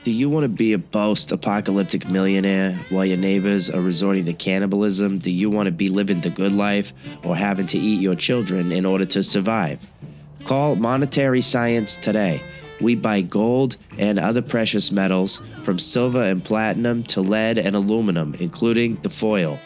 Do you want to be a post-apocalyptic millionaire while your neighbors are resorting to cannibalism? Do you want to be living the good life or having to eat your children in order to survive? Call Monetary Science today. We buy gold and other precious metals, from silver and platinum to lead and aluminum, including the foil.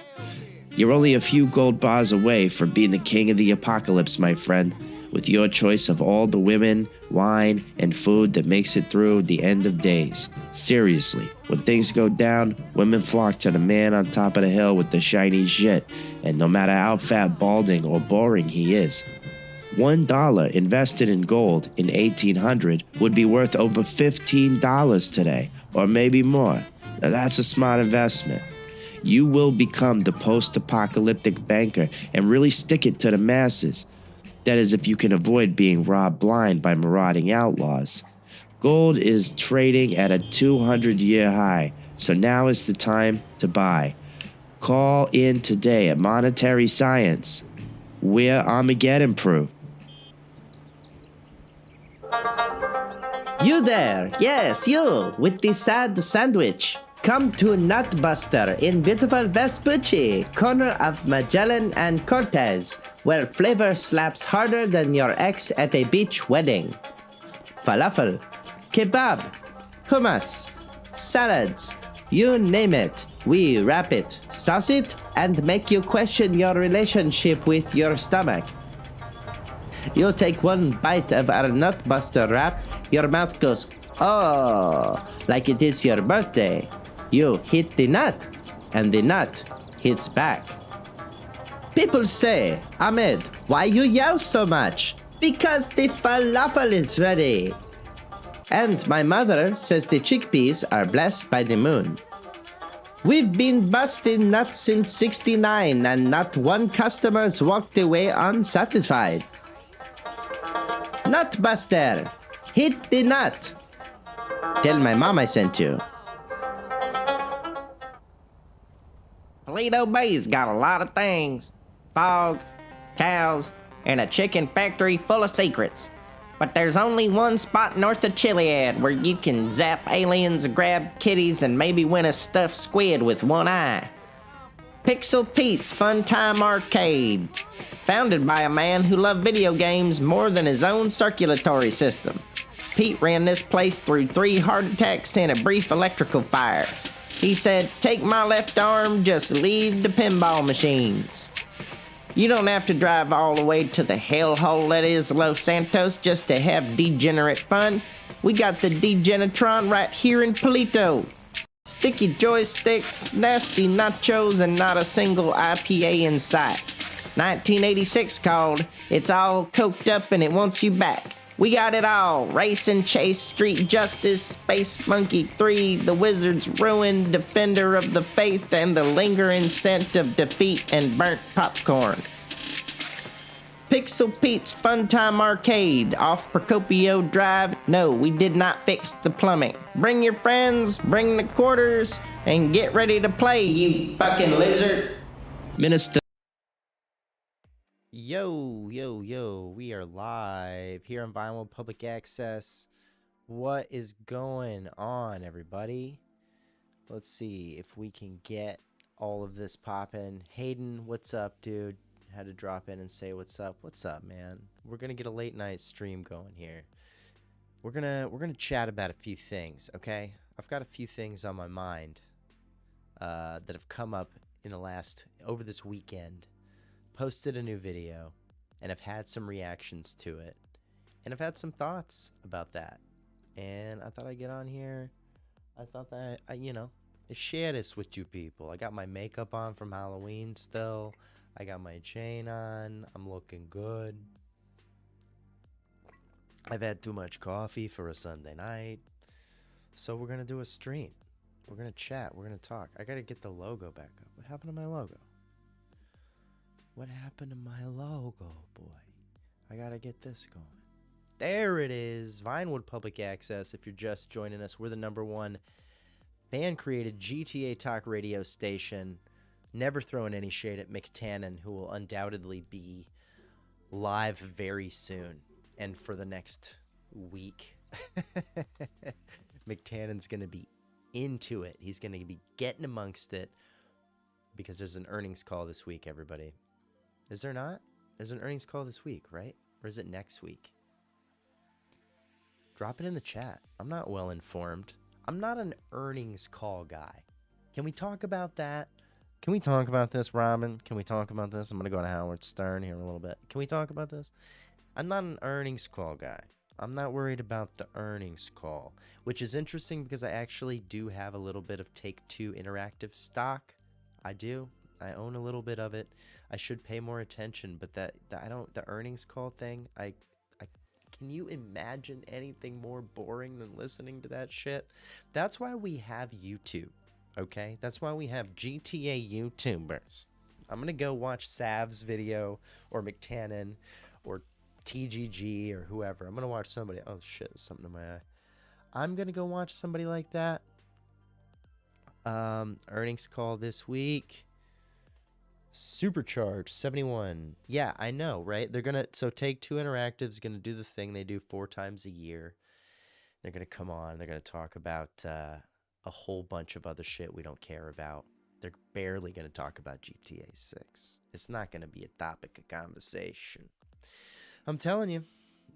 You're only a few gold bars away from being the king of the apocalypse, my friend, with your choice of all the women, wine, and food that makes it through the end of days. Seriously, when things go down, women flock to the man on top of the hill with the shiny shit, and no matter how fat, balding, or boring he is. $1 invested in gold in 1800 would be worth over $15 today, or maybe more. Now that's a smart investment. You will become the post-apocalyptic banker and really stick it to the masses. That is, if you can avoid being robbed blind by marauding outlaws. Gold is trading at a 200-year high, so now is the time to buy. Call in today at Monetary Science. We're Armageddon-proof. You there, yes, you, with the sad sandwich. Come to Nutbuster in beautiful Vespucci, corner of Magellan and Cortez, where flavor slaps harder than your ex at a beach wedding. Falafel, kebab, hummus, salads, you name it, we wrap it, sauce it, and make you question your relationship with your stomach. You take one bite of our Nutbuster wrap, your mouth goes, oh, like it is your birthday. You hit the nut, and the nut hits back. People say, Ahmed, why you yell so much? Because the falafel is ready. And my mother says the chickpeas are blessed by the moon. We've been busting nuts since '69, and not one customer's walked away unsatisfied. Nutbuster, hit the nut. Tell my mom I sent you. Toledo Bay's got a lot of things. Fog, cows, and a chicken factory full of secrets. But there's only one spot north of Chiliad where you can zap aliens, grab kitties, and maybe win a stuffed squid with one eye. Pixel Pete's Fun Time Arcade. Founded by a man who loved video games more than his own circulatory system. Pete ran this place through 3 heart attacks and a brief electrical fire. He said, take my left arm, just leave the pinball machines. You don't have to drive all the way to the hellhole that is Los Santos just to have degenerate fun. We got the Degenitron right here in Palito. Sticky joysticks, nasty nachos, and not a single IPA in sight. 1986 called, it's all coked up and it wants you back. We got it all. Race and Chase, Street Justice, Space Monkey 3, The Wizard's Ruin, Defender of the Faith, and the lingering scent of defeat and burnt popcorn. Pixel Pete's Fun Time Arcade, off Procopio Drive. No, we did not fix the plumbing. Bring your friends, bring the quarters, and get ready to play, you fucking loser. Minister. Yo, we are live here on Vinewood Public Access. What is going on, everybody? Let's see if we can get all of this popping. Hayden, what's up, dude? Had to drop in and say what's up. What's up, man? We're gonna get a late night stream going here. We're gonna chat about a few things, okay? I've got a few things on my mind that have come up in over this weekend. Posted a new video, and I've had some reactions to it, and I've had some thoughts about that, and I thought I'd get on here. I thought that I share this with you people. I got my makeup on from Halloween still. I got my chain on. I'm looking good. I've had too much coffee for a Sunday night, so we're gonna do a stream. We're gonna chat. We're gonna talk. I gotta get the logo back up. What happened to my logo? What happened to my logo, boy? I gotta get this going. There it is. Vinewood Public Access. If you're just joining us, we're the #1 fan-created GTA talk radio station. Never throwing any shade at McTannen, who will undoubtedly be live very soon and for the next week. McTannon's going to be into it. He's going to be getting amongst it because there's an earnings call this week, everybody. Is there not? There's an earnings call this week, right? Or is it next week? Drop it in the chat. I'm not well informed. I'm not an earnings call guy. Can we talk about that? Can we talk about this, Robin? Can we talk about this? I'm going to go to Howard Stern here in a little bit. Can we talk about this? I'm not an earnings call guy. I'm not worried about the earnings call, which is interesting because I actually do have a little bit of Take-Two Interactive stock. I do. I own a little bit of it. I should pay more attention, but the earnings call thing, can you imagine anything more boring than listening to that shit? That's why we have YouTube, okay? That's why we have GTA YouTubers. I'm going to go watch Sav's video or McTannon or TGG or whoever. I'm going to watch somebody. Oh, shit, there's something in my eye. I'm going to go watch somebody like that. Earnings call this week. Supercharged 71. Yeah, I know, right? They're gonna Take-Two Interactive's gonna do the thing they do 4 times a year. They're gonna come on. They're gonna talk about a whole bunch of other shit we don't care about. They're barely gonna talk about GTA 6. It's not gonna be a topic of conversation. I'm telling you.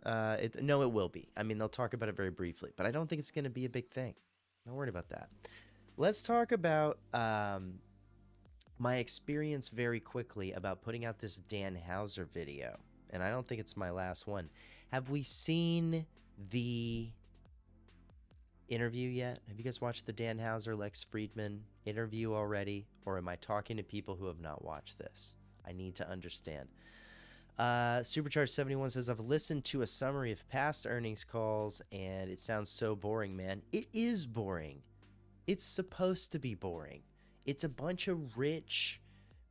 No, it will be. I mean, they'll talk about it very briefly, but I don't think it's gonna be a big thing. Don't worry about that. Let's talk about my experience very quickly about putting out this Dan Houser video. And I don't think it's my last one. Have we seen the interview yet? Have you guys watched the Dan Houser, Lex Friedman interview already? Or am I talking to people who have not watched this? I need to understand. Supercharged71 says, I've listened to a summary of past earnings calls and it sounds so boring, man. It is boring. It's supposed to be boring. It's a bunch of rich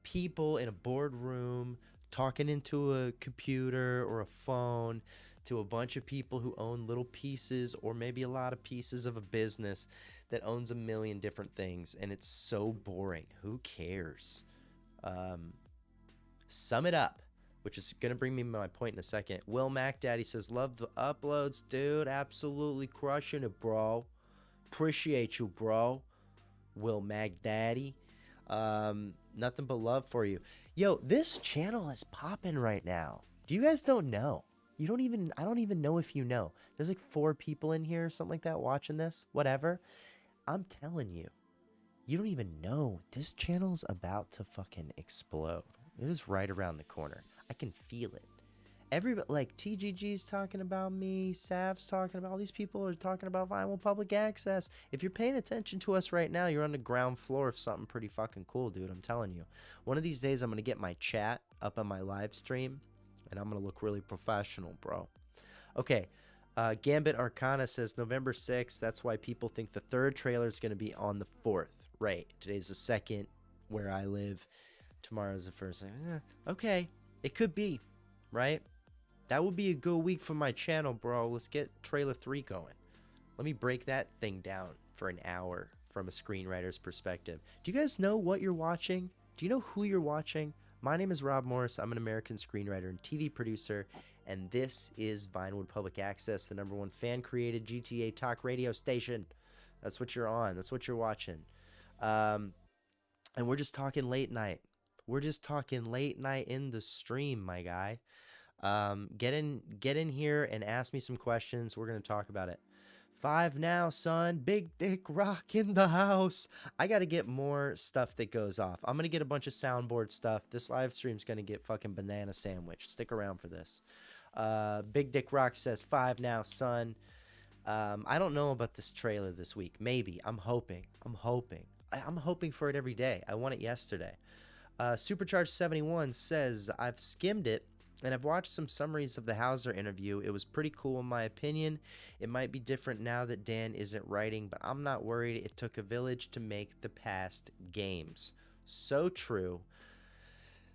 people in a boardroom talking into a computer or a phone to a bunch of people who own little pieces or maybe a lot of pieces of a business that owns a million different things. And it's so boring. Who cares? Sum it up, which is going to bring me to my point in a second. Will MacDaddy says, love the uploads, dude. Absolutely crushing it, bro. Appreciate you, bro. Will MacDaddy. Nothing but love for you. Yo, this channel is popping right now. Do you guys don't know? I don't even know if you know. There's like 4 people in here or something like that watching this. Whatever. I'm telling you. You don't even know. This channel's about to fucking explode. It is right around the corner. I can feel it. Everybody, like TGG's talking about me, Sav's talking about, all these people are talking about Vinewood Public Access. If you're paying attention to us right now, you're on the ground floor of something pretty fucking cool, dude. I'm telling you. One of these days, I'm going to get my chat up on my live stream, and I'm going to look really professional, bro. Okay. Gambit Arcana says November 6th. That's why people think the 3rd trailer is going to be on the 4th. Right. Today's the 2nd where I live. Tomorrow's the 1st. Okay. It could be. Right? That would be a good week for my channel, bro. Let's get trailer 3 going. Let me break that thing down for an hour from a screenwriter's perspective. Do you guys know what you're watching? Do you know who you're watching? My name is Rob Morris. I'm an American screenwriter and TV producer, and this is Vinewood Public Access, the #1 fan-created GTA talk radio station. That's what you're on. That's what you're watching. And we're just talking late night. We're just talking late night in the stream, my guy. Get in here and ask me some questions. We're going to talk about it. 5 now, son. Big Dick Rock in the house. I got to get more stuff that goes off. I'm going to get a bunch of soundboard stuff. This live stream's going to get fucking banana sandwich. Stick around for this. Big Dick Rock says 5 now, son. I don't know about this trailer this week. Maybe. I'm hoping. I'm hoping for it every day. I want it yesterday. Supercharged71 says, I've skimmed it and I've watched some summaries of the Houser interview. It was pretty cool in my opinion. It might be different now that Dan isn't writing, but I'm not worried. It took a village to make the past games. So true.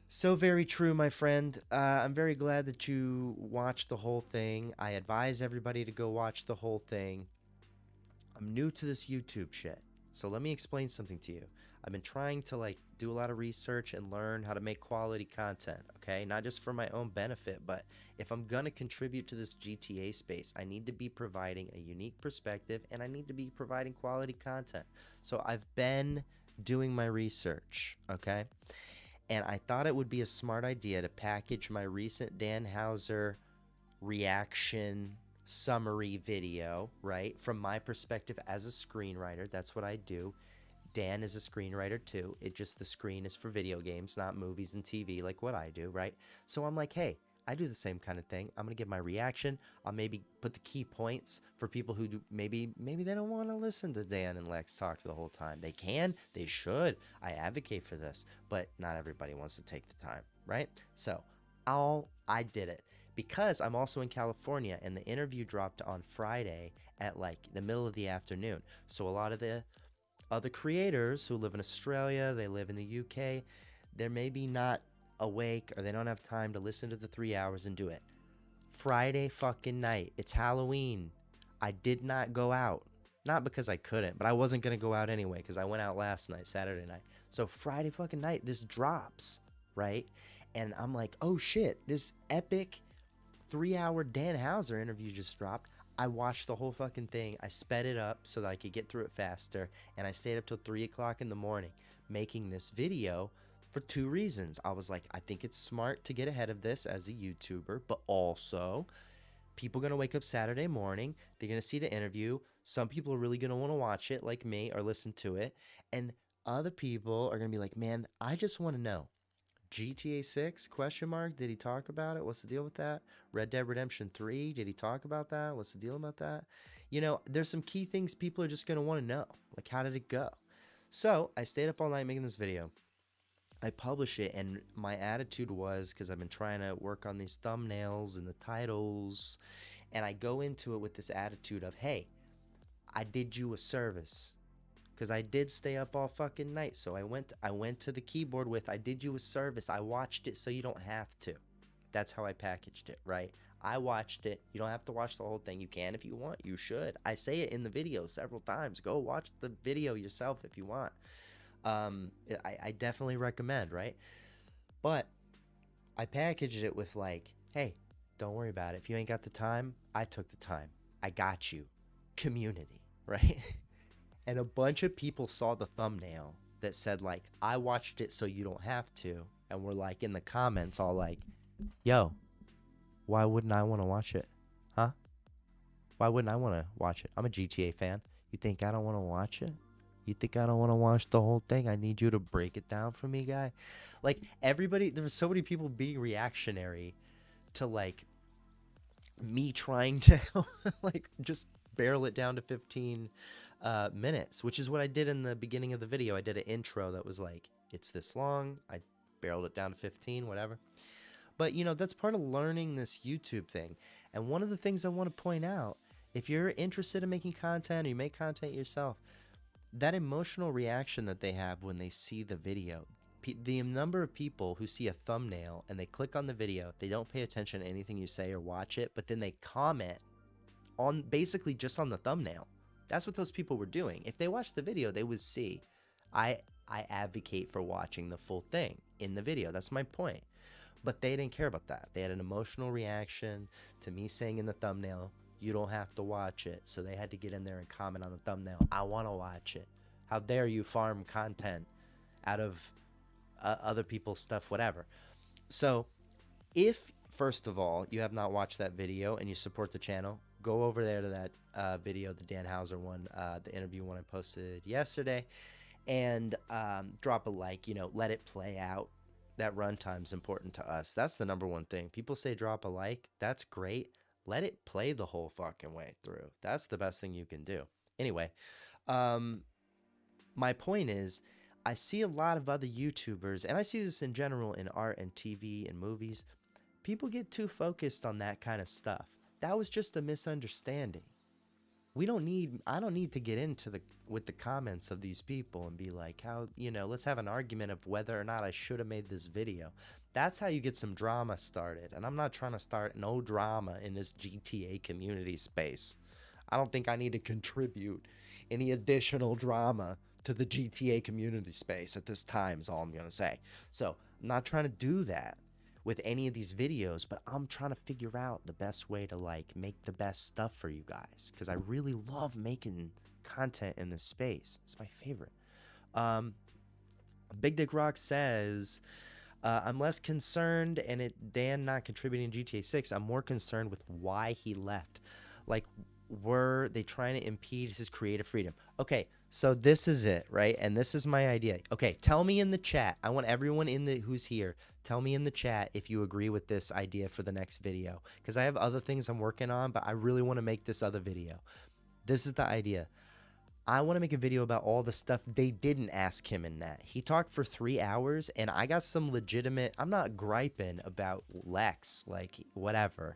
So very true, my friend. I'm very glad that you watched the whole thing. I advise everybody to go watch the whole thing. I'm new to this YouTube shit, so let me explain something to you. I've been trying to like do a lot of research and learn how to make quality content, okay? Not just for my own benefit, but if I'm gonna contribute to this GTA space, I need to be providing a unique perspective and I need to be providing quality content. So I've been doing my research, okay? And I thought it would be a smart idea to package my recent Dan Houser reaction summary video, right? From my perspective as a screenwriter, that's what I do. Dan is a screenwriter too. It just, the screen is for video games, not movies and TV like what I do, right? So I'm like, hey, I do the same kind of thing. I'm gonna give my reaction. I'll maybe put the key points for people who do, maybe they don't want to listen to Dan and Lex talk the whole time. They can, they should. I advocate for this, but not everybody wants to take the time, right? So I did it. Because I'm also in California and the interview dropped on Friday at like the middle of the afternoon. So a lot of the other creators who live in Australia, they live in the UK, they're maybe not awake or they don't have time to listen to the 3 hours and do it. Friday fucking night. It's Halloween. I did not go out. Not because I couldn't, but I wasn't going to go out anyway because I went out last night, Saturday night. So Friday fucking night, this drops, right? And I'm like, oh shit, this epic 3-hour Dan Houser interview just dropped. I watched the whole fucking thing. I sped it up so that I could get through it faster. And I stayed up till 3 o'clock in the morning making this video for 2 reasons. I was like, I think it's smart to get ahead of this as a YouTuber, but also people are going to wake up Saturday morning. They're going to see the interview. Some people are really going to want to watch it like me or listen to it. And other people are going to be like, man, I just want to know. GTA 6 question mark, did he talk about it? What's the deal with that? Red Dead Redemption 3, did he talk about that? What's the deal about that? You know, there's some key things people are just going to want to know, like how did it go? So I stayed up all night making this video. I publish it, and my attitude was, because I've been trying to work on these thumbnails and the titles, and I go into it with this attitude of, hey, I did you a service. Because I did stay up all fucking night. So I went to the keyboard with, I did you a service. I watched it so you don't have to. That's how I packaged it, right? I watched it. You don't have to watch the whole thing. You can if you want. You should. I say it in the video several times. Go watch the video yourself if you want. I definitely recommend, right? But I packaged it with like, hey, don't worry about it. If you ain't got the time, I took the time. I got you. Community, right? And a bunch of people saw the thumbnail that said like, I watched it so you don't have to. And we're like in the comments all like, yo, why wouldn't I want to watch it? Huh? Why wouldn't I want to watch it? I'm a GTA fan. You think I don't want to watch it? You think I don't want to watch the whole thing? I need you to break it down for me, guy. Like everybody, there were so many people being reactionary to like me trying to like just barrel it down to 15 minutes, which is what I did in the beginning of the video. I did an intro that was like, it's this long. I barreled it down to 15, whatever. But you know, that's part of learning this YouTube thing. And one of the things I want to point out, if you're interested in making content or you make content yourself, that emotional reaction that they have when they see the video, the number of people who see a thumbnail and they click on the video, they don't pay attention to anything you say or watch it, but then they comment on basically just on the thumbnail. That's what those people were doing. If they watched the video, they would see I advocate for watching the full thing in the video. That's my point. But they didn't care about that. They had an emotional reaction to me saying in the thumbnail, you don't have to watch it. So they had to get in there and comment on the thumbnail. I want to watch it. How dare you farm content out of other people's stuff, whatever. So if, first of all, you have not watched that video and you support the channel, go over there to that video, the Dan Houser one, the interview one I posted yesterday, and drop a like, you know, let it play out. That runtime's important to us. That's the number one thing. People say drop a like. That's great. Let it play the whole fucking way through. That's the best thing you can do. Anyway, my point is, I see a lot of other YouTubers, and I see this in general in art and TV and movies. People get too focused on that kind of stuff. That was just a misunderstanding. I don't need to get into with the comments of these people and be like, how, you know, let's have an argument of whether or not I should have made this video. That's how you get some drama started. And I'm not trying to start no drama in this GTA community space. I don't think I need to contribute any additional drama to the GTA community space at this time is all I'm gonna say. So I'm not trying to do that with any of these videos, but I'm trying to figure out the best way to like make the best stuff for you guys, because I really love making content in this space. It's my favorite. Big Dick Rock says, I'm less concerned, and Dan not contributing to GTA 6. I'm more concerned with why he left. Like, were they trying to impede his creative freedom? Okay, so this is it, right? And this is my idea. Okay, tell me in the chat. I want everyone who's here, tell me in the chat if you agree with this idea for the next video, because I have other things I'm working on, but I really want to make this other video. This is the idea. I want to make a video about all the stuff they didn't ask him in that. He talked for 3 hours, and I got some legitimate... I'm not griping about Lex, like, whatever.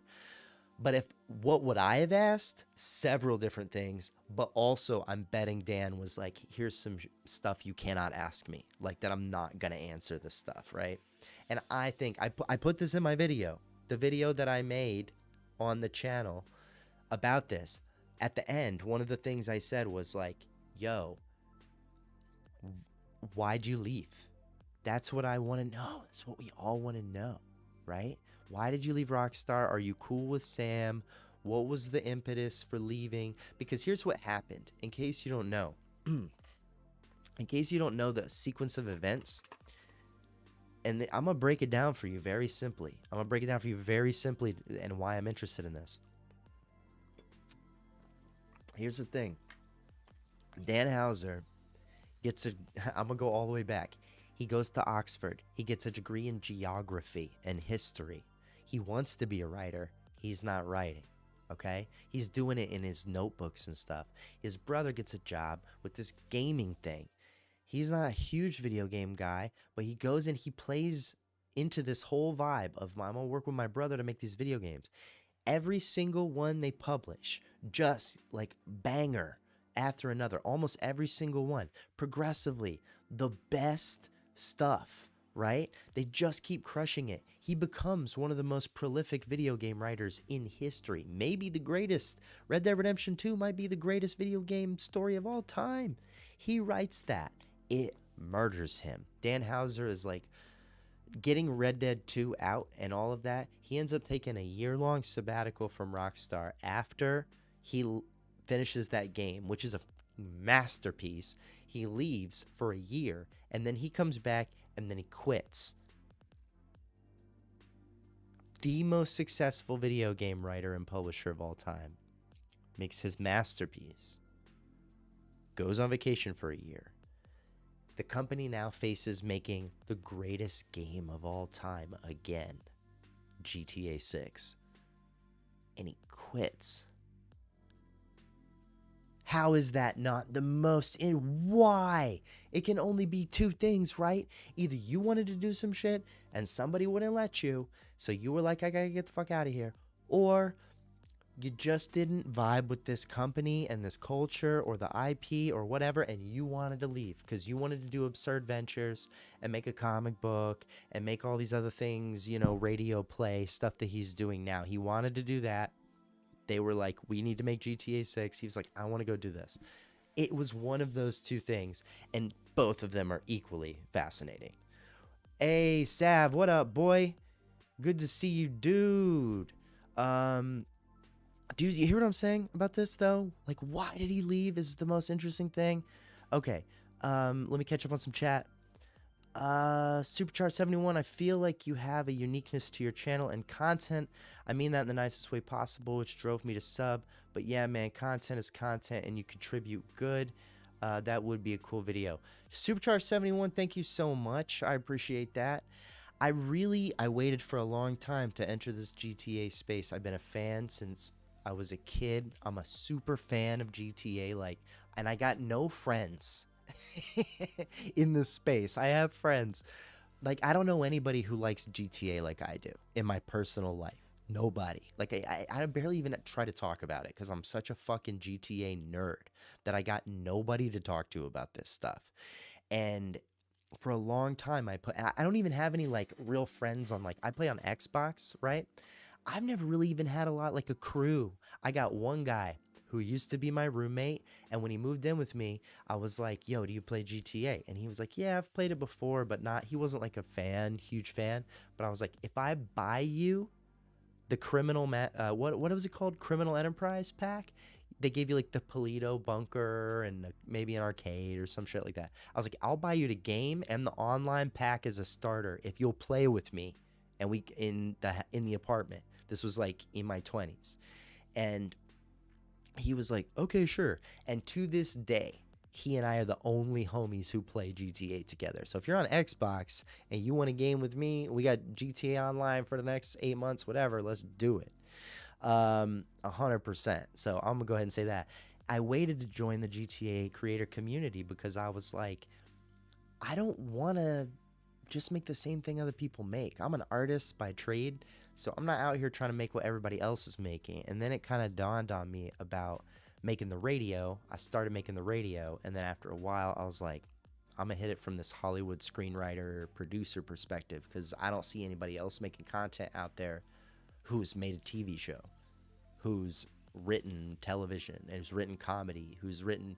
But what would I have asked? Several different things, but also I'm betting Dan was like, here's some stuff you cannot ask me, like that I'm not going to answer this stuff, right? And I think I put this in my video, the video that I made on the channel about this. At the end, one of the things I said was like, yo, why'd you leave? That's what I want to know. That's what we all want to know, right? Why did you leave Rockstar? Are you cool with Sam? What was the impetus for leaving? Because here's what happened, in case you don't know. In case you don't know the sequence of events, and I'm going to break it down for you very simply. I'm going to break it down for you very simply and why I'm interested in this. Here's the thing. Dan Houser gets I'm going to go all the way back. He goes to Oxford. He gets a degree in geography and history. He wants to be a writer. He's not writing, okay? He's doing it in his notebooks and stuff. His brother gets a job with this gaming thing. He's not a huge video game guy, but he goes and he plays into this whole vibe of, I'm going to work with my brother to make these video games. Every single one they publish, just like banger after another, almost every single one, progressively, the best stuff, right? They just keep crushing it. He becomes one of the most prolific video game writers in history, maybe the greatest. Red Dead Redemption 2 might be the greatest video game story of all time. He writes that. It murders him. Dan Houser is like getting Red Dead 2 out and all of that. He ends up taking a year-long sabbatical from Rockstar after he finishes that game, which is a masterpiece. He leaves for a year, and then he comes back, and then he quits. The most successful video game writer and publisher of all time makes his masterpiece, goes on vacation for a year. The company now faces making the greatest game of all time again, GTA 6. And he quits. How is that not the most... Why? It can only be two things, right? Either you wanted to do some shit and somebody wouldn't let you, so you were like, I gotta get the fuck out of here. Or you just didn't vibe with this company and this culture or the IP or whatever, and you wanted to leave because you wanted to do absurd ventures and make a comic book and make all these other things, you know, radio play, stuff that he's doing now. He wanted to do that. They were like, we need to make GTA 6. He was like, I want to go do this. It was one of those two things, and both of them are equally fascinating. Hey, Sav, what up, boy? Good to see you, dude. Do you hear what I'm saying about this, though? Like, why did he leave is the most interesting thing. Okay, let me catch up on some chat. Supercharged71, I feel like you have a uniqueness to your channel and content. I mean that in the nicest way possible, which drove me to sub. But yeah, man, content is content, and you contribute good. That would be a cool video. Supercharged71, thank you so much. I appreciate that. I waited for a long time to enter this GTA space. I've been a fan since I was a kid. I'm a super fan of GTA, and I got no friends in this space. I have friends. I don't know anybody who likes GTA like I do in my personal life. Nobody. I barely even try to talk about it because I'm such a fucking GTA nerd that I got nobody to talk to about this stuff. And for a long time, I don't even have any real friends on I play on Xbox, right? I've never really even had a lot a crew. I got one guy who used to be my roommate. And when he moved in with me, I was like, yo, do you play GTA? And he was like, yeah, I've played it before, but not, he wasn't like a fan, huge fan. But I was like, if I buy you the criminal, what was it called? Criminal Enterprise pack? They gave you like the Polito bunker and maybe an arcade or some shit like that. I was like, I'll buy you the game and the online pack as a starter if you'll play with me. And we in the apartment. This was like in my 20s. And he was like, okay, sure. And to this day, he and I are the only homies who play GTA together. So if you're on Xbox and you want a game with me, we got GTA Online for the next 8 months, whatever. Let's do it. 100%. So I'm gonna go ahead and say that. I waited to join the GTA creator community because I was like, I don't want to just make the same thing other people make. I'm an artist by trade, so I'm not out here trying to make what everybody else is making. And then it kind of dawned on me about making the radio. I started making the radio, and then after a while, I was like, I'm gonna hit it from this Hollywood screenwriter producer perspective because I don't see anybody else making content out there who's made a TV show, who's written television, and who's written comedy, who's written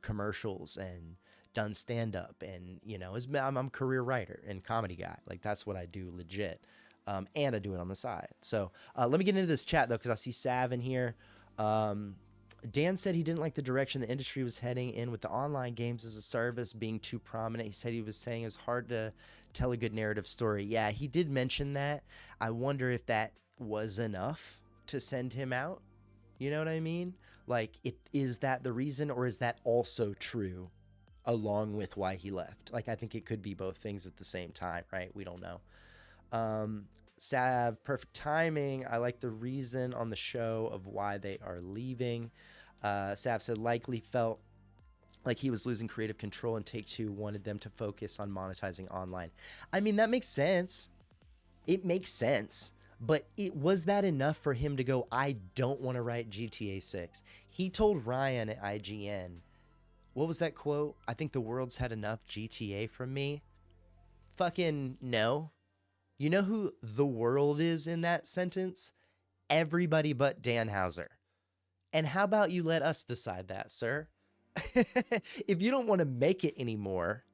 commercials and done stand-up, and you know, I'm a career writer and comedy guy. Like, that's what I do legit, and I do it on the side. So let me get into this chat though, because I see Sav in here. Dan said he didn't like the direction the industry was heading in with the online games as a service being too prominent. He said he was saying it's hard to tell a good narrative story. Yeah, he did mention that. I wonder if that was enough to send him out. You know what I mean? Like, is that the reason, or is that also true along with why he left? Like, I think it could be both things at the same time, right? We don't know. Sav, perfect timing. I like the reason on the show of why they are leaving. Sav said likely felt like he was losing creative control and Take-Two wanted them to focus on monetizing online. I mean, that makes sense. It makes sense. But was that enough for him to go, I don't want to write GTA 6? He told Ryan at IGN, what was that quote? I think the world's had enough GTA from me. Fucking no. You know who the world is in that sentence? Everybody but Dan Houser. And how about you let us decide that, sir? If you don't want to make it anymore,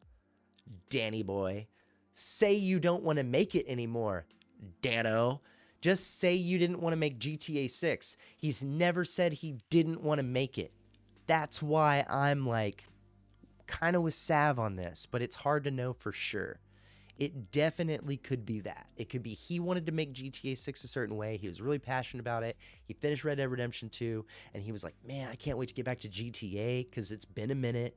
Danny boy, say you don't want to make it anymore, Dano. Just say you didn't want to make GTA 6. He's never said he didn't want to make it. That's why I'm like kind of with Sav on this, but it's hard to know for sure. It definitely could be that. It could be he wanted to make GTA 6 a certain way. He was really passionate about it. He finished Red Dead Redemption 2, and he was like, man, I can't wait to get back to GTA because it's been a minute.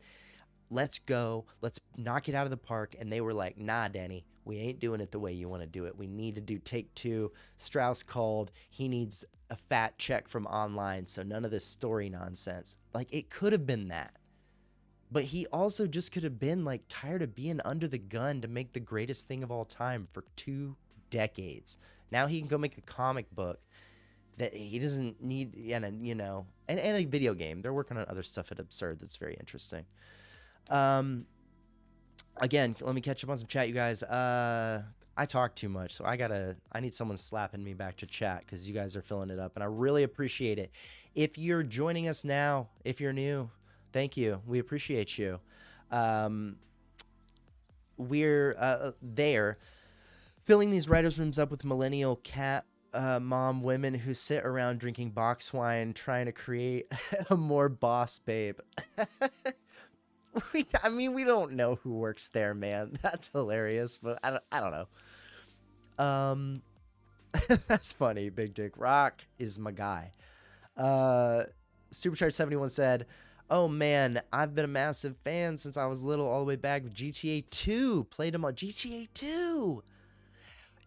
Let's go. Let's knock it out of the park. And they were like, nah, Danny, we ain't doing it the way you want to do it. We need to do Take-Two. Strauss called. He needs a fat check from online, so none of this story nonsense. Like, it could have been that. But he also just could have been like tired of being under the gun to make the greatest thing of all time for 2 decades. Now he can go make a comic book that he doesn't need, and you know, and a video game. They're working on other stuff at Absurd that's very interesting. Again, let me catch up on some chat, you guys. I talk too much, so I need someone slapping me back to chat because you guys are filling it up, and I really appreciate it. If you're joining us now, if you're new, thank you. We appreciate you. We're there filling these writers' rooms up with millennial cat mom women who sit around drinking box wine trying to create a more boss babe. I mean, we don't know who works there, man. That's hilarious, but I don't know. That's funny. Big Dick Rock is my guy. Supercharged 71 said, oh man, I've been a massive fan since I was little, all the way back with GTA 2. Played them on GTA 2.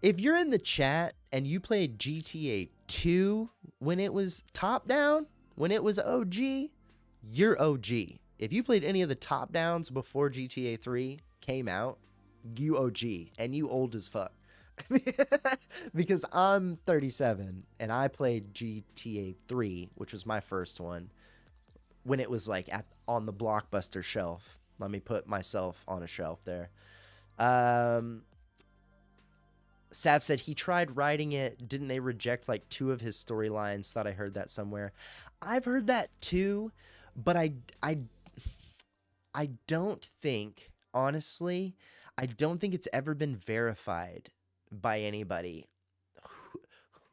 If you're in the chat and you played GTA 2 when it was top down, when it was OG, you're OG. If you played any of the top downs before GTA 3 came out, you OG, and you old as fuck. Because I'm 37 and I played GTA 3, which was my first one, when it was like on the Blockbuster shelf. Let me put myself on a shelf there. Sav said he tried writing it. Didn't they reject like 2 of his storylines? Thought I heard that somewhere. I've heard that too, but I don't think, honestly, I don't think it's ever been verified by anybody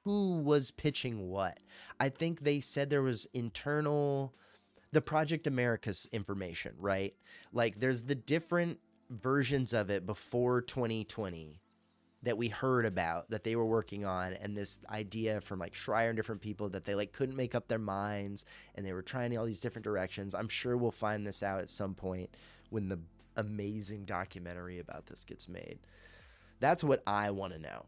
who was pitching what. I think they said there was the Project America's information, right? Like there's the different versions of it before 2020 that we heard about that they were working on, and this idea from like Schreier and different people that they like couldn't make up their minds and they were trying all these different directions. I'm sure we'll find this out at some point when the amazing documentary about this gets made. That's what I want to know.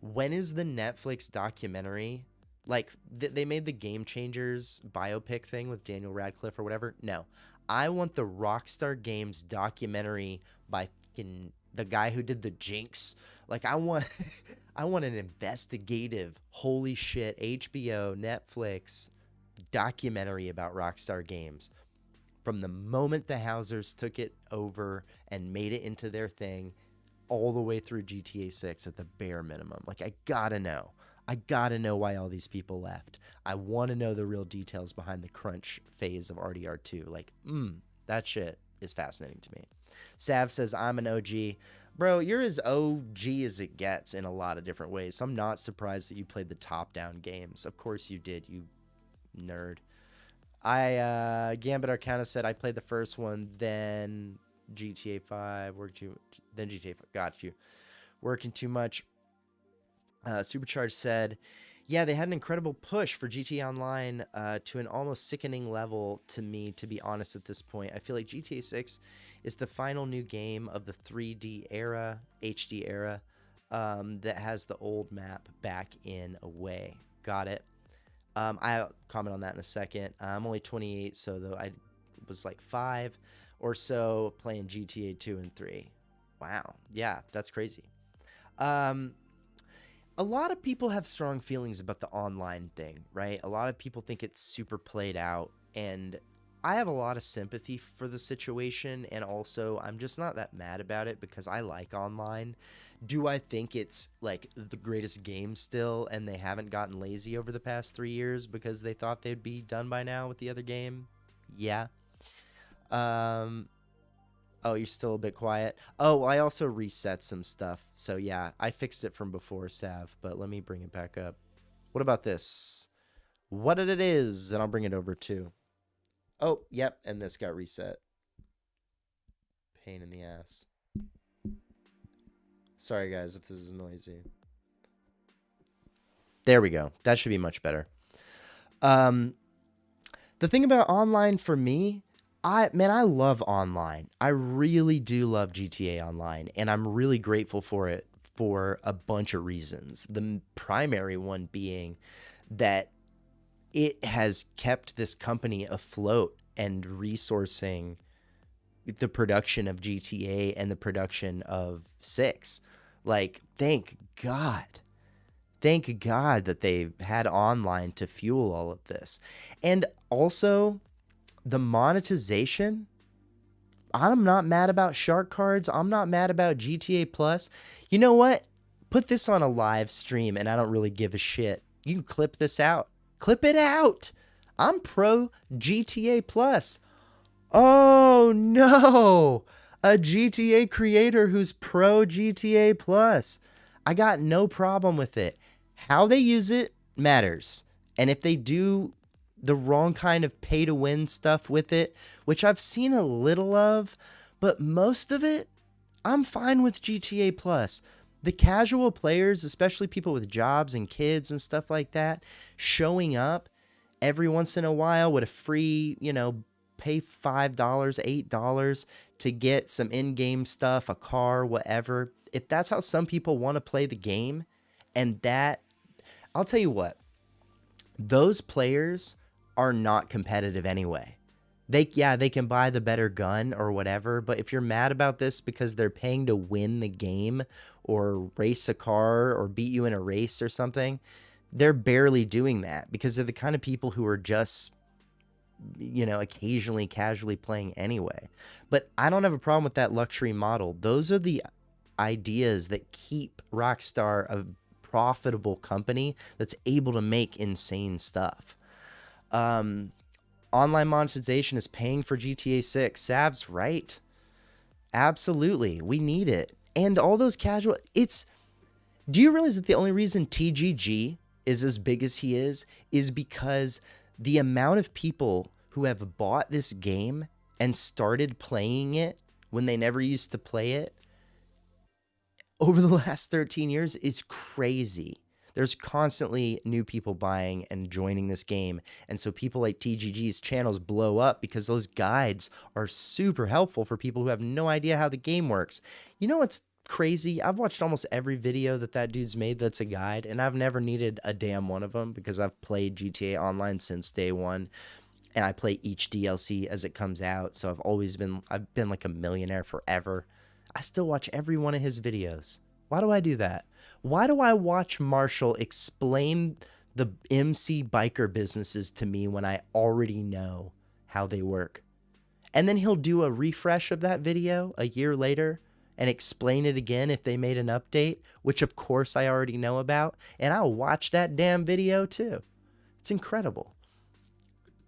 When is the Netflix documentary? Like they made the Game Changers biopic thing with Daniel Radcliffe or whatever. No, I want the Rockstar Games documentary by the guy who did the Jinx. Like I want an investigative, holy shit, HBO, Netflix documentary about Rockstar Games from the moment the Housers took it over and made it into their thing all the way through GTA 6 at the bare minimum. Like I gotta know why all these people left. I want to know the real details behind the crunch phase of RDR2. Like, that shit is fascinating to me. Sav says, I'm an OG. Bro, you're as OG as it gets in a lot of different ways. So I'm not surprised that you played the top-down games. Of course you did, you nerd. Gambit Arcana said, I played the first one, then GTA 5. Then GTA 5. Got you. Working too much. Supercharged said, yeah, they had an incredible push for GTA Online to an almost sickening level to me, to be honest, at this point. I feel like GTA 6 is the final new game of the 3D era, HD era, that has the old map back in a way. Got it. I'll comment on that in a second. I'm only 28, so though I was like 5 or so playing GTA 2 and 3. Wow. Yeah, that's crazy. A lot of people have strong feelings about the online thing, right? A lot of people think it's super played out, and I have a lot of sympathy for the situation, and also I'm just not that mad about it because I like online. Do I think it's like the greatest game still, and they haven't gotten lazy over the past 3 years because they thought they'd be done by now with the other game? Yeah. Oh, you're still a bit quiet. Oh, well, I also reset some stuff. So yeah, I fixed it from before, Sav, but let me bring it back up. What about this? What it is, and I'll bring it over too. Oh, yep, and this got reset. Pain in the ass. Sorry, guys, if this is noisy. There we go. That should be much better. The thing about online for me, I love online. I really do love GTA Online, and I'm really grateful for it for a bunch of reasons. The primary one being that it has kept this company afloat and resourcing the production of GTA and the production of 6. Like, thank God. Thank God that they've had online to fuel all of this. And also, the monetization, I'm not mad about shark cards. I'm not mad about GTA Plus. You know what? Put this on a live stream and I don't really give a shit. You can clip this out. Clip it out. I'm pro GTA Plus. Oh no. A GTA creator who's pro GTA Plus. I got no problem with it. How they use it matters. And if they do the wrong kind of pay to win stuff with it, which I've seen a little of, but most of it, I'm fine with GTA Plus. The casual players, especially people with jobs and kids and stuff like that, showing up every once in a while with a free, pay $5, $8 to get some in-game stuff, a car, whatever. If that's how some people want to play the game, and that, I'll tell you what, those players are not competitive anyway. They can buy the better gun or whatever, but if you're mad about this because they're paying to win the game or race a car or beat you in a race or something, they're barely doing that because they're the kind of people who are just, occasionally casually playing anyway. But I don't have a problem with that luxury model. Those are the ideas that keep Rockstar a profitable company that's able to make insane stuff. Online monetization is paying for GTA 6. Sav's right. Absolutely. We need it. And all those casual... Do you realize that the only reason TGG is as big as he is because the amount of people who have bought this game and started playing it when they never used to play it over the last 13 years is crazy. There's constantly new people buying and joining this game. And so people like TGG's channels blow up because those guides are super helpful for people who have no idea how the game works. You know what's crazy? I've watched almost every video that dude's made that's a guide, and I've never needed a damn one of them because I've played GTA Online since day one. And I play each DLC as it comes out. So I've been like a millionaire forever. I still watch every one of his videos. Why do I do that? Why do I watch Marshall explain the MC biker businesses to me when I already know how they work? And then he'll do a refresh of that video a year later and explain it again if they made an update, which of course I already know about. And I'll watch that damn video too. It's incredible.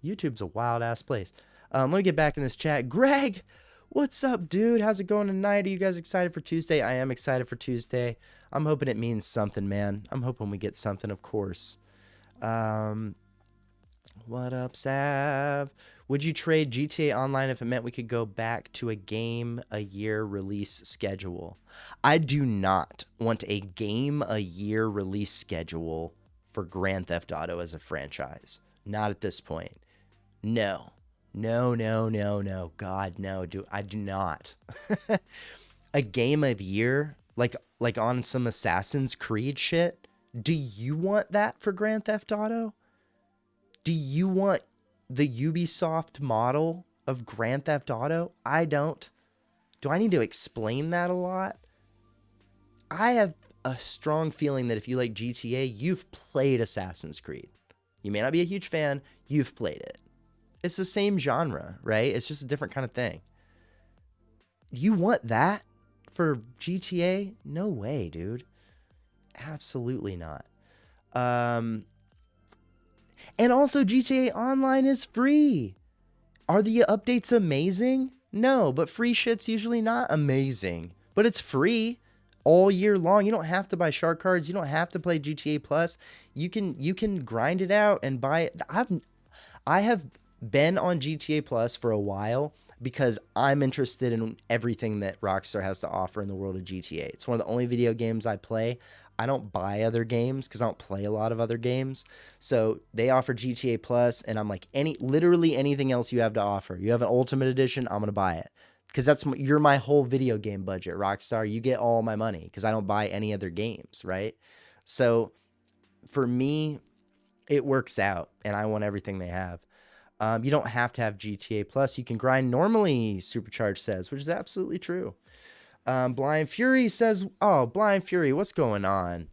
YouTube's a wild ass place. Let me get back in this chat. Greg, what's up, dude? How's it going tonight? Are you guys excited for Tuesday? I am excited for Tuesday. I'm hoping it means something, man. I'm hoping we get something, of course. What up, Sav? Would you trade GTA Online if it meant we could go back to a game a year release schedule? I do not want a game a year release schedule for Grand Theft Auto as a franchise. Not at this point. No. No. God, no. I do not. A game of year, like on some Assassin's Creed shit? Do you want that for Grand Theft Auto? Do you want the Ubisoft model of Grand Theft Auto? I don't. Do I need to explain that a lot? I have a strong feeling that if you like GTA, you've played Assassin's Creed. You may not be a huge fan, you've played it. It's the same genre, right? It's just a different kind of thing. You want that for GTA? No way, dude. Absolutely not. And also, GTA Online is free. Are the updates amazing? No, but free shit's usually not amazing. But it's free all year long. You don't have to buy shark cards. You don't have to play GTA Plus. You can grind it out and buy it. I have been on GTA Plus for a while because I'm interested in everything that Rockstar has to offer in the world of GTA. It's one of the only video games I play. I don't buy other games because I don't play a lot of other games. So they offer GTA Plus, and I'm like, literally anything else you have to offer. You have an Ultimate Edition, I'm going to buy it. Because you're my whole video game budget, Rockstar. You get all my money because I don't buy any other games, right? So for me, it works out, and I want everything they have. You don't have to have GTA Plus. You can grind normally, Supercharged says, which is absolutely true. Blind Fury says, oh, Blind Fury, what's going on?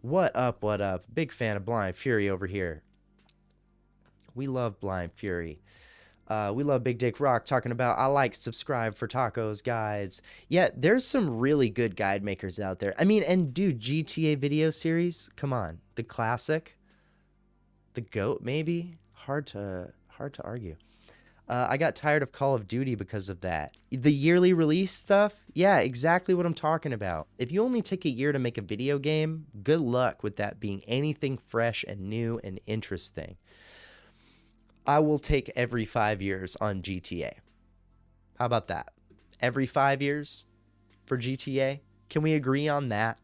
What up? Big fan of Blind Fury over here. We love Blind Fury. We love Big Dick Rock talking about, I like subscribe for tacos guides. Yeah, there's some really good guide makers out there. I mean, and dude, GTA video series, come on. The classic, the GOAT maybe, hard to argue. I got tired of Call of Duty because of that. The yearly release stuff, yeah, exactly what I'm talking about. If you only take a year to make a video game, good luck with that being anything fresh and new and interesting. I will take every 5 years on GTA. How about that? Every 5 years for GTA? Can we agree on that?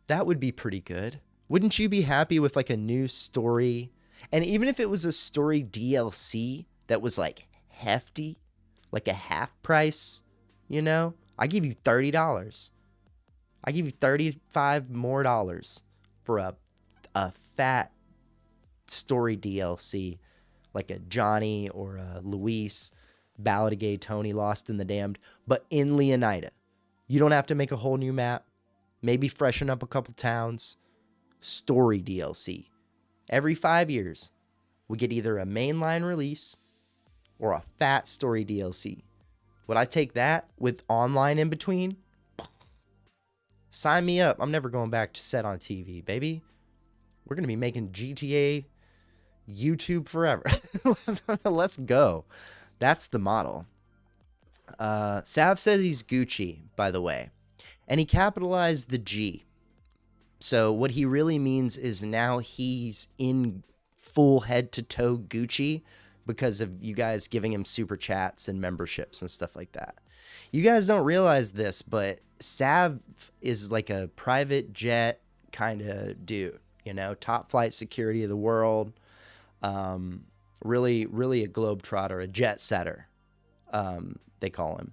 That would be pretty good. Wouldn't you be happy with like a new story? And even if it was a story DLC that was like hefty, like a half price, you know, I give you $30. I give you $35 more for a fat story DLC, like a Johnny or a Luis, Ballad of Gay Tony, Lost in the Damned, but in Leonida. You don't have to make a whole new map. Maybe freshen up a couple towns. Story DLC. Every 5 years, we get either a mainline release or a fat story DLC. Would I take that with online in between? Sign me up. I'm never going back to set on TV, baby. We're going to be making GTA YouTube forever. Let's go. That's the model. Sav says he's Gucci, by the way. And he capitalized the G. So what he really means is now he's in full head-to-toe Gucci because of you guys giving him super chats and memberships and stuff like that. You guys don't realize this, but Sav is like a private jet kind of dude, you know, top flight security of the world. Really, really a globetrotter, a jet setter, they call him.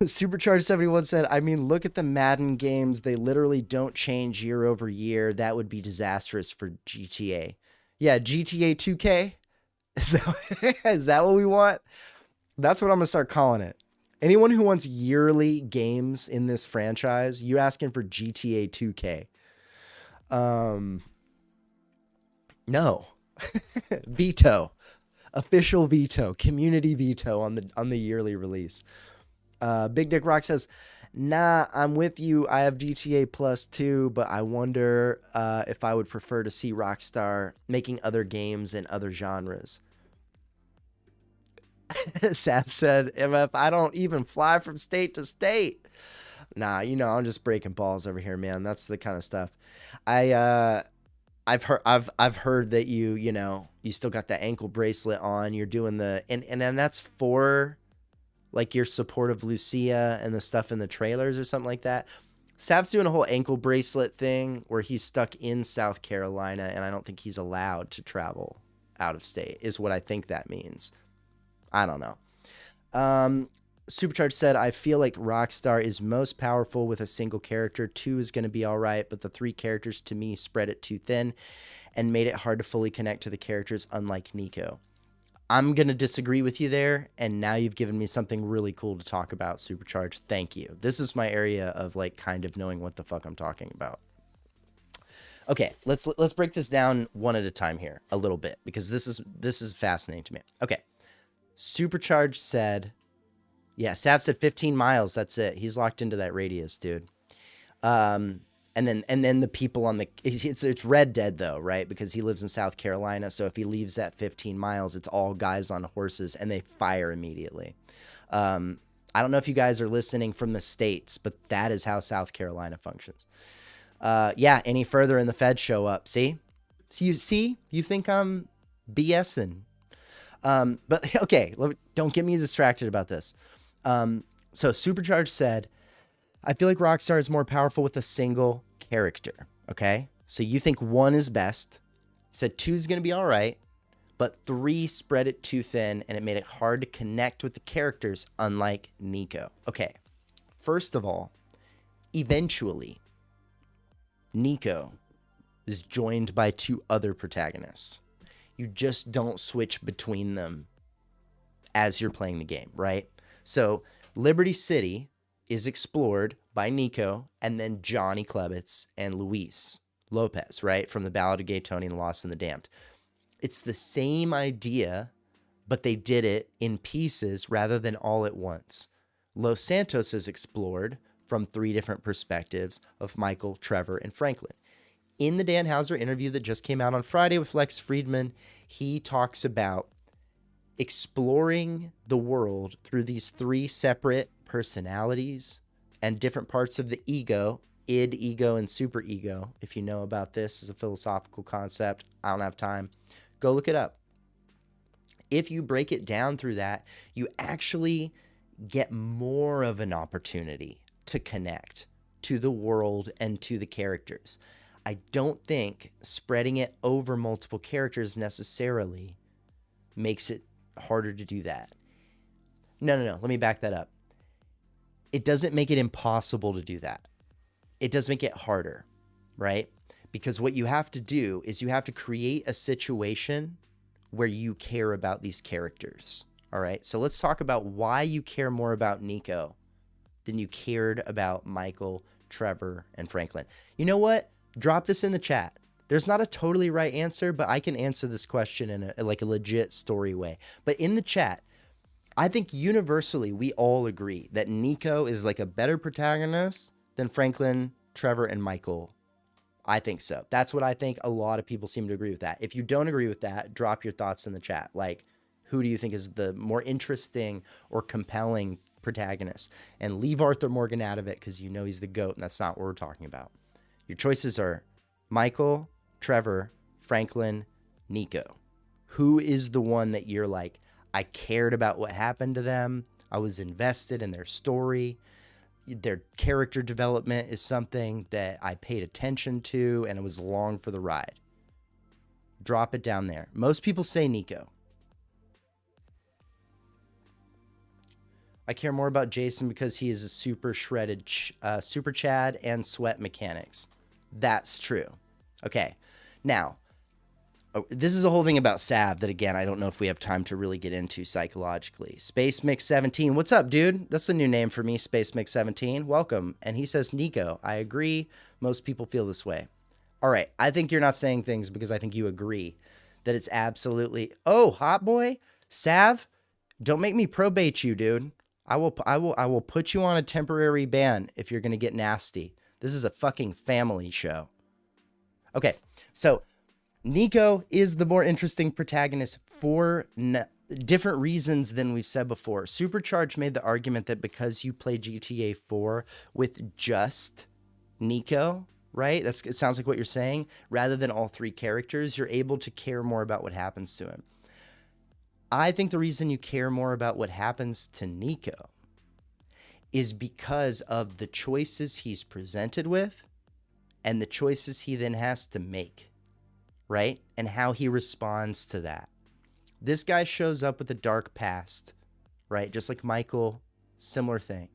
Supercharged 71 said, I mean, look at the Madden games. They literally don't change year over year. That would be disastrous for GTA. Yeah, GTA 2K. Is that what we want? That's what I'm going to start calling it. Anyone who wants yearly games in this franchise, you asking for GTA 2K. No. Veto. Official veto. Community veto on the yearly release. Big Dick Rock says, nah, I'm with you. I have GTA Plus too, but I wonder if I would prefer to see Rockstar making other games in other genres. Sap said, if I don't even fly from state to state. Nah, you know, I'm just breaking balls over here, man. That's the kind of stuff. I've heard that you know, you still got the ankle bracelet on. You're doing the and that's for like your support of Lucia and the stuff in the trailers or something like that. Sav's doing a whole ankle bracelet thing where he's stuck in South Carolina, and I don't think he's allowed to travel out of state, is what I think that means. I don't know. Supercharged said, I feel like Rockstar is most powerful with a single character. 2 is going to be all right, but the 3 characters to me spread it too thin and made it hard to fully connect to the characters, unlike Nico. I'm going to disagree with you there, and now you've given me something really cool to talk about, Supercharged. Thank you. This is my area of like kind of knowing what the fuck I'm talking about. Okay, let's break this down one at a time here a little bit, because this is fascinating to me. Okay. Supercharged said, yeah, Sav said 15 miles. That's it. He's locked into that radius, dude. And then the people on the, it's Red Dead though, right? Because he lives in South Carolina. So if he leaves that 15 miles, it's all guys on horses and they fire immediately. I don't know if you guys are listening from the States, but that is how South Carolina functions. Yeah. Any further and the feds show up. See? So you think I'm BSing. But okay, don't get me distracted about this. So Supercharged said, I feel like Rockstar is more powerful with a single character. Okay. So you think 1 is best. He said 2 is going to be all right, but 3 spread it too thin and it made it hard to connect with the characters, unlike Nico. Okay. First of all, eventually Nico is joined by 2 other protagonists. You just don't switch between them as you're playing the game, right? So Liberty City is explored by Nico and then Johnny Klebitz and Luis Lopez, right? From the Ballad of Gay Tony and the Lost and the Damned. It's the same idea, but they did it in pieces rather than all at once. Los Santos is explored from 3 different perspectives of Michael, Trevor, and Franklin. In the Dan Houser interview that just came out on Friday with Lex Friedman, he talks about exploring the world through these 3 separate personalities and different parts of the ego, id, ego, and superego. If you know about this, is a philosophical concept. I don't have time. Go look it up. If you break it down through that, you actually get more of an opportunity to connect to the world and to the characters. I don't think spreading it over multiple characters necessarily makes it harder to do that. No. Let me back that up. It doesn't make it impossible to do that. It does make it harder, right? Because what you have to do is you have to create a situation where you care about these characters. All right. So let's talk about why you care more about Nico than you cared about Michael, Trevor, and Franklin. You know what? Drop this in the chat. There's not a totally right answer, but I can answer this question in a legit story way. But in the chat, I think universally we all agree that Nico is like a better protagonist than Franklin, Trevor, and Michael. I think so. That's what I think. A lot of people seem to agree with that. If you don't agree with that, drop your thoughts in the chat. Like, who do you think is the more interesting or compelling protagonist? And leave Arthur Morgan out of it because you know he's the GOAT, and that's not what we're talking about. Your choices are Michael, Trevor, Franklin, Nico. Who is the one that you're like, I cared about what happened to them. I was invested in their story. Their character development is something that I paid attention to, and it was along for the ride. Drop it down there. Most people say Nico. I care more about Jason because he is a super shredded super Chad and sweat mechanics. That's true. Okay. Now, this is a whole thing about Sav that, again, I don't know if we have time to really get into psychologically. Space Mix 17. What's up, dude? That's a new name for me, Space Mix 17. Welcome. And he says, Nico. I agree. Most people feel this way. All right. I think you're not saying things because I think you agree that it's absolutely... Oh, hot boy? Sav? Don't make me probate you, dude. I will put you on a temporary ban if you're going to get nasty. This is a fucking family show. Okay. So... Nico is the more interesting protagonist for different reasons than we've said before. Supercharged made the argument that because you play GTA 4 with just Nico, right? It sounds like what you're saying. Rather than all three characters, you're able to care more about what happens to him. I think the reason you care more about what happens to Nico is because of the choices he's presented with and the choices he then has to make. Right? And how he responds to that. This guy shows up with a dark past, right? Just like Michael, similar thing.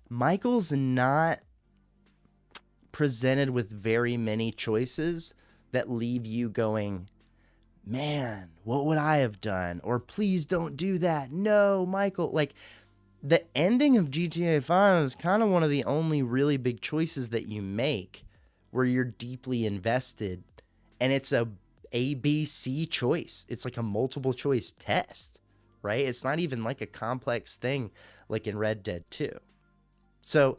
Michael's not presented with very many choices that leave you going, man, what would I have done? Or please don't do that. No, Michael. Like, the ending of GTA 5 is kind of one of the only really big choices that you make where you're deeply invested. And it's a ABC choice. It's like a multiple choice test, right? It's not even like a complex thing like in Red Dead 2. So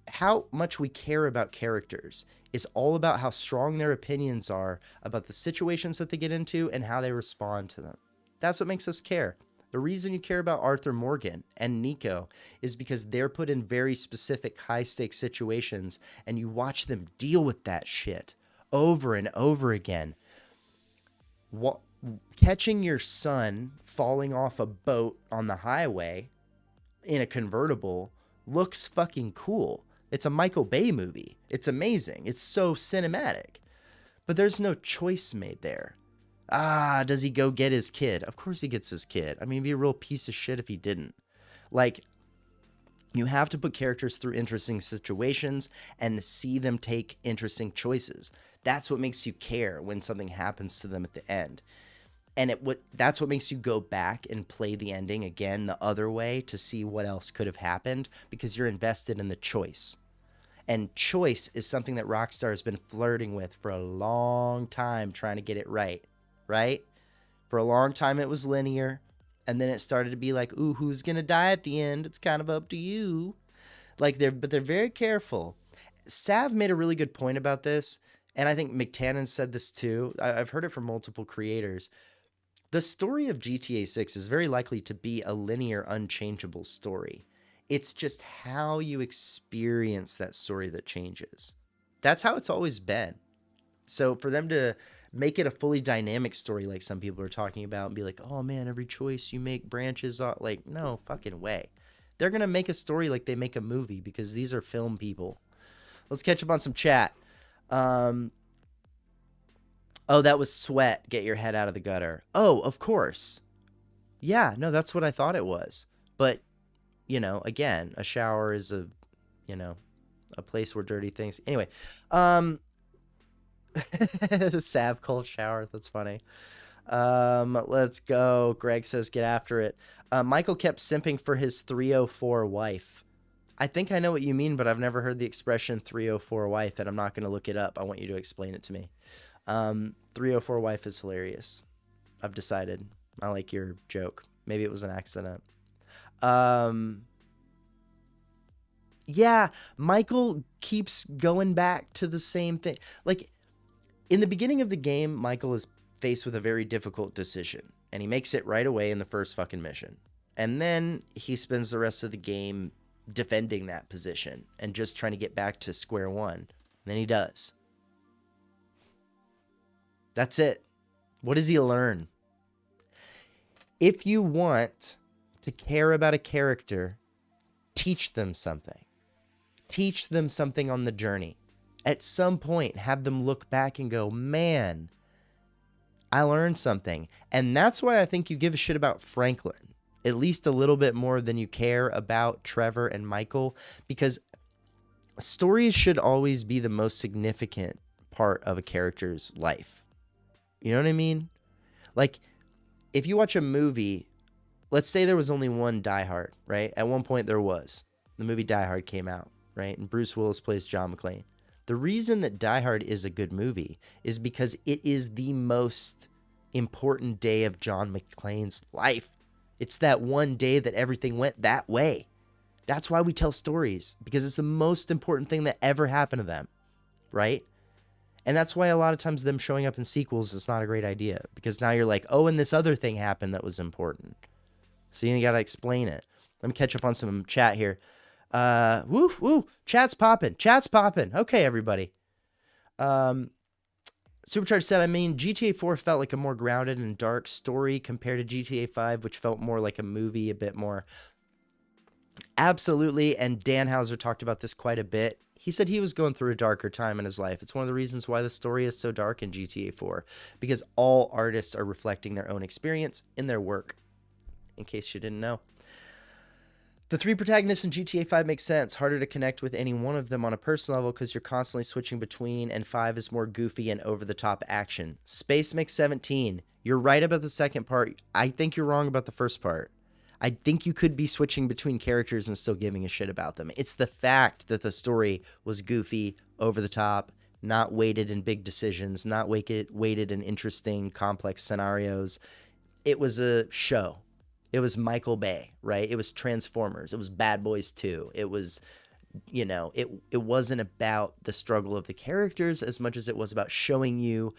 how much we care about characters is all about how strong their opinions are about the situations that they get into and how they respond to them. That's what makes us care. The reason you care about Arthur Morgan and Nico is because they're put in very specific high-stakes situations and you watch them deal with that shit over and over again. Catching your son falling off a boat on the highway in a convertible looks fucking cool. It's a Michael Bay movie. It's amazing. It's so cinematic. But there's no choice made there. Does he go get his kid? Of course he gets his kid. I mean, it'd be a real piece of shit if he didn't. Like, you have to put characters through interesting situations and see them take interesting choices. That's what makes you care when something happens to them at the end. And that's what makes you go back and play the ending again the other way to see what else could have happened because you're invested in the choice. And choice is something that Rockstar has been flirting with for a long time, trying to get it right? For a long time it was linear. And then it started to be like, ooh, who's going to die at the end? It's kind of up to you. But they're very careful. Sav made a really good point about this. And I think McTannen said this too. I've heard it from multiple creators. The story of GTA 6 is very likely to be a linear, unchangeable story. It's just how you experience that story that changes. That's how it's always been. So for them to make it a fully dynamic story like some people are talking about and be like, oh man, every choice you make branches off. Like, no fucking way. They're going to make a story like they make a movie because these are film people. Let's catch up on some chat. Oh, that was sweat. Get your head out of the gutter. Oh, of course. Yeah, no, that's what I thought it was. But, again, a shower is a place where dirty things. Anyway, Sav cold shower. That's funny. Let's go. Greg says, get after it. Michael kept simping for his 304 wife. I think I know what you mean, but I've never heard the expression 304 wife, and I'm not going to look it up. I want you to explain it to me. 304 wife is hilarious. I've decided. I like your joke. Maybe it was an accident. Yeah, Michael keeps going back to the same thing. Like, in the beginning of the game, Michael is faced with a very difficult decision, and he makes it right away in the first fucking mission. And then he spends the rest of the game defending that position and just trying to get back to square one. And then he does. That's it. What does he learn? If you want to care about a character, teach them something. Teach them something on the journey. At some point, have them look back and go, man, I learned something. And that's why I think you give a shit about Franklin, at least a little bit more than you care about Trevor and Michael, because stories should always be the most significant part of a character's life. You know what I mean? Like, if you watch a movie, let's say there was only one Die Hard, right? At one point there was. The movie Die Hard came out, right? And Bruce Willis plays John McClane. The reason that Die Hard is a good movie is because it is the most important day of John McClane's life. It's that one day that everything went that way. That's why we tell stories, because it's the most important thing that ever happened to them, right? And that's why a lot of times them showing up in sequels is not a great idea, because now you're like, oh, and this other thing happened that was important. So you got to explain it. Let me catch up on some chat here. Woo. Chat's popping. Okay, everybody. Supercharged said, I mean, GTA 4 felt like a more grounded and dark story compared to GTA 5, which felt more like a movie, a bit more. Absolutely. And Dan Hauser talked about this quite a bit. He said he was going through a darker time in his life. It's one of the reasons why the story is so dark in GTA 4, because all artists are reflecting their own experience in their work, in case you didn't know. The three protagonists in GTA 5 make sense. Harder to connect with any one of them on a personal level because you're constantly switching between, and 5 is more goofy and over-the-top action. Space makes 17. You're right about the second part. I think you're wrong about the first part. I think you could be switching between characters and still giving a shit about them. It's the fact that the story was goofy, over the top, not weighted in big decisions, not weighted in interesting, complex scenarios. It was a show. It was Michael Bay, right? It was Transformers. It was Bad Boys 2. It was, it wasn't about the struggle of the characters as much as it was about showing you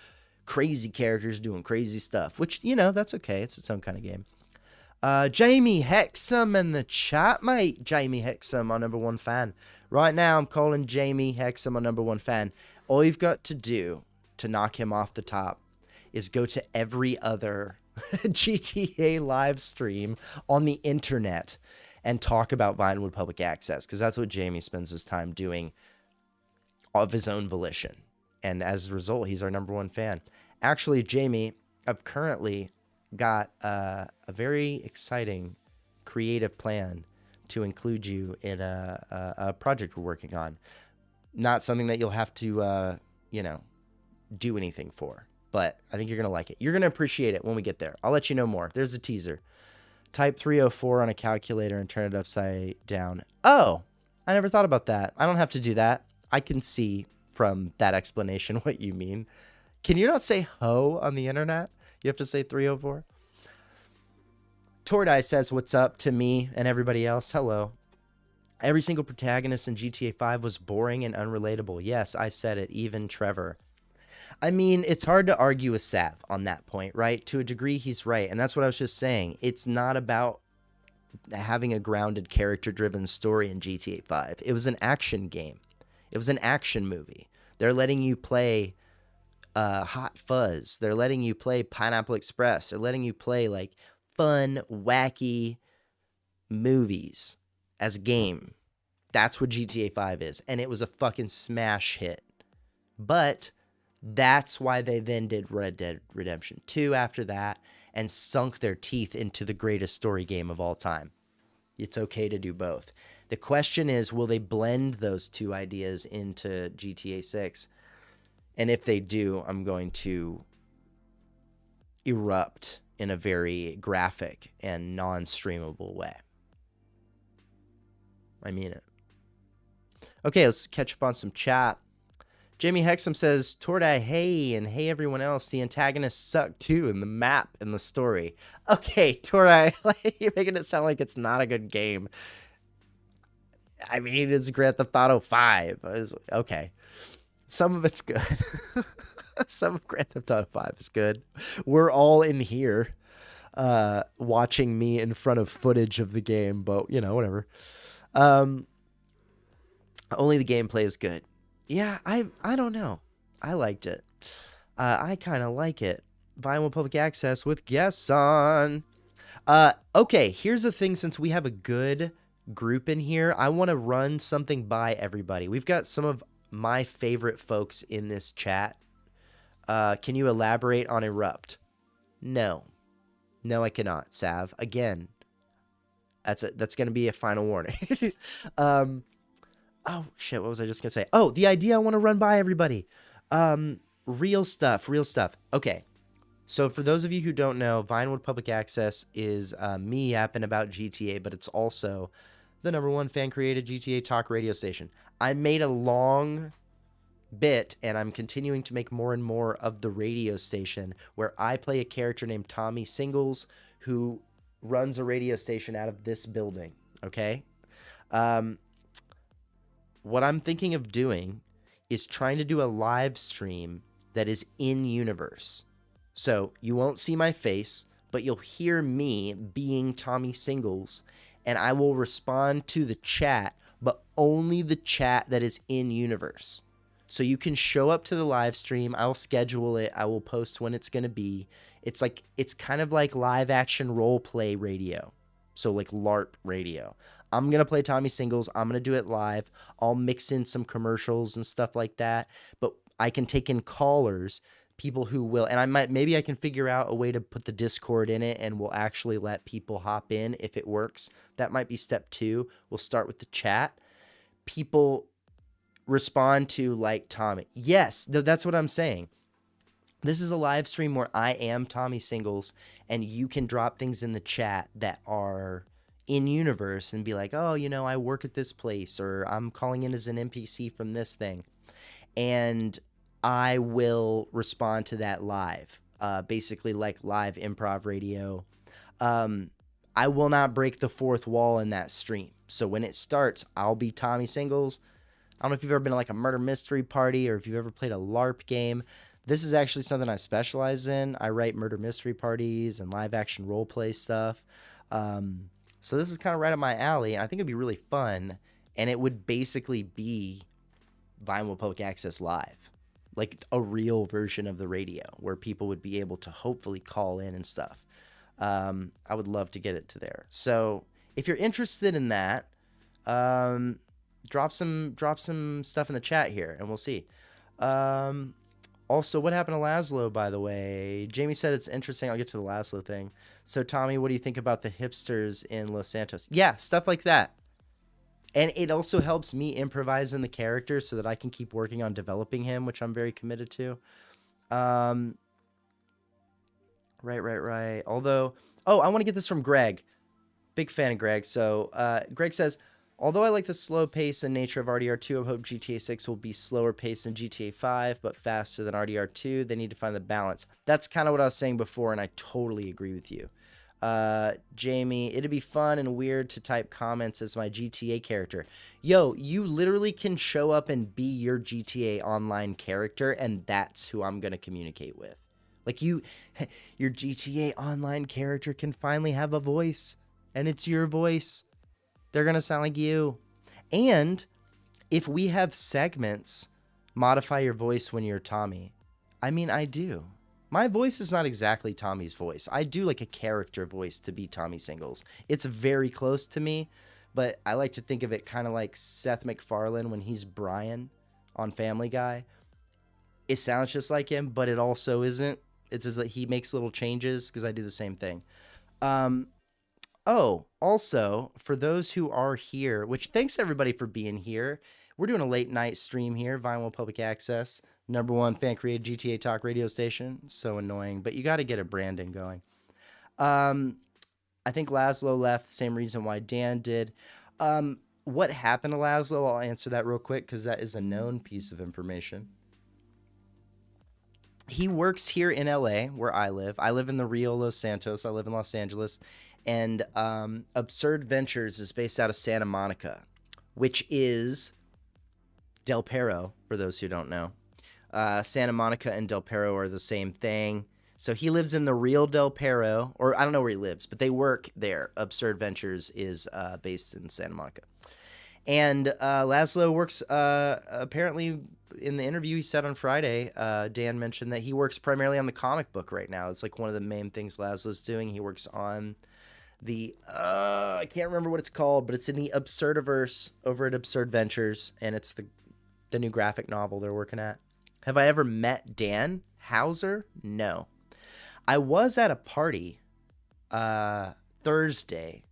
crazy characters doing crazy stuff, which, that's okay. It's its own kind of game. Jamie Hexam in the chat, mate. Jamie Hexam, our number one fan. Right now, I'm calling Jamie Hexam our number one fan. All you've got to do to knock him off the top is go to every other GTA live stream on the internet and talk about Vinewood Public Access, because that's what Jamie spends his time doing of his own volition. And as a result, he's our number one fan. Actually, Jamie, I've currently got a very exciting creative plan to include you in a project we're working on. Not something that you'll have to, do anything for, but I think you're going to like it. You're going to appreciate it when we get there. I'll let you know more. There's a teaser. Type 304 on a calculator and turn it upside down. Oh, I never thought about that. I don't have to do that. I can see from that explanation what you mean. Can you not say ho on the internet? You have to say 304. Tordai says, what's up to me and everybody else? Hello. Every single protagonist in GTA 5 was boring and unrelatable. Yes, I said it. Even Trevor. I mean, it's hard to argue with Sav on that point, right? To a degree, he's right. And that's what I was just saying. It's not about having a grounded, character-driven story in GTA 5. It was an action game. It was an action movie. They're letting you play Hot Fuzz. They're letting you play Pineapple Express. They're letting you play like fun, wacky movies as a game. That's what GTA 5 is. And it was a fucking smash hit. But that's why they then did Red Dead Redemption 2 after that and sunk their teeth into the greatest story game of all time. It's okay to do both. The question is, will they blend those two ideas into GTA 6? And if they do, I'm going to erupt in a very graphic and non-streamable way. I mean it. Okay, let's catch up on some chat. Jamie Hexam says, Tordai, hey, and hey everyone else, the antagonists suck too in the map and the story. Okay, Tordai, like, you're making it sound like it's not a good game. I mean, it's Grand Theft Auto 5. Okay. Some of it's good. Some of Grand Theft Auto 5 is good. We're all in here watching me in front of footage of the game, but, you know, whatever. Only the gameplay is good. Yeah, I don't know. I liked it. I kind of like it. Vinewood Public Access with guests on. Okay, here's the thing. Since we have a good group in here, I want to run something by everybody. We've got some of my favorite folks in this chat. Can you elaborate on Erupt? No, I cannot, Sav. Again, that's going to be a final warning. Oh, shit, what was I just going to say? Oh, the idea I want to run by everybody. Real stuff. Okay, so for those of you who don't know, Vinewood Public Access is me yapping about GTA, but it's also the #1 fan-created GTA talk radio station. I made a long bit, and I'm continuing to make more and more of the radio station, where I play a character named Tommy Singles, who runs a radio station out of this building, okay? What I'm thinking of doing is trying to do a live stream that is in-universe. So you won't see my face, but you'll hear me being Tommy Singles, and I will respond to the chat, but only the chat that is in-universe. So you can show up to the live stream. I'll schedule it. I will post when it's going to be. It's kind of like live action role play radio. So like LARP radio. I'm going to play Tommy Singles. I'm going to do it live. I'll mix in some commercials and stuff like that. But I can take in callers, people who will, and maybe I can figure out a way to put the Discord in it and we'll actually let people hop in if it works. That might be step 2. We'll start with the chat. People respond to like Tommy. Yes, that's what I'm saying. This is a live stream where I am Tommy Singles, and you can drop things in the chat that are in universe and be like, oh, you know, I work at this place, or I'm calling in as an NPC from this thing. And I will respond to that live, basically like live improv radio. I will not break the fourth wall in that stream. So when it starts, I'll be Tommy Singles. I don't know if you've ever been to like a murder mystery party or if you've ever played a LARP game. This is actually something I specialize in. I write murder mystery parties and live action role play stuff. So this is kind of right up my alley. And I think it'd be really fun. And it would basically be Vinewood Public Access Live, like a real version of the radio where people would be able to hopefully call in and stuff. I would love to get it to there. So if you're interested in that, drop some stuff in the chat here and we'll see. Also, what happened to LAZLOW, by the way? Jamie said it's interesting. I'll get to the LAZLOW thing. So, Tommy, what do you think about the hipsters in Los Santos? Yeah, stuff like that. And it also helps me improvise in the character so that I can keep working on developing him, which I'm very committed to. Right. Although, I want to get this from Greg. Big fan of Greg. So, Greg says, although I like the slow pace and nature of RDR2, I hope GTA 6 will be slower pace than GTA 5, but faster than RDR2. They need to find the balance. That's kind of what I was saying before, and I totally agree with you. Jamie, it'd be fun and weird to type comments as my GTA character. Yo, you literally can show up and be your GTA Online character, and that's who I'm going to communicate with. Like your GTA Online character can finally have a voice, and it's your voice. They're going to sound like you. And if we have segments, modify your voice when you're Tommy. I mean, I do. My voice is not exactly Tommy's voice. I do like a character voice to be Tommy Singles. It's very close to me, but I like to think of it kind of like Seth MacFarlane when he's Brian on Family Guy. It sounds just like him, but it also isn't. It's just that he makes little changes because I do the same thing. Also, for those who are here, which thanks everybody for being here. We're doing a late night stream here, Vinewood Public Access, #1 fan-created GTA talk radio station. So annoying, but you got to get a branding going. I think LAZLOW left, the same reason why Dan did. What happened to LAZLOW? I'll answer that real quick because that is a known piece of information. he works here in LA where I live. I live in the Rio Los Santos. I live in Los Angeles. And Absurd Ventures is based out of Santa Monica, which is Del Perro, for those who don't know. Santa Monica and Del Perro are the same thing. So he lives in the real Del Perro, or I don't know where he lives, but they work there. Absurd Ventures is based in Santa Monica. And Laszlo works, apparently, in the interview he said on Friday, Dan mentioned that he works primarily on the comic book right now. It's like one of the main things Laszlo's doing. He works on the, I can't remember what it's called, but it's in the Absurdiverse over at Absurd Ventures, and it's the new graphic novel they're working at. Have I ever met Dan Hauser? No. I was at a party Thursday.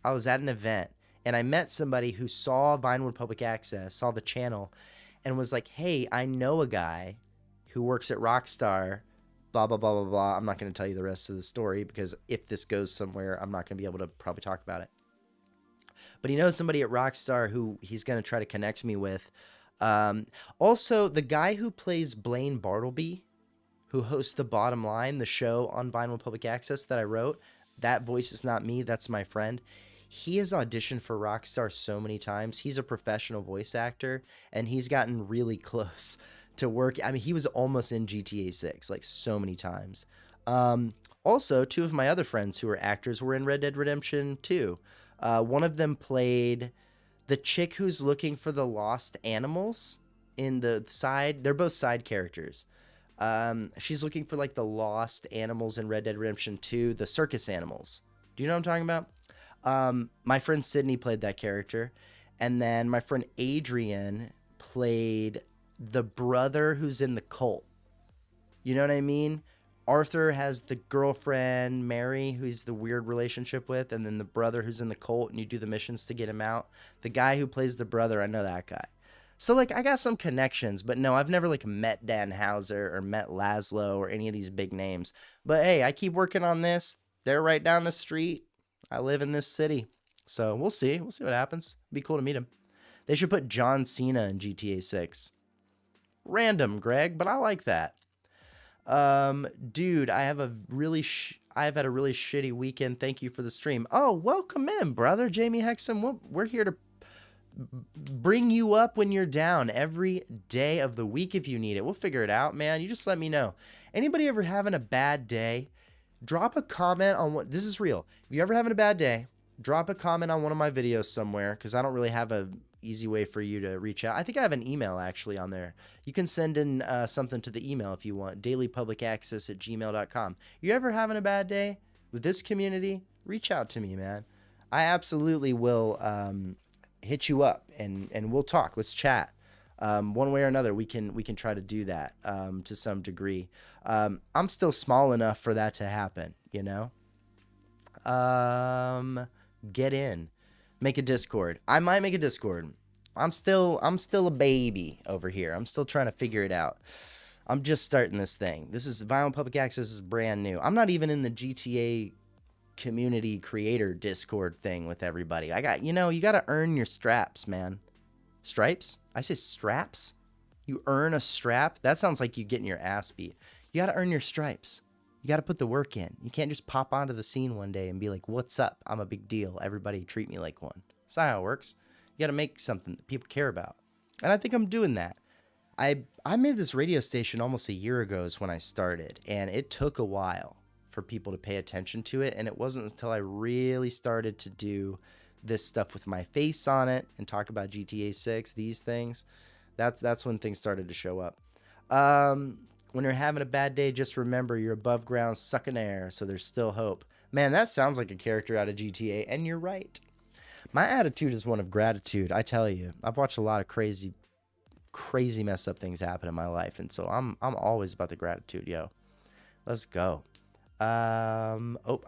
I was at an event, and I met somebody who saw Vinewood Public Access, saw the channel, and was like, hey, I know a guy who works at ROCKSTAR, blah, blah, blah, blah, blah. I'm not going to tell you the rest of the story because if this goes somewhere, I'm not going to be able to probably talk about it. But he knows somebody at ROCKSTAR who he's going to try to connect me with. Also, the guy who plays Blaine Bartleby, who hosts The Bottom Line, the show on Vinewood Public Access that I wrote, that voice is not me, that's my friend. He has auditioned for ROCKSTAR so many times. He's a professional voice actor, and he's gotten really close to work. I mean, he was almost in GTA 6, like so many times. Also, two of my other friends who are actors were in Red Dead Redemption 2. One of them played the chick who's looking for the lost animals in the side. They're both side characters. She's looking for like the lost animals in Red Dead Redemption 2, the circus animals. Do you know what I'm talking about? My friend Sydney played that character. And then my friend Adrian played the brother who's in the cult. You know what I mean? Arthur has the girlfriend, Mary, who he's the weird relationship with, and then the brother who's in the cult, and you do the missions to get him out. The guy who plays the brother, I know that guy. So, like, I got some connections, but no, I've never, like, met Dan Hauser or met Laszlo or any of these big names. But, hey, I keep working on this. They're right down the street. I live in this city. So, we'll see. We'll see what happens. It'd be cool to meet him. They should put John Cena in GTA 6. Random, Greg, but I like that. Dude, I've had a really shitty weekend. Thank you for the stream. Oh, welcome in, brother. Jamie Hexam. We're here to bring you up when you're down every day of the week if you need it. We'll figure it out, man. You just let me know. Anybody ever having a bad day? Drop a comment on what, this is real. If you're ever having a bad day, drop a comment on one of my videos somewhere, because I don't really have a easy way for you to reach out. I think I have an email actually on there. You can send in something to the email if you want, dailypublicaccess@gmail.com. You ever having a bad day with this community? Reach out to me, man. I absolutely will hit you up and we'll talk. Let's chat. One way or another, we can try to do that to some degree. I'm still small enough for that to happen, you know? Get in. Make a Discord. I might make a Discord. I'm still a baby over here. I'm still trying to figure it out. I'm just starting this thing. This is Vinewood Public Access is brand new. I'm not even in the GTA community creator Discord thing with everybody. You got to earn your straps, man. Stripes? I say straps? You earn a strap? That sounds like you getting your ass beat. You got to earn your stripes. You got to put the work in. You can't just pop onto the scene one day and be like, what's up? I'm a big deal. Everybody treat me like one. That's not how it works. You got to make something that people care about. And I think I'm doing that. I made this radio station almost a year ago is when I started. And it took a while for people to pay attention to it. And it wasn't until I really started to do this stuff with my face on it and talk about GTA 6, these things. That's when things started to show up. When you're having a bad day, just remember you're above ground sucking air, so there's still hope. Man, that sounds like a character out of GTA, and you're right. My attitude is one of gratitude, I tell you. I've watched a lot of crazy messed up things happen in my life, and so I'm always about the gratitude, yo. Let's go. I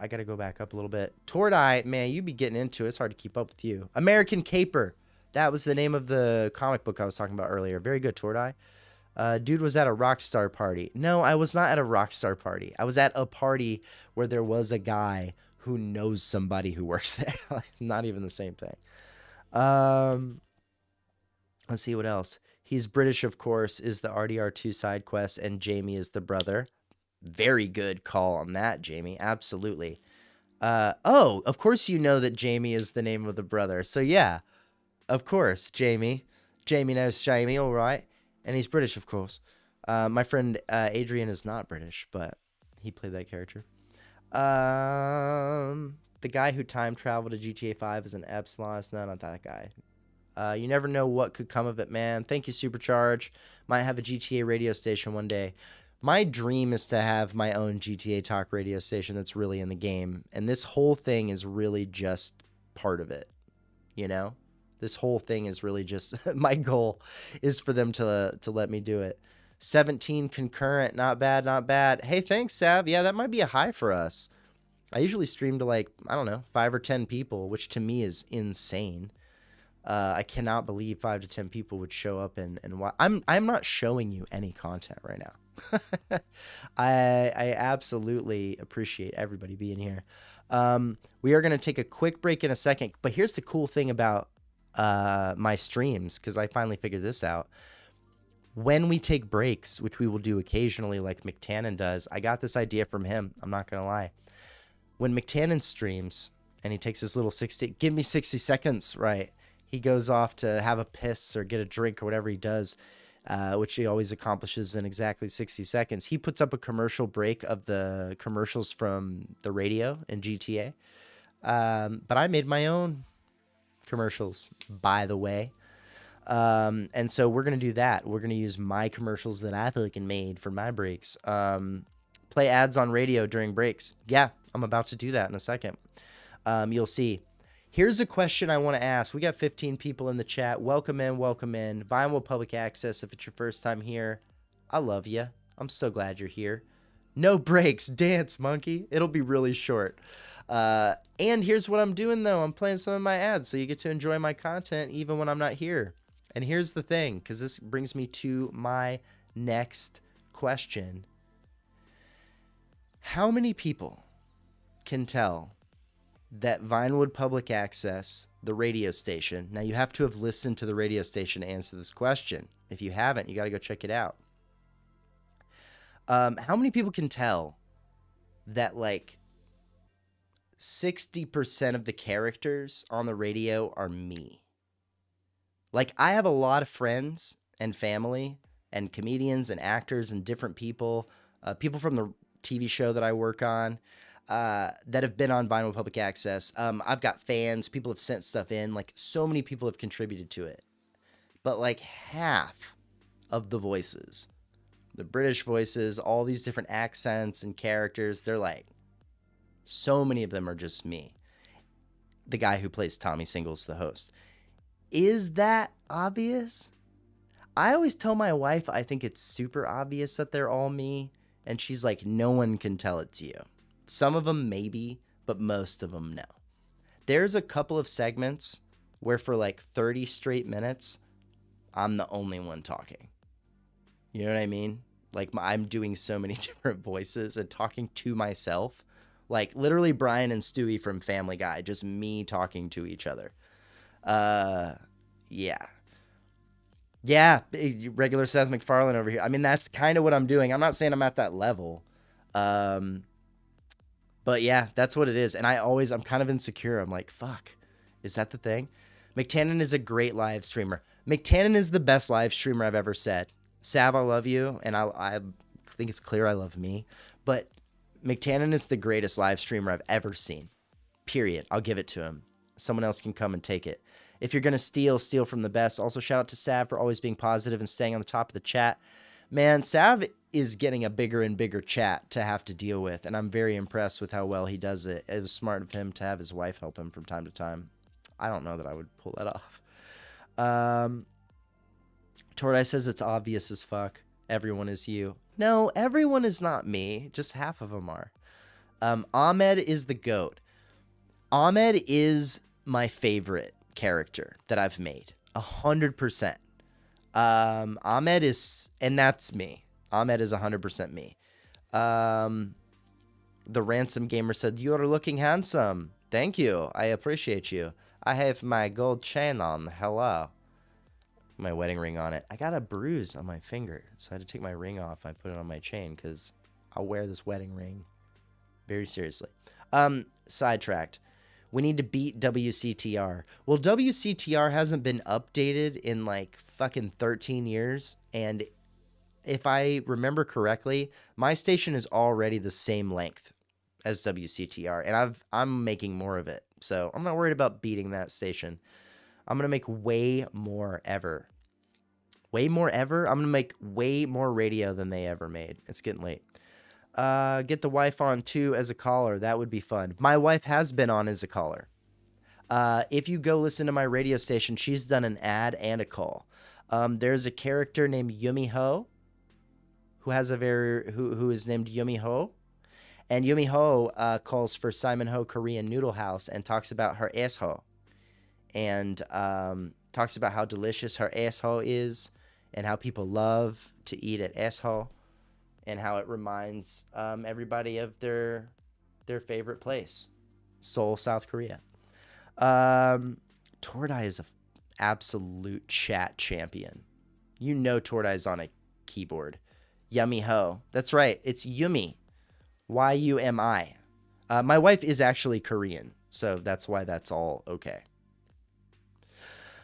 gotta go back up a little bit. Tordai, man, you be getting into it. It's hard to keep up with you. American Caper. That was the name of the comic book I was talking about earlier. Very good, Tordai. Dude was at a ROCKSTAR party. No, I was not at a ROCKSTAR party. I was at a party where there was a guy who knows somebody who works there. Not even the same thing. Let's see what else. He's British, of course, is the RDR2 side quest, and Jamie is the brother. Very good call on that, Jamie. Absolutely. Oh, of course you know that Jamie is the name of the brother. So yeah, of course, Jamie. Jamie knows Jamie, all right. And he's British, of course. My friend Adrian is not British, but he played that character. The guy who time traveled to GTA 5 is an Epsilon. No, not that guy. You never know what could come of it, man. Thank you, Supercharge. Might have a GTA radio station one day. My dream is to have my own GTA Talk radio station that's really in the game. And this whole thing is really just part of it. You know? This whole thing is really just... my goal is for them to let me do it. 17 concurrent. Not bad, not bad. Hey, thanks, Sav. Yeah, that might be a high for us. I usually stream to like, I don't know, 5 or 10 people, which to me is insane. I cannot believe 5 to 10 people would show up and watch. I'm not showing you any content right now. I absolutely appreciate everybody being here. We are going to take a quick break in a second, but here's the cool thing about my streams, because I finally figured this out. When we take breaks, which we will do occasionally like McTannen does, I got this idea from him. I'm not going to lie. When McTannen streams and he takes his little 60, give me 60 seconds, right? He goes off to have a piss or get a drink or whatever he does, which he always accomplishes in exactly 60 seconds. He puts up a commercial break of the commercials from the radio in GTA. But I made my own commercials, by the way. And so we're going to do that. We're going to use my commercials that I fucking made for my breaks. Play ads on radio during breaks. Yeah, I'm about to do that in a second. You'll see. Here's a question I want to ask. We got 15 people in the chat. Welcome in, welcome in. Vinewood Public Access, if it's your first time here, I love you. I'm so glad you're here. No breaks. Dance, monkey. It'll be really short. And here's what I'm doing, though. I'm playing some of my ads, so you get to enjoy my content even when I'm not here. And here's the thing, because this brings me to my next question. How many people can tell that Vinewood Public Access, the radio station... Now, you have to have listened to the radio station to answer this question. If you haven't, you got to go check it out. How many people can tell that, like, 60% of the characters on the radio are me? Like, I have a lot of friends and family and comedians and actors and different people, people from the TV show that I work on, that have been on Vinewood Public Access. I've got fans. People have sent stuff in. Like, so many people have contributed to it. But, like, half of the voices, the British voices, all these different accents and characters, they're like, so many of them are just me. The guy who plays Tommy Singles, the host. Is that obvious? I always tell my wife I think it's super obvious that they're all me. And she's like, no one can tell it's you. Some of them maybe, but most of them no. There's a couple of segments where for like 30 straight minutes, I'm the only one talking. You know what I mean? Like, I'm doing so many different voices and talking to myself. Like, literally Brian and Stewie from Family Guy, just me talking to each other. Yeah. Yeah, regular Seth MacFarlane over here. I mean, that's kind of what I'm doing. I'm not saying I'm at that level. But yeah, that's what it is. And I'm kind of insecure. I'm like, fuck, is that the thing? McTannen is a great live streamer. McTannen is the best live streamer I've ever said. Sav, I love you. And I think it's clear I love me. But McTannen is the greatest live streamer I've ever seen. Period. I'll give it to him. Someone else can come and take it. If you're going to steal from the best. Also, shout out to Sav for always being positive and staying on the top of the chat. Man, Sav is getting a bigger and bigger chat to have to deal with, and I'm very impressed with how well he does it. It was smart of him to have his wife help him from time to time. I don't know that I would pull that off. Tordai says it's obvious as fuck. Everyone is you. No, everyone is not me. Just half of them are. Ahmed is the GOAT. Ahmed is my favorite character that I've made. 100%. Ahmed is, and that's me. Ahmed is 100% me. The Ransom Gamer said, "You are looking handsome." Thank you. I appreciate you. I have my gold chain on. Hello. my wedding ring on it. I got a bruise on my finger, so I had to take my ring off. I put it on my chain because I'll wear this wedding ring very seriously. Sidetracked. We need to beat WCTR. Well, WCTR hasn't been updated in like fucking 13 years. And if I remember correctly, my station is already the same length as WCTR. And I'm making more of it. So I'm not worried about beating that station. I'm going to make way more ever. Way more ever? I'm going to make way more radio than they ever made. It's getting late. Get the wife on too as a caller. That would be fun. My wife has been on as a caller. If you go listen to my radio station, she's done an ad and a call. There's a character named Yumi Ho who is named Yumi Ho. And Yumi Ho calls for Simon Ho Korean Noodle House and talks about her asshole. And talks about how delicious her asshole is and how people love to eat at asshole. And how it reminds everybody of their favorite place, Seoul, South Korea. Tordai is an absolute chat champion. You know Tordai's on a keyboard. Yummy Ho. That's right. It's Yumi. Y-U-M-I. My wife is actually Korean, so that's why that's all okay.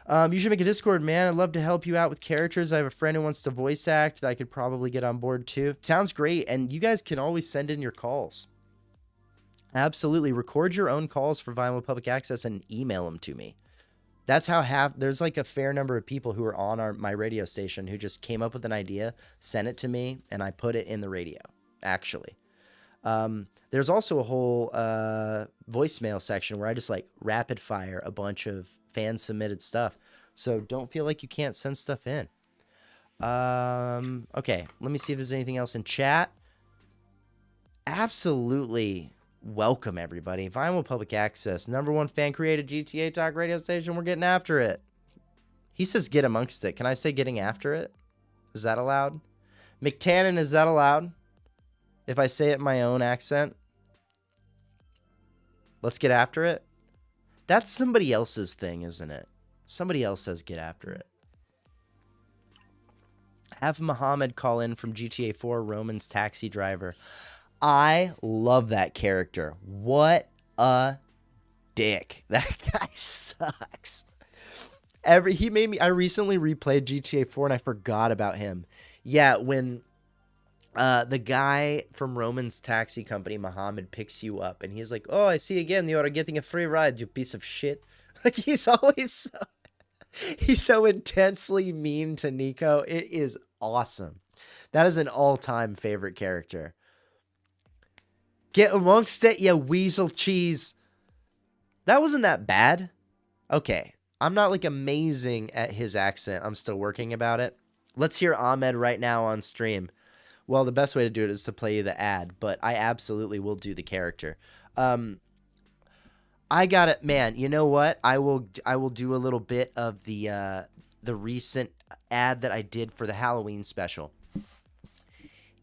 You should make a Discord, man. I'd love to help you out with characters. I have a friend who wants to voice act that I could probably get on board too. Sounds great. And you guys can always send in your calls. Absolutely. Record your own calls for Vinewood Public Access and email them to me. That's how there's like a fair number of people who are on my radio station who just came up with an idea, sent it to me, and I put it in the radio, actually. There's also a whole voicemail section where I just like rapid fire a bunch of fan submitted stuff. So don't feel like you can't send stuff in. Okay, let me see if there's anything else in chat. Absolutely welcome everybody. Vinewood Public Access, #1 fan created GTA talk radio station. We're getting after it. He says get amongst it. Can I say getting after it? Is that allowed? McTannon, is that allowed? If I say it in my own accent? Let's get after it. That's somebody else's thing, isn't it? Somebody else says get after it. Have Muhammad call in from GTA 4, Roman's taxi driver. I love that character. What a dick. That guy sucks. I recently replayed GTA 4 and I forgot about him. Yeah, when the guy from Roman's taxi company, Muhammad, picks you up and he's like, oh, I see again, you are getting a free ride, you piece of shit. Like, he's so intensely mean to Nico. It is awesome. That is an all-time favorite character. Get amongst it, you weasel cheese. That wasn't that bad. Okay, I'm not like amazing at his accent. I'm still working about it. Let's hear Ahmed right now on stream. Well, the best way to do it is to play you the ad, but I absolutely will do the character. I got it, man. You know what? I will do a little bit of the recent ad that I did for the Halloween special.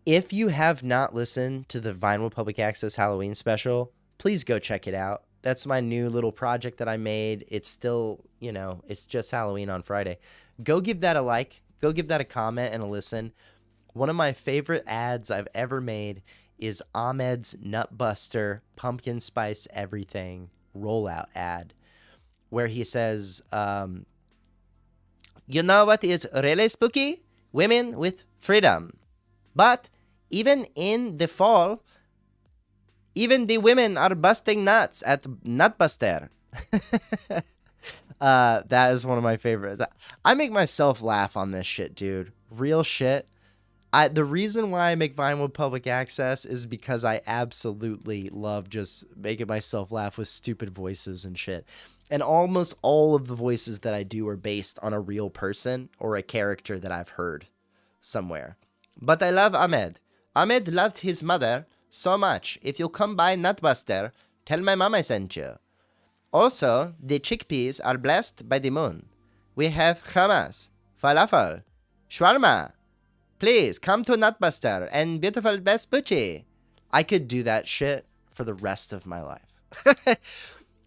If you have not listened to the Vinewood Public Access Halloween special, please go check it out. That's my new little project that I made. It's still, it's just Halloween on Friday. Go give that a like. Go give that a comment and a listen. One of my favorite ads I've ever made is Ahmed's Nutbuster Pumpkin Spice Everything rollout ad, where he says, you know what is really spooky? Women with freedom. But even in the fall, even the women are busting nuts at Nutbuster. That is one of my favorites. I make myself laugh on this shit, dude. Real shit. The reason why I make Vinewood Public Access is because I absolutely love just making myself laugh with stupid voices and shit. And almost all of the voices that I do are based on a real person or a character that I've heard somewhere. But I love Ahmed. Ahmed loved his mother so much. If you come by Nutbuster, tell my mom I sent you. Also, the chickpeas are blessed by the moon. We have hummus, falafel, shawarma. Please come to Nutbuster and beautiful Vespucci. I could do that shit for the rest of my life.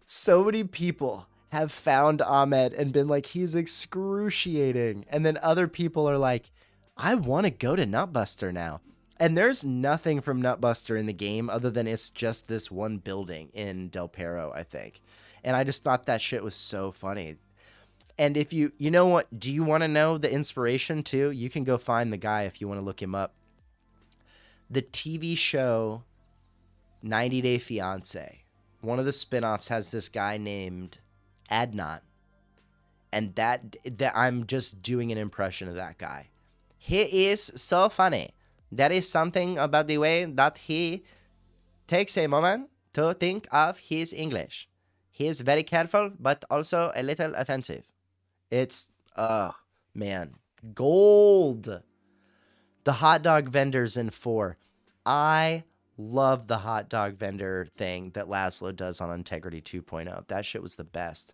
So many people have found Ahmed and been like, he's excruciating. And then other people are like, I want to go to Nutbuster now. And there's nothing from Nutbuster in the game other than it's just this one building in Del Perro, I think. And I just thought that shit was so funny. And if you know what, do you want to know the inspiration too? You can go find the guy if you want to look him up. The TV show 90 Day Fiancé, one of the spinoffs has this guy named Adnan. And that I'm just doing an impression of that guy. He is so funny. There is something about the way that he takes a moment to think of his English. He is very careful, but also a little offensive. It's, man, gold. The hot dog vendors in 4. I love the hot dog vendor thing that LAZLOW does on Integrity 2.0. That shit was the best.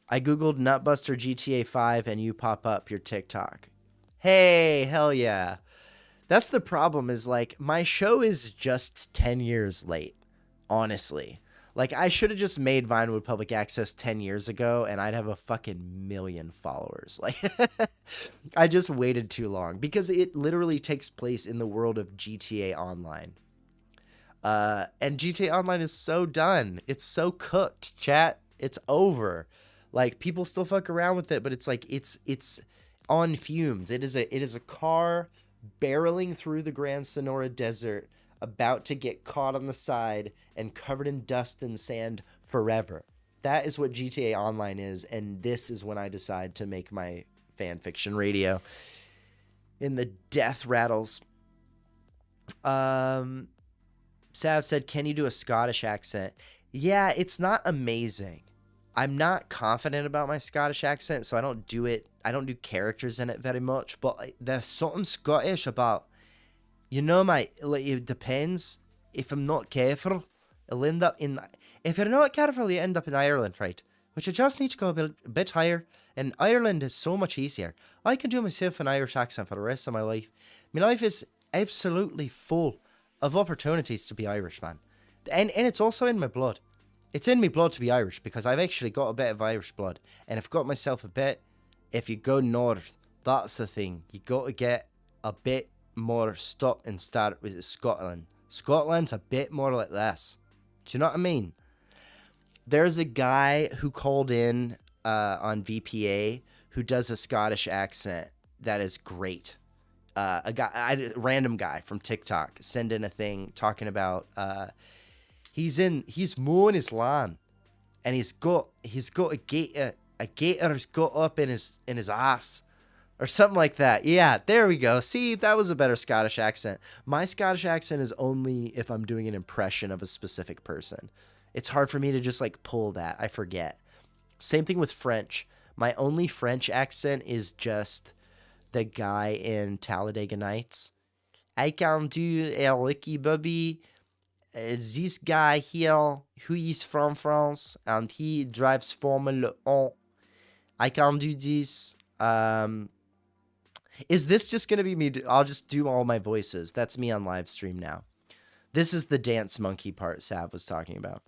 I googled Nutbuster GTA 5 and you pop up your TikTok. Hey, hell yeah. That's the problem is like my show is just 10 years late, honestly. Like I should have just made Vinewood Public Access 10 years ago and I'd have a fucking million followers. Like I just waited too long because it literally takes place in the world of GTA Online. And GTA Online is so done. It's so cooked, chat. It's over. Like people still fuck around with it, but it's like it's on fumes. It is a car barreling through the Grand Sonora Desert, about to get caught on the side and covered in dust and sand forever. That is what GTA Online is, and this is when I decide to make my fan fiction radio in the death rattles. Sav said, can you do a Scottish accent? Yeah, it's not amazing. I'm not confident about my Scottish accent, so I don't do it. I don't do characters in it very much, but there's something Scottish about, you know, like it depends. If I'm not careful, I'll end up in, if you're not careful, you end up in Ireland, right? Which you just need to go a bit higher, and Ireland is so much easier. I can do myself an Irish accent for the rest of my life. My life is absolutely full of opportunities to be Irish, man. And it's also in my blood. It's in me blood to be Irish because I've actually got a bit of Irish blood. And I've got myself a bit. If you go north, that's the thing. You got to get a bit more stop and start with Scotland. Scotland's a bit more like this. Do you know what I mean? There's a guy who called in on VPA who does a Scottish accent that is great. A random guy from TikTok send in a thing talking about he's mowing his lawn and he's got a gator's got up in his ass or something like that. Yeah, there we go. See, that was a better Scottish accent. My Scottish accent is only if I'm doing an impression of a specific person. It's hard for me to just like pull that. I forget. Same thing with French. My only French accent is just the guy in Talladega Nights. I can do a licky bubby. This guy here, who is from France, and he drives Formula 1. I can do this. Is this just going to be me? I'll just do all my voices. That's me on live stream now. This is the dance monkey part Sav was talking about.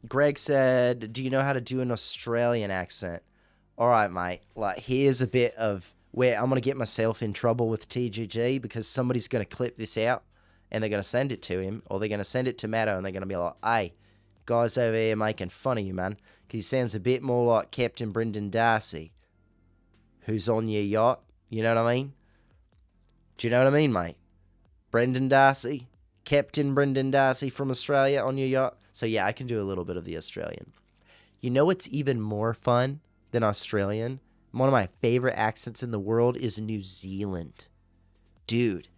Greg said, do you know how to do an Australian accent? All right, mate. Like, here's a bit of where I'm going to get myself in trouble with TGG because somebody's going to clip this out. And they're going to send it to him, or they're going to send it to Matto, and they're going to be like, hey, guys over here making fun of you, man. Because he sounds a bit more like Captain Brendan Darcy, who's on your yacht. You know what I mean? Do you know what I mean, mate? Brendan Darcy, Captain Brendan Darcy from Australia on your yacht. So yeah, I can do a little bit of the Australian. You know what's even more fun than Australian? One of my favorite accents in the world is New Zealand. Dude.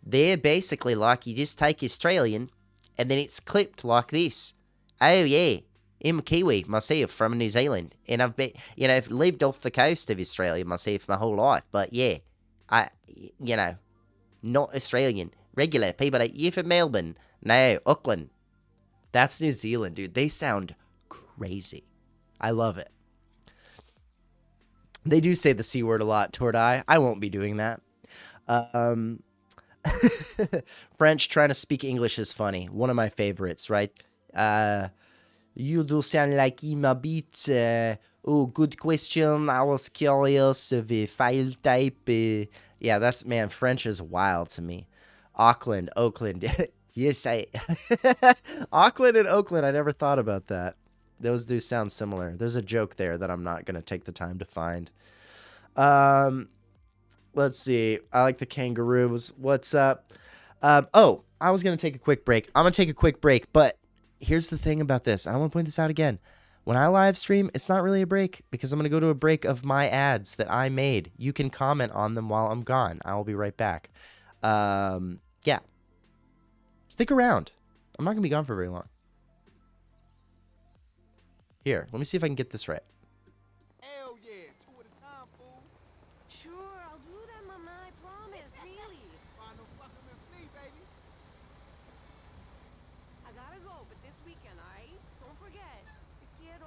They're basically like you just take Australian and then it's clipped like this. Oh yeah, I'm a Kiwi myself from New Zealand, and I've lived off the coast of Australia myself my whole life. But yeah, not Australian. Regular people like you from Melbourne, no Auckland. That's New Zealand, dude. They sound crazy. I love it. They do say the C word a lot, Tordai. I won't be doing that. French trying to speak English is funny. One of my favorites, right? You do sound like him a bit. Oh, good question. I was curious of a file type. Yeah, that's, man, French is wild to me. Auckland, Oakland. Yes, Auckland and Oakland, I never thought about that. Those do sound similar. There's a joke there that I'm not going to take the time to find. Let's see. I like the kangaroos. What's up? Oh, I was going to take a quick break. I'm going to take a quick break, but here's the thing about this. I want to point this out again. When I live stream, it's not really a break because I'm going to go to a break of my ads that I made. You can comment on them while I'm gone. I will be right back. Yeah. Stick around. I'm not going to be gone for very long. Here, let me see if I can get this right. Hell yeah, 2 at a time, fool. Sure, I'll do that, Mama. I promise, really. Find no fucking and flee, baby. I gotta go, but this weekend, alright? Don't forget. Te quiero.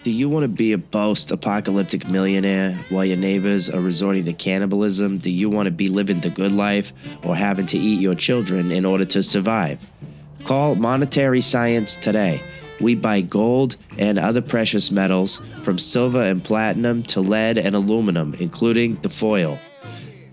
Do you want to be a post-apocalyptic millionaire while your neighbors are resorting to cannibalism? Do you want to be living the good life or having to eat your children in order to survive? Call Monetary Science today. We buy gold and other precious metals, from silver and platinum to lead and aluminum, including the foil.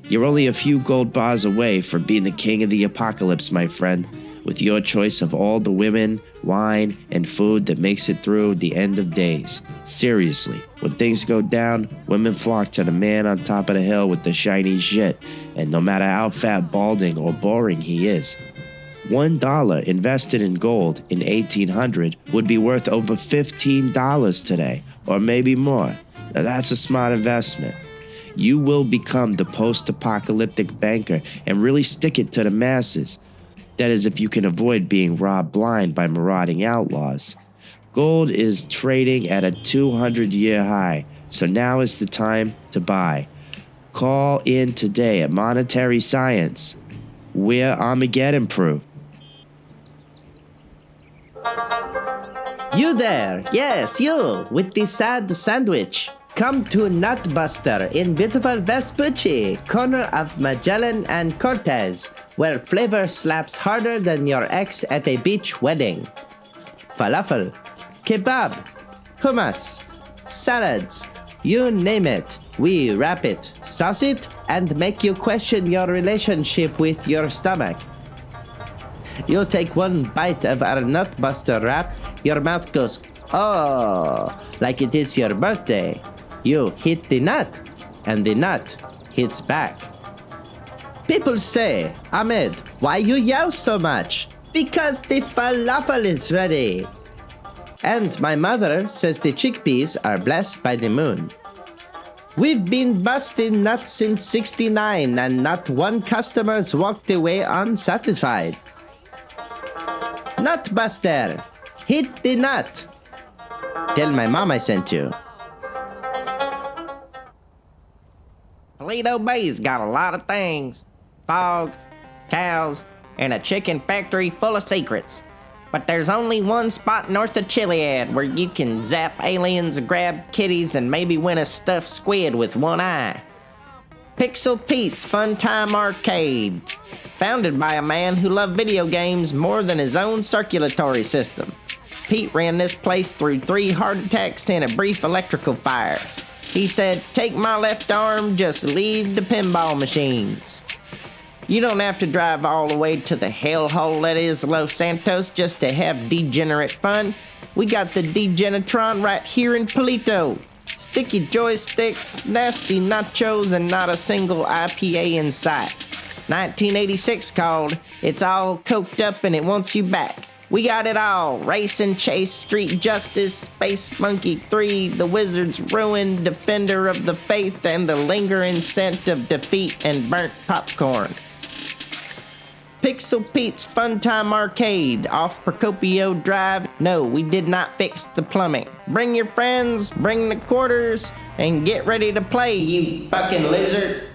You're only a few gold bars away from being the king of the apocalypse, my friend, with your choice of all the women, wine, and food that makes it through the end of days. Seriously, when things go down, women flock to the man on top of the hill with the shiny shit, and no matter how fat, balding, or boring he is. $1 invested in gold in 1800 would be worth over $15 today, or maybe more. Now that's a smart investment. You will become the post-apocalyptic banker and really stick it to the masses. That is, if you can avoid being robbed blind by marauding outlaws. Gold is trading at a 200-year high, so now is the time to buy. Call in today at Monetary Science. We're Armageddon proof. You there, yes, you, with the sad sandwich. Come to Nutbuster in beautiful Vespucci, corner of Magellan and Cortez, where flavor slaps harder than your ex at a beach wedding. Falafel, kebab, hummus, salads, you name it, we wrap it, sauce it, and make you question your relationship with your stomach. You take one bite of our Nutbuster wrap, your mouth goes, oh, like it is your birthday. You hit the nut, and the nut hits back. People say, Ahmed, why you yell so much? Because the falafel is ready. And my mother says the chickpeas are blessed by the moon. We've been busting nuts since '69, and not one customer's walked away unsatisfied. Nutbuster, hit the nut. Tell my mom I sent you. Toledo Bay's got a lot of things. Fog, cows, and a chicken factory full of secrets. But there's only one spot north of Chiliad where you can zap aliens, grab kitties, and maybe win a stuffed squid with one eye. Pixel Pete's Fun Time Arcade. Founded by a man who loved video games more than his own circulatory system. Pete ran this place through 3 heart attacks and a brief electrical fire. He said, take my left arm, just leave the pinball machines. You don't have to drive all the way to the hellhole that is Los Santos just to have degenerate fun. We got the Degenitron right here in Palito. Sticky joysticks, nasty nachos, and not a single IPA in sight. 1986 called, it's all coked up and it wants you back. We got it all. Race and Chase, Street Justice, Space Monkey 3, The Wizard's Ruin, Defender of the Faith, and the lingering scent of defeat and burnt popcorn. Pixel Pete's Fun Time Arcade, off Procopio Drive. No, we did not fix the plumbing. Bring your friends, bring the quarters, and get ready to play, you fucking lizard.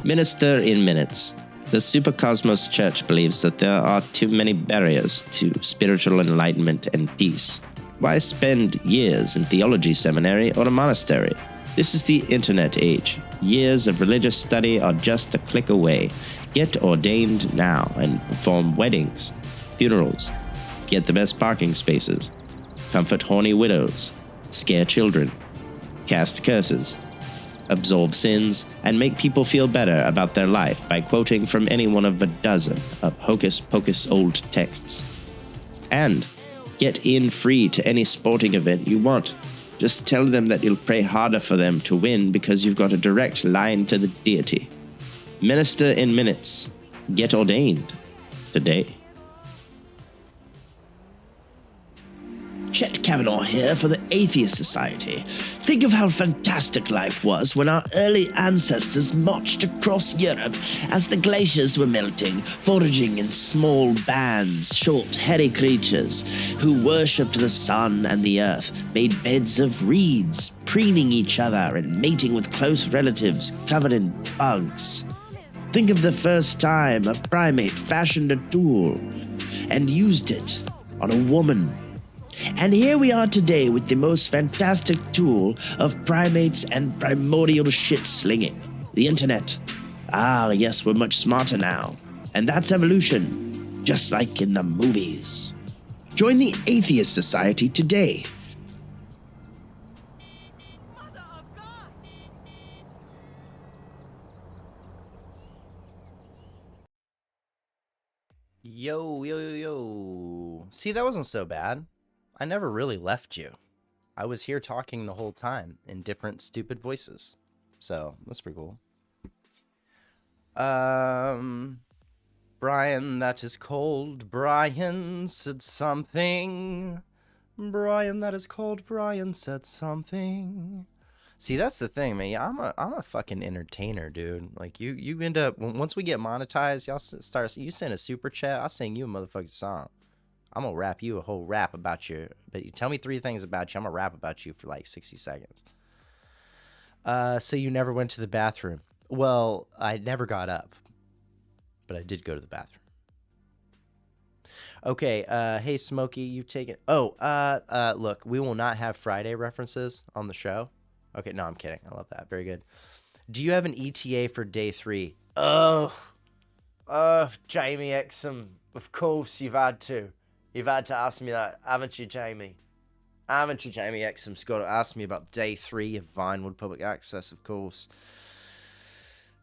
Minister in minutes. The Supercosmos Church believes that there are too many barriers to spiritual enlightenment and peace. Why spend years in theology seminary or a monastery? This is the internet age. Years of religious study are just a click away. Get ordained now and perform weddings, funerals, get the best parking spaces, comfort horny widows, scare children, cast curses, absolve sins, and make people feel better about their life by quoting from any one of a dozen of hocus-pocus old texts. And get in free to any sporting event you want. Just tell them that you'll pray harder for them to win because you've got a direct line to the deity. Minister in minutes. Get ordained today. Chet Kavanaugh here for the Atheist Society. Think of how fantastic life was when our early ancestors marched across Europe as the glaciers were melting, foraging in small bands, short, hairy creatures who worshipped the sun and the earth, made beds of reeds, preening each other and mating with close relatives covered in bugs. Think of the first time a primate fashioned a tool and used it on a woman. And here we are today with the most fantastic tool of primates and primordial shit slinging, the internet. Ah, yes, we're much smarter now. And that's evolution, just like in the movies. Join the Atheist Society today. Yo, yo, yo, yo. See, that wasn't so bad. I never really left you. I was here talking the whole time in different stupid voices. So, that's pretty cool. Brian, that is cold. Brian said something. Brian, that is cold. Brian said something. See, that's the thing, man. I'm a fucking entertainer, dude. Like, you end up, once we get monetized, you send a super chat, I'll sing you a motherfucking song. I'm gonna rap you a whole rap about you. But you tell me 3 things about you, I'm gonna rap about you for like 60 seconds. So you never went to the bathroom. Well, I never got up, but I did go to the bathroom. Okay, hey Smokey, you've taken... look, we will not have Friday references on the show. Okay, no, I'm kidding. I love that. Very good. Do you have an ETA for day 3? Oh, Jamie Exum, of course you've had to. You've had to ask me that, haven't you, Jamie? Haven't you, Jamie Exum's got to ask me about day 3 of Vinewood Public Access, of course.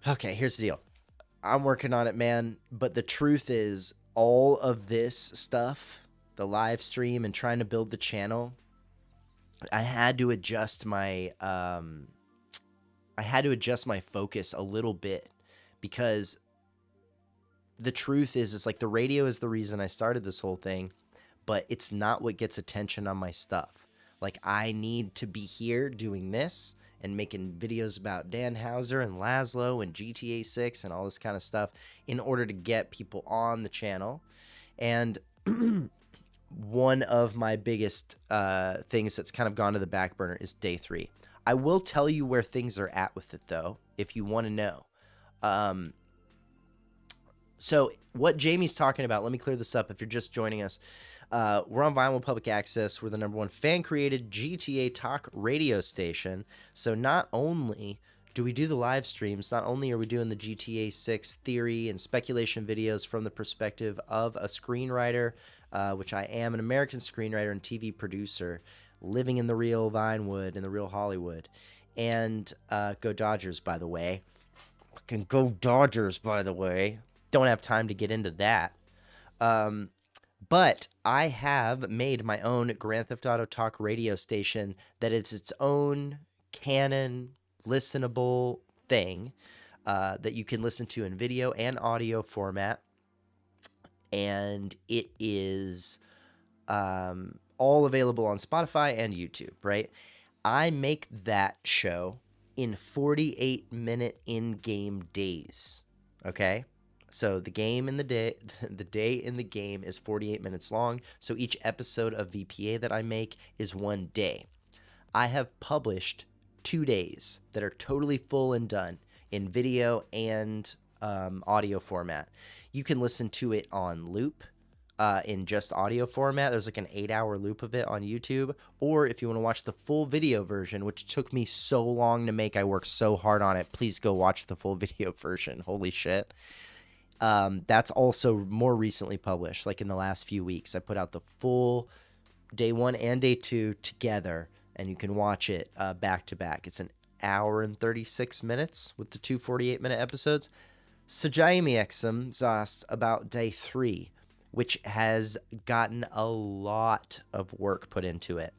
Okay, here's the deal. I'm working on it, man. But the truth is, all of this stuff, the live stream and trying to build the channel, I had to adjust my focus a little bit, because the truth is, it's like the radio is the reason I started this whole thing, but it's not what gets attention on my stuff. Like, I need to be here doing this and making videos about Dan Hauser and LAZLOW and GTA 6 and all this kind of stuff in order to get people on the channel. And one of my biggest things that's kind of gone to the back burner is day 3. I will tell you where things are at with it, though, if you want to know. So what Jamie's talking about, let me clear this up if you're just joining us. We're on Vinewood Public Access. We're the #1 fan-created GTA talk radio station. So not only do we do the live streams, not only are we doing the GTA 6 theory and speculation videos from the perspective of a screenwriter, which I am, an American screenwriter and TV producer, living in the real Vinewood, in the real Hollywood. And go Dodgers, by the way. Fucking go Dodgers, by the way. Don't have time to get into that. But I have made my own Grand Theft Auto talk radio station that is its own canon, listenable thing that you can listen to in video and audio format. And it is all available on Spotify and YouTube, right? I make that show in 48-minute in-game days, okay? So the game in the day in the game is 48 minutes long. So each episode of VPA that I make is 1 day. I have published 2 days that are totally full and done in video and audio format. You can listen to it on loop in just audio format. There's like an 8-hour loop of it on YouTube. Or if you want to watch the full video version, which took me so long to make, I worked so hard on it. Please go watch the full video version. Holy shit. That's also more recently published, like in the last few weeks. I put out the full day 1 and day 2 together, and you can watch it back to back. It's an hour and 36 minutes with the 2 48-minute episodes. Sajayimi Exum Zost about day 3, which has gotten a lot of work put into it.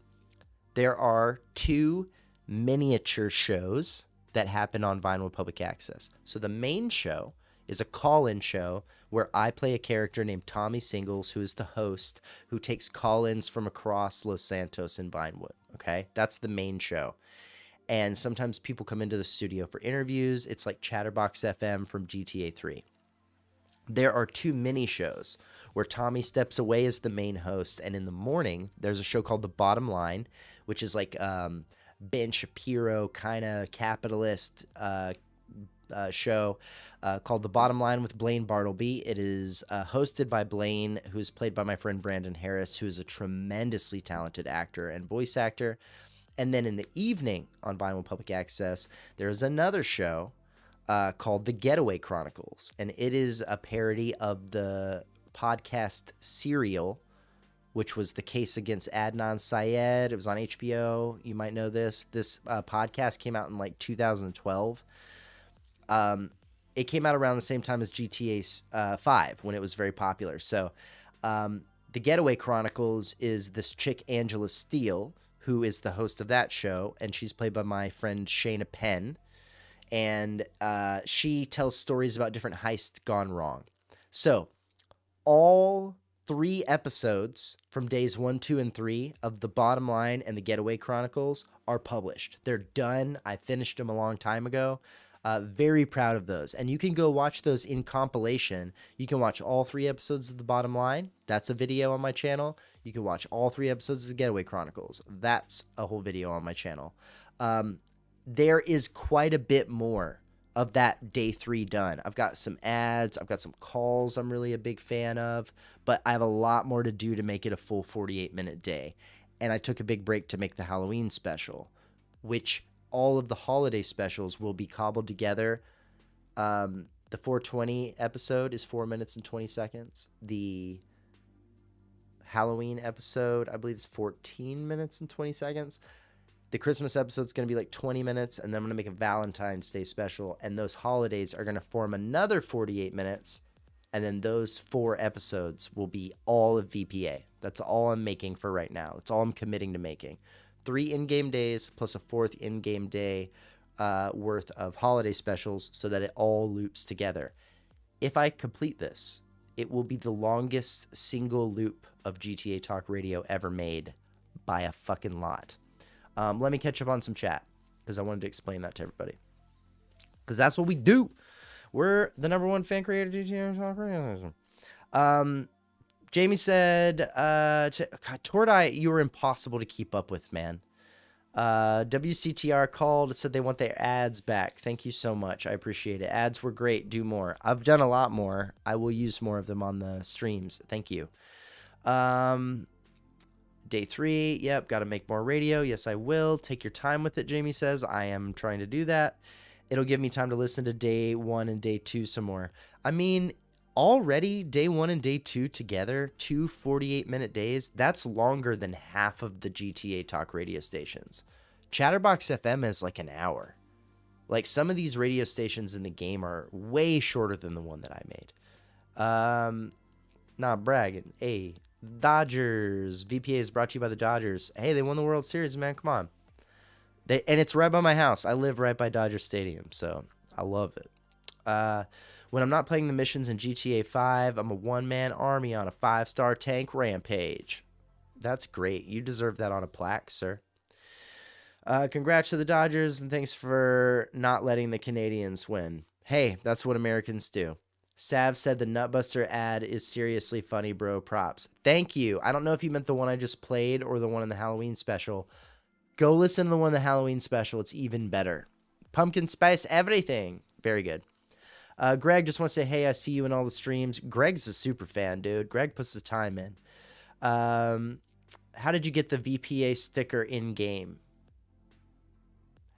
There are 2 miniature shows that happen on Vinewood Public Access. So the main show is a call-in show where I play a character named Tommy Singles, who is the host, who takes call-ins from across Los Santos and Vinewood. Okay, that's the main show. And sometimes people come into the studio for interviews. It's like Chatterbox FM from GTA 3. There are 2 mini shows where Tommy steps away as the main host, and in the morning there's a show called The Bottom Line, which is like Ben Shapiro kind of capitalist show called The Bottom Line with Blaine Bartleby. It is hosted by Blaine, who's played by my friend Brandon Harris, who is a tremendously talented actor and voice actor. And then in the evening on Vinewood Public Access, there's another show called The Getaway Chronicles, and it is a parody of the podcast Serial, which was the case against Adnan Syed. It was on HBO. You might know this. This podcast came out in like 2012. It came out around the same time as GTA 5 when it was very popular. So The Getaway Chronicles is this chick, Angela Steele, who is the host of that show, and she's played by my friend Shayna Penn. And she tells stories about different heists gone wrong. So all 3 episodes from days 1, 2, and 3 of The Bottom Line and The Getaway Chronicles are published. They're done. I finished them a long time ago. Very proud of those. And you can go watch those in compilation. You can watch all 3 episodes of The Bottom Line. That's a video on my channel. You can watch all 3 episodes of The Getaway Chronicles. That's a whole video on my channel. There is quite a bit more of that day 3 done. I've got some ads. I've got some calls I'm really a big fan of. But I have a lot more to do to make it a full 48-minute day. And I took a big break to make the Halloween special, which all of the holiday specials will be cobbled together. The 420 episode is 4 minutes and 20 seconds. The Halloween episode, I believe, is 14 minutes and 20 seconds. The Christmas episode is going to be like 20 minutes, and then I'm going to make a Valentine's Day special, and those holidays are going to form another 48 minutes, and then those 4 episodes will be all of VPA. That's all I'm making for right now. That's all I'm committing to making. 3 in-game days plus a 4th in-game day worth of holiday specials so that it all loops together. If I complete this, it will be the longest single loop of GTA Talk Radio ever made by a fucking lot. Let me catch up on some chat because I wanted to explain that to everybody. Because that's what we do. We're the #1 fan creator GTA Talk Radio. Jamie said, God, Tordai, you were impossible to keep up with, man. WCTR called and said they want their ads back. Thank you so much. I appreciate it. Ads were great. Do more. I've done a lot more. I will use more of them on the streams. Thank you. Day 3. Yep. Got to make more radio. Yes, I will. Take your time with it, Jamie says. I am trying to do that. It'll give me time to listen to day 1 and day 2 some more. I mean, already day 1 and day 2 together, 2 48-minute days, that's longer than half of the GTA Talk radio stations. Chatterbox FM is like an hour. Like, some of these radio stations in the game are way shorter than the one that I made. Not bragging. Hey, Dodgers. VPA is brought to you by the Dodgers. Hey, they won the World Series, man. Come on. And it's right by my house. I live right by Dodger Stadium, so I love it. When I'm not playing the missions in GTA 5, I'm a one-man army on a 5-star tank rampage. That's great. You deserve that on a plaque, sir. Congrats to the Dodgers, and thanks for not letting the Canadians win. Hey, that's what Americans do. Sav said the Nutbuster ad is seriously funny, bro. Props. Thank you. I don't know if you meant the one I just played or the one in the Halloween special. Go listen to the one in the Halloween special. It's even better. Pumpkin spice everything. Very good. Greg, just want to say, hey, I see you in all the streams. Greg's a super fan, dude. Greg puts the time in. How did you get the VPA sticker in-game?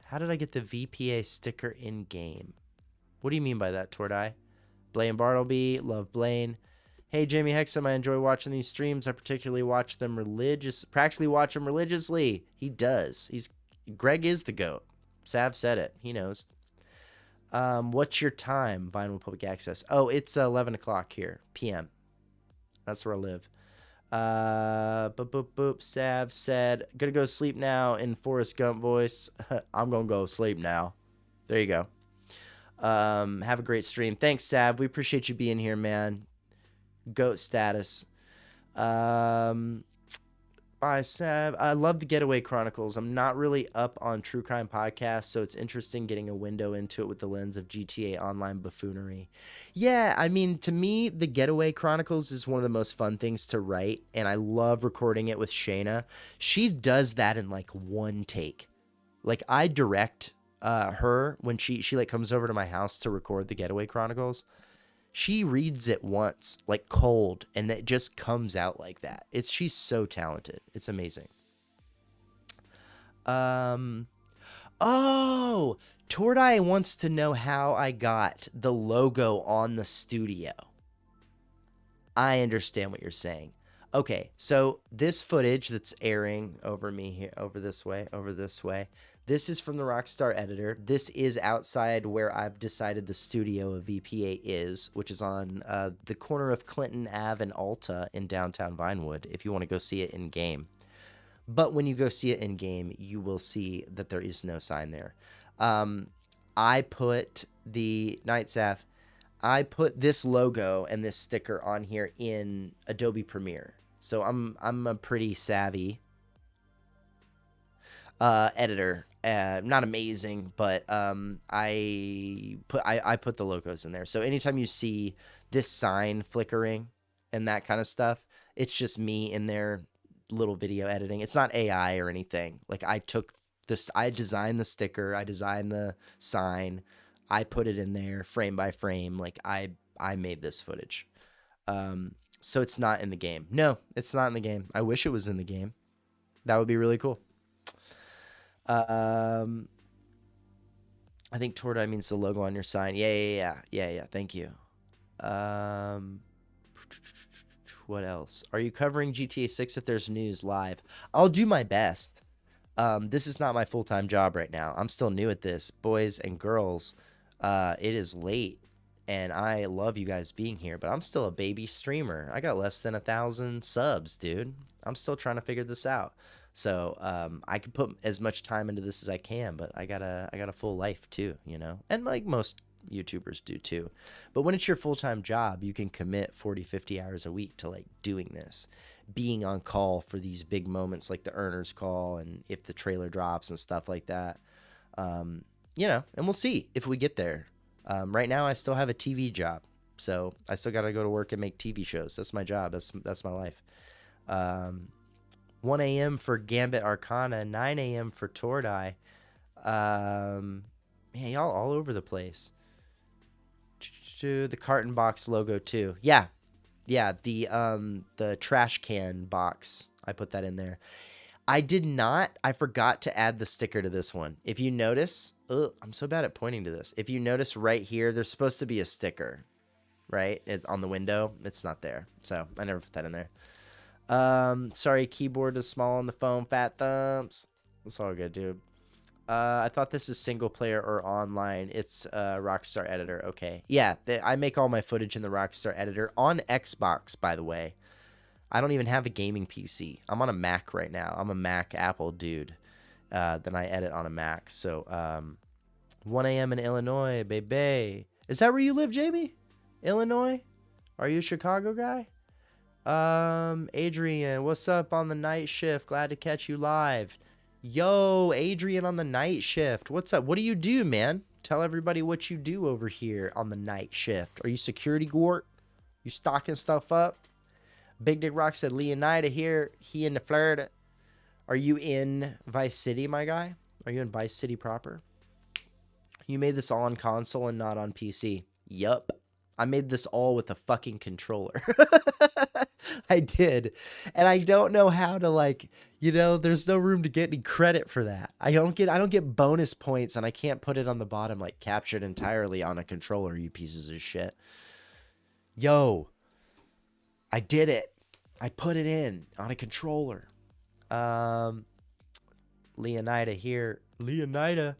How did I get the VPA sticker in-game? What do you mean by that, Tordai? Blaine Bartleby, love Blaine. Hey, Jamie Hexum, I enjoy watching these streams. I particularly watch them practically watch them religiously. He does. Greg is the GOAT. Sav said it. He knows. What's your time, Vinewood Public Access? Oh, it's 11 o'clock here, p.m. That's where I live. Sav said, gonna go sleep now in Forrest Gump voice. I'm gonna go sleep now. There you go. Have a great stream. Thanks, Sav. We appreciate you being here, man. GOAT status. Bye, Sav. I love the Getaway Chronicles. I'm not really up on true crime podcasts, so it's interesting getting a window into it with the lens of GTA Online buffoonery. Yeah, I mean, to me, the Getaway Chronicles is one of the most fun things to write, and I love recording it with Shayna. She does that in like one take. Like, I direct her when she like comes over to my house to record the Getaway Chronicles. She reads it once, like cold, and it just comes out like that. She's so talented. It's amazing. Oh, Tordai wants to know how I got the logo on the studio. I understand what you're saying. Okay, so this footage that's airing over me here, over this way, this is from the ROCKSTAR editor. This is outside where I've decided the studio of VPA is, which is on the corner of Clinton Ave and Alta in downtown Vinewood, if you want to go see it in game. But when you go see it in game, you will see that there is no sign there. I put the Nightsaf. I put this logo and this sticker on here in Adobe Premiere. So I'm a pretty savvy editor. Not amazing, but I put the logos in there. So anytime you see this sign flickering and that kind of stuff, it's just me in there, little video editing. It's not AI or anything. Like, I took this, I designed the sticker, I designed the sign, I put it in there frame by frame. Like, I made this footage. So it's not in the game. No, it's not in the game. I wish it was in the game. That would be really cool. I think Tordai means the logo on your sign. Yeah. Thank you. What else? Are you covering GTA 6 if there's news live? I'll do my best. This is not my full-time job right now. I'm still new at this. Boys and girls, it is late, and I love you guys being here, but I'm still a baby streamer. I got less than 1,000 subs, dude. I'm still trying to figure this out. So I can put as much time into this as I can, but I got a full life too, you know? And like most YouTubers do too. But when it's your full-time job, you can commit 40, 50 hours a week to like doing this, being on call for these big moments like the earners call and if the trailer drops and stuff like that. You know, and we'll see if we get there. Right now I still have a TV job, so I still got to go to work and make TV shows. That's my job. That's my life. 1 a.m. for Gambit Arcana, 9 a.m. for Tordai. Man, y'all all over the place. The carton box logo too. Yeah, the trash can box. I put that in there. I forgot to add the sticker to this one. If you notice, I'm so bad at pointing to this. If you notice right here, there's supposed to be a sticker, right? It's on the window. It's not there. So I never put that in there. Sorry, keyboard is small on the phone. Fat thumbs. That's all good, dude. I thought this is single player or online. It's ROCKSTAR editor. Okay. Yeah, I make all my footage in the ROCKSTAR editor on Xbox, by the way. I don't even have a gaming PC. I'm on a Mac right now. I'm a Mac Apple dude. Then I edit on a Mac. So 1 a.m. in Illinois, baby. Is that where you live, Jamie? Illinois? Are you a Chicago guy? Adrian, what's up on the night shift? Glad to catch you live. Yo, Adrian on the night shift. What's up? What do you do, man? Tell everybody what you do over here on the night shift. Are you security guard? You stocking stuff up? Big Dick Rock said Leonida here. He in the Florida. Are you in Vice City, my guy? Are you in Vice City proper? You made this all on console and not on PC. Yup. I made this all with a fucking controller. I did. And I don't know how to, like, you know, there's no room to get any credit for that. I don't get bonus points, and I can't put it on the bottom like captured entirely on a controller, you pieces of shit. Yo, I did it. I put it in on a controller. Leonida here. Leonida.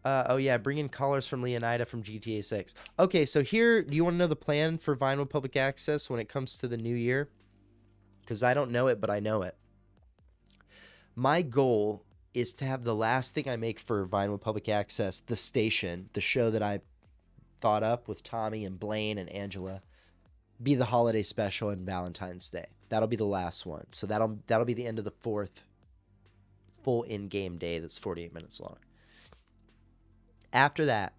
Oh yeah, bring in callers from Leonida from GTA 6. Okay, so here, do you want to know the plan for Vinewood Public Access when it comes to the new year? Because I don't know it, but I know it. My goal is to have the last thing I make for Vinewood Public Access, the station, the show that I thought up with Tommy and Blaine and Angela, be the holiday special and Valentine's Day. That'll be the last one. So that'll be the end of the 4th full in-game day that's 48 minutes long. After that,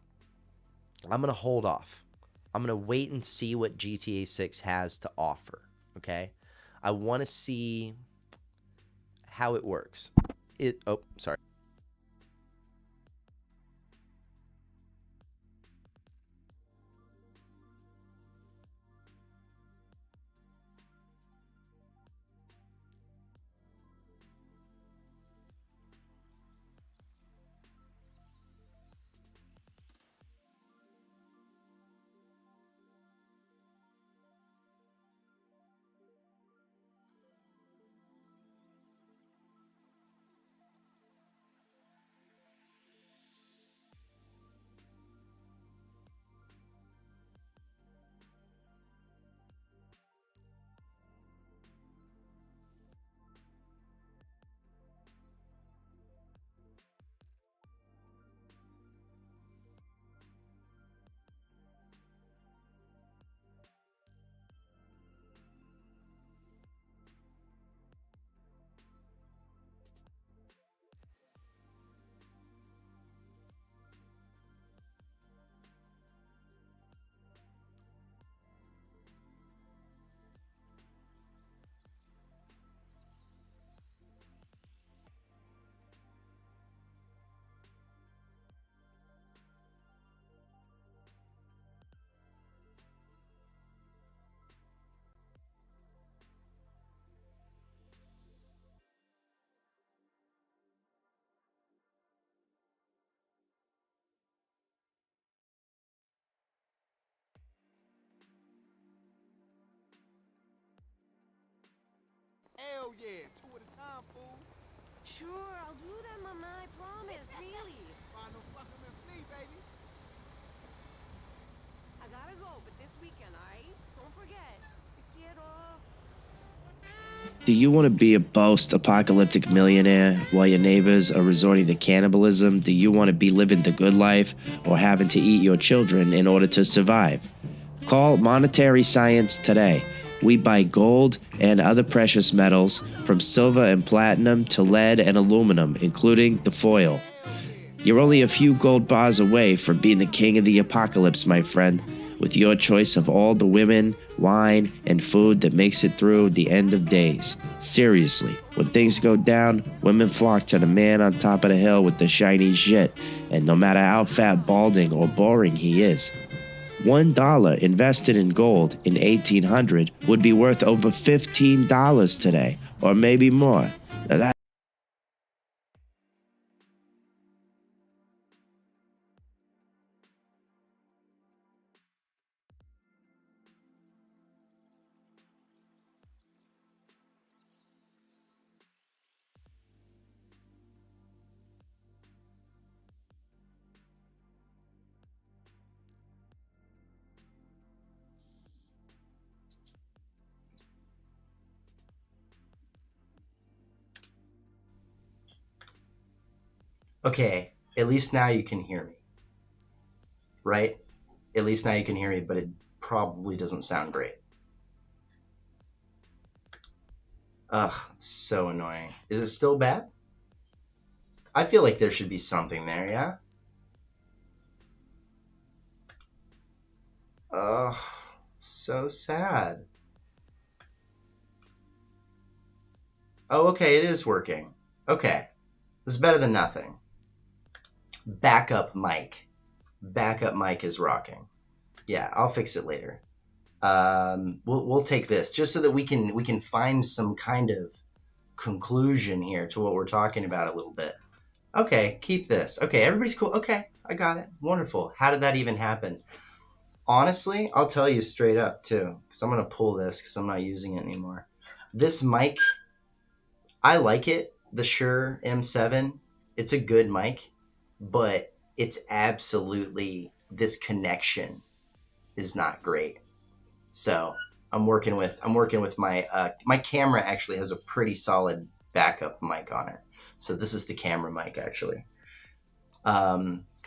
I'm going to hold off. I'm going to wait and see what GTA 6 has to offer, okay? I want to see how it works. Oh, sorry. Hell yeah, two at a time, fool. Sure, I'll do that, Mama. I promise, really. Find no fucking and flee, baby. I gotta go, but this weekend, alright? Don't forget. Te quiero. Do you want to be a post-apocalyptic millionaire while your neighbors are resorting to cannibalism? Do you want to be living the good life or having to eat your children in order to survive? Call Monetary Science today. We buy gold and other precious metals, from silver and platinum to lead and aluminum, including the foil. You're only a few gold bars away from being the king of the apocalypse, my friend, with your choice of all the women, wine, and food that makes it through the end of days. Seriously, when things go down, women flock to the man on top of the hill with the shiny shit, and no matter how fat, balding, or boring he is. $1 invested in gold in 1800 would be worth over $15 today, or maybe more. Now Okay, at least now you can hear me. Right? At least now you can hear me, but it probably doesn't sound great. Ugh, so annoying. Is it still bad? I feel like there should be something there, yeah? Ugh, so sad. Oh, okay, it is working. Okay, this is better than nothing. Backup mic. Backup mic is rocking. Yeah, I'll fix it later. We'll take this just so that we can find some kind of conclusion here to what we're talking about a little bit. Okay, keep this. Okay, everybody's cool. Okay, I got it. Wonderful. How did that even happen? Honestly, I'll tell you straight up too, because I'm gonna pull this because I'm not using it anymore. This mic, I like it. The Shure M7, it's a good mic, but it's absolutely, this connection is not great. So I'm working with my my camera actually has a pretty solid backup mic on it. So this is the camera mic actually.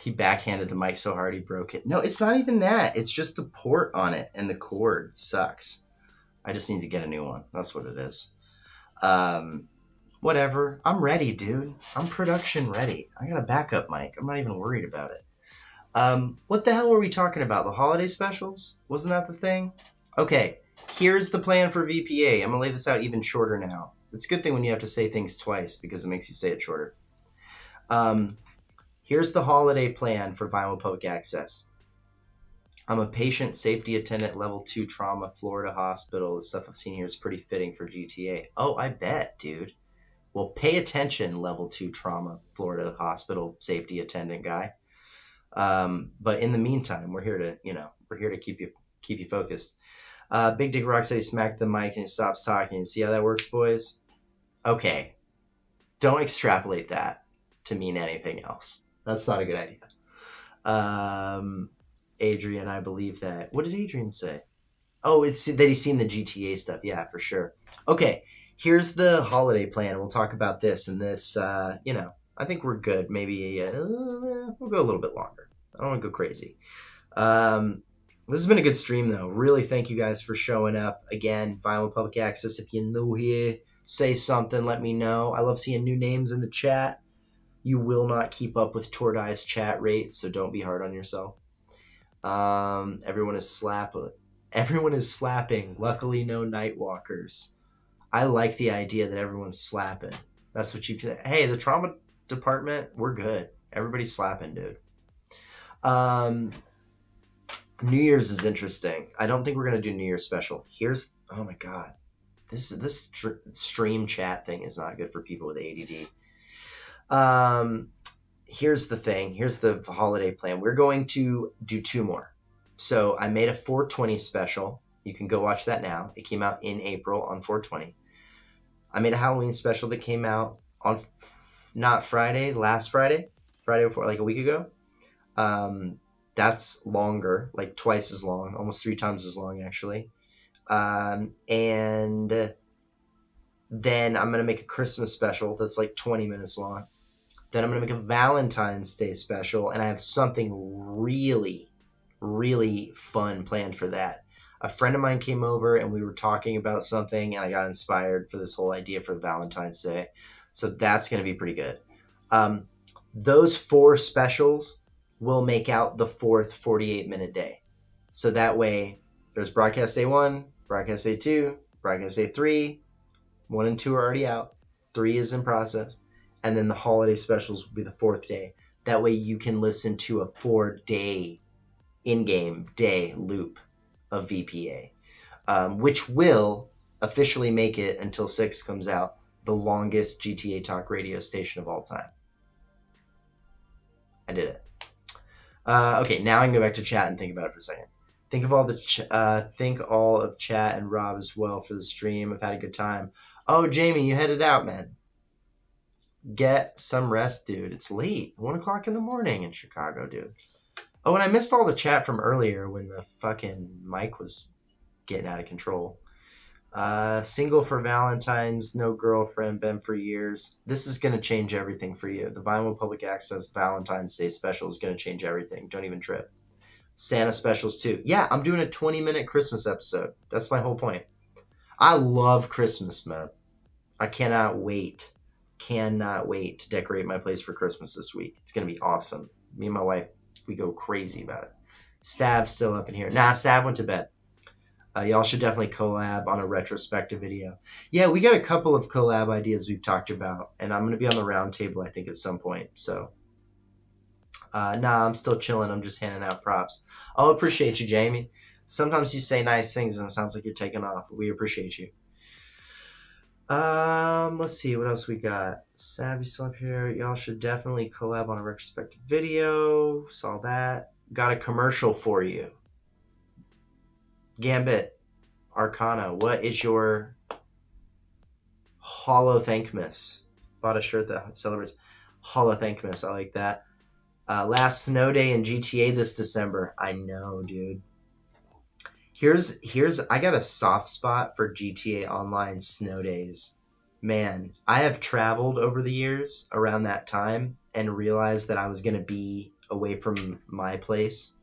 He backhanded the mic so hard he broke it. No, it's not even that. It's just the port on it and the cord sucks. I just need to get a new one. That's what it is. Whatever. I'm ready, dude. I'm production ready. I got a backup mic. I'm not even worried about it. What the hell were we talking about? The holiday specials? Wasn't that the thing? Okay, here's the plan for VPA. I'm gonna lay this out even shorter now. It's a good thing when you have to say things twice because it makes you say it shorter. Here's the holiday plan for Vinewood Public Access. I'm a patient safety attendant, level 2 trauma, Florida hospital. The stuff I've seen here is pretty fitting for GTA. Oh, I bet, dude. Well, pay attention, level 2 trauma, Florida hospital safety attendant guy. But in the meantime, we're here to keep you focused. Big Dick Rocksteady smacked the mic and he stops talking. See how that works, boys? Okay. Don't extrapolate that to mean anything else. That's not a good idea. Adrian, I believe that. What did Adrian say? Oh, it's that he's seen the GTA stuff. Yeah, for sure. Okay, here's the holiday plan. We'll talk about this and this. I think we're good. Maybe we'll go a little bit longer. I don't want to go crazy. This has been a good stream, though. Really thank you guys for showing up. Again, Vinewood Public Access. If you're new here, say something. Let me know. I love seeing new names in the chat. You will not keep up with Tordai's chat rate, so don't be hard on yourself. Everyone is slapping. Luckily, no Nightwalkers. I like the idea that everyone's slapping. That's what you say. Hey, the trauma department, we're good. Everybody's slapping, dude. New Year's is interesting. I don't think we're gonna do New Year's special. Oh my god, this stream chat thing is not good for people with ADD. Here's the thing. Here's the holiday plan. We're going to do 2 more. So I made a 420 special. You can go watch that now. It came out in April on 420. I made a Halloween special that came out on not Friday, last Friday before, like a week ago. That's longer, like twice as long, almost 3 times as long actually. And then I'm going to make a Christmas special that's like 20 minutes long. Then I'm going to make a Valentine's Day special, and I have something really, really fun planned for that. A friend of mine came over, and we were talking about something, and I got inspired for this whole idea for Valentine's Day. So that's going to be pretty good. Those 4 specials will make out the 4th 48-minute day. So that way, there's Broadcast Day 1, Broadcast Day 2, Broadcast Day 3. 1 and 2 are already out. 3 is in process. And then the holiday specials will be the 4th day. That way you can listen to a 4-day in-game day loop of VPA, which will officially make it, until 6 comes out, the longest GTA Talk radio station of all time. I did it. Okay, now I can go back to chat and think about it for a second. Think all of chat and Rob as well for the stream. I've had a good time. Oh, Jamie, you headed out, man. Get some rest, dude. It's late. 1 o'clock in the morning in Chicago, dude. Oh, and I missed all the chat from earlier when the fucking mic was getting out of control. Single for Valentine's, no girlfriend, been for years. This is going to change everything for you. The Vinewood Public Access Valentine's Day special is going to change everything. Don't even trip. Santa specials too. Yeah, I'm doing a 20-minute Christmas episode. That's my whole point. I love Christmas, man. I cannot wait to decorate my place for Christmas this week. It's going to be awesome. Me and my wife, we go crazy about it. Stav's still up in here. Nah, Stav went to bed. Y'all should definitely collab on a retrospective video. Yeah, we got a couple of collab ideas we've talked about, and I'm going to be on the round table, I think, at some point. So, nah, I'm still chilling. I'm just handing out props. I'll appreciate you, Jamie. Sometimes you say nice things, and it sounds like you're taking off. We appreciate you. Let's see what else we got. Savvy still up here. Y'all should definitely collab on a retrospective video. Saw that. Got a commercial for you. Gambit Arcana, what is your Holothankmas? Bought a shirt that celebrates Holothankmas. I like that. Last snow day in GTA this December. I know, dude. Here's I got a soft spot for GTA Online snow days. Man, I have traveled over the years around that time and realized that I was going to be away from my place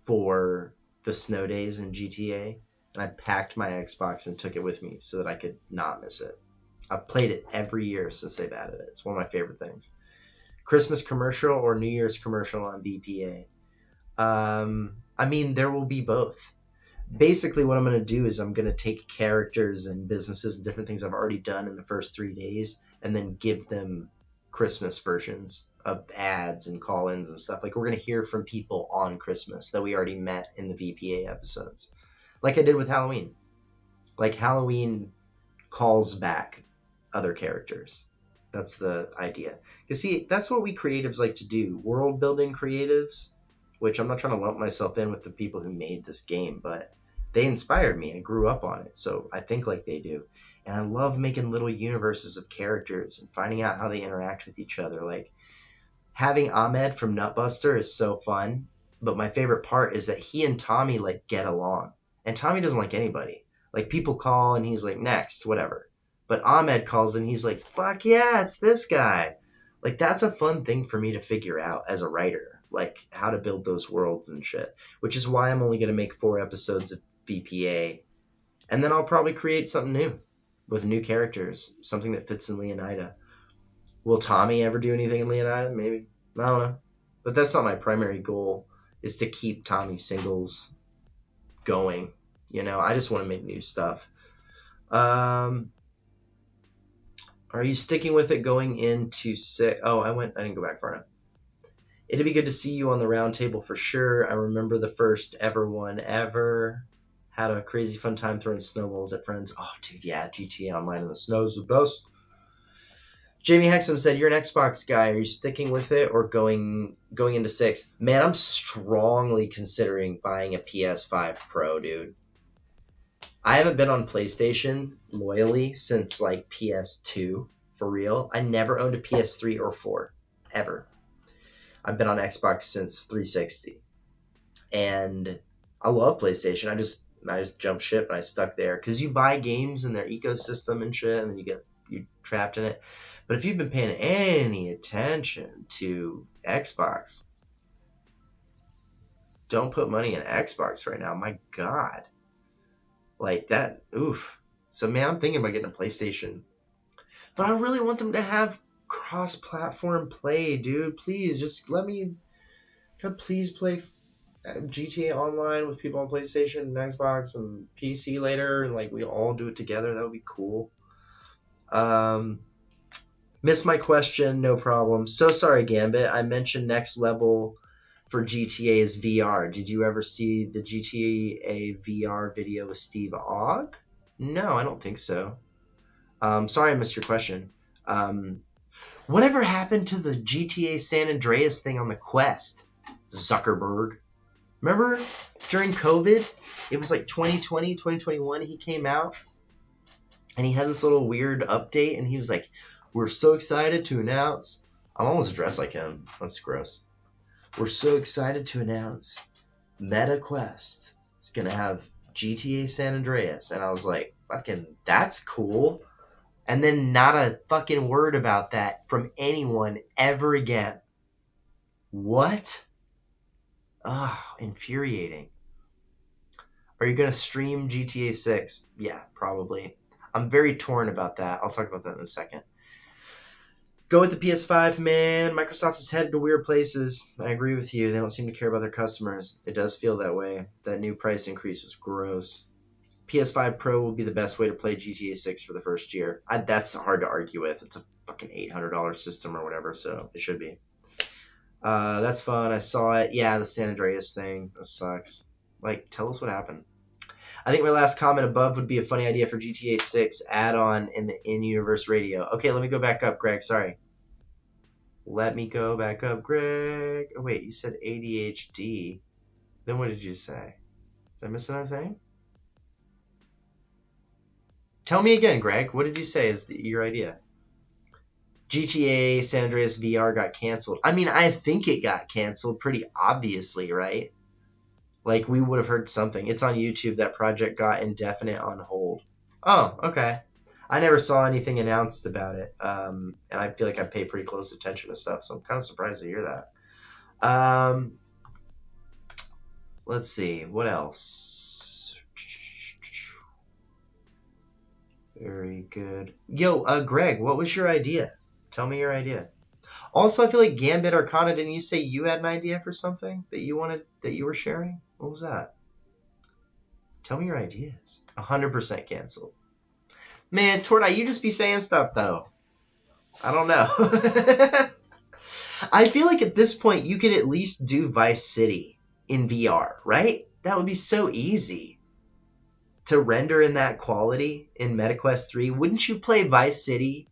for the snow days in GTA. And I packed my Xbox and took it with me so that I could not miss it. I've played it every year since they've added it. It's one of my favorite things. Christmas commercial or New Year's commercial on BPA? I mean, there will be both. Basically, what I'm going to do is I'm going to take characters and businesses and different things I've already done in the first 3 days and then give them Christmas versions of ads and call-ins and stuff. Like, we're going to hear from people on Christmas that we already met in the VPA episodes. Like I did with Halloween. Like, Halloween calls back other characters. That's the idea. You see, that's what we creatives like to do. World building creatives, which I'm not trying to lump myself in with the people who made this game, but they inspired me and grew up on it. So I think like they do. And I love making little universes of characters and finding out how they interact with each other. Like, having Ahmed from Nutbuster is so fun. But my favorite part is that he and Tommy like get along. And Tommy doesn't like anybody. Like, people call and he's like, next, whatever. But Ahmed calls and he's like, fuck yeah, it's this guy. Like, that's a fun thing for me to figure out as a writer. Like, how to build those worlds and shit. Which is why I'm only going to make 4 episodes of VPA. And then I'll probably create something new with new characters. Something that fits in Leonida. Will Tommy ever do anything in Leonida? Maybe. I don't know. But that's not my primary goal, is to keep Tommy singles going. You know, I just want to make new stuff. Are you sticking with it going into 6? Oh, I didn't go back far enough. It'd be good to see you on the round table for sure. I remember the first ever one ever. Had a crazy fun time throwing snowballs at friends. Oh, dude, yeah, GTA Online in the snow's the best. Jamie Hexam said, you're an Xbox guy. Are you sticking with it or going into 6? Man, I'm strongly considering buying a PS5 Pro, dude. I haven't been on PlayStation loyally since like PS2, for real. I never owned a PS3 or 4, ever. I've been on Xbox since 360. And I love PlayStation. I just jumped ship and I stuck there. Because you buy games in their ecosystem and shit, and then you're trapped in it. But if you've been paying any attention to Xbox, don't put money in Xbox right now. My God. Like that, oof. So, man, I'm thinking about getting a PlayStation. But I really want them to have cross-platform play, dude. Please, just let me... please play GTA Online with people on PlayStation and Xbox and PC later. And, like, we all do it together. That would be cool. Missed my question, no problem. So sorry, Gambit. I mentioned next level for GTA is VR. Did you ever see the GTA VR video with Steve Ogg? No, I don't think so. Sorry I missed your question. Whatever happened to the GTA San Andreas thing on the Quest? Zuckerberg. Remember during COVID? It was like 2020, 2021, he came out and he had this little weird update and he was like, we're so excited to announce. I'm almost dressed like him. That's gross. We're so excited to announce Meta Quest. It's going to have GTA San Andreas. And I was like, fucking, that's cool. And then not a fucking word about that from anyone ever again. What? Oh, infuriating. Are you going to stream GTA 6? Yeah, probably. I'm very torn about that. I'll talk about that in a second. Go with the PS5, man. Microsoft is headed to weird places. I agree with you. They don't seem to care about their customers. It does feel that way. That new price increase was gross. PS5 Pro will be the best way to play GTA 6 for the first year. That's hard to argue with. It's a fucking $800 system or whatever, so it should be. That's fun. I saw it. Yeah, the San Andreas thing. That sucks. Like, tell us what happened. I think my last comment above would be a funny idea for GTA 6 add-on in the in-universe radio. Okay, let me go back up, Greg. Sorry. Let me go back up, Greg. Oh, wait, you said ADHD. Then what did you say? Did I miss another thing? Tell me again, Greg. What did you say is your idea? GTA San Andreas VR got canceled. I mean, I think it got canceled pretty obviously, right? Like, we would have heard something. It's on YouTube. That project got indefinite on hold. Oh, okay. I never saw anything announced about it. And I feel like I pay pretty close attention to stuff, so I'm kind of surprised to hear that. Let's see. What else? Very good. Yo, Greg, what was your idea? Tell me your idea. Also, I feel like Gambit Arcana, didn't you say you had an idea for something that you were sharing? What was that? Tell me your ideas. 100% canceled. Man, Tortai, you just be saying stuff, though. I don't know. I feel like at this point, you could at least do Vice City in VR, right? That would be so easy to render in that quality in MetaQuest 3. Wouldn't you play Vice City?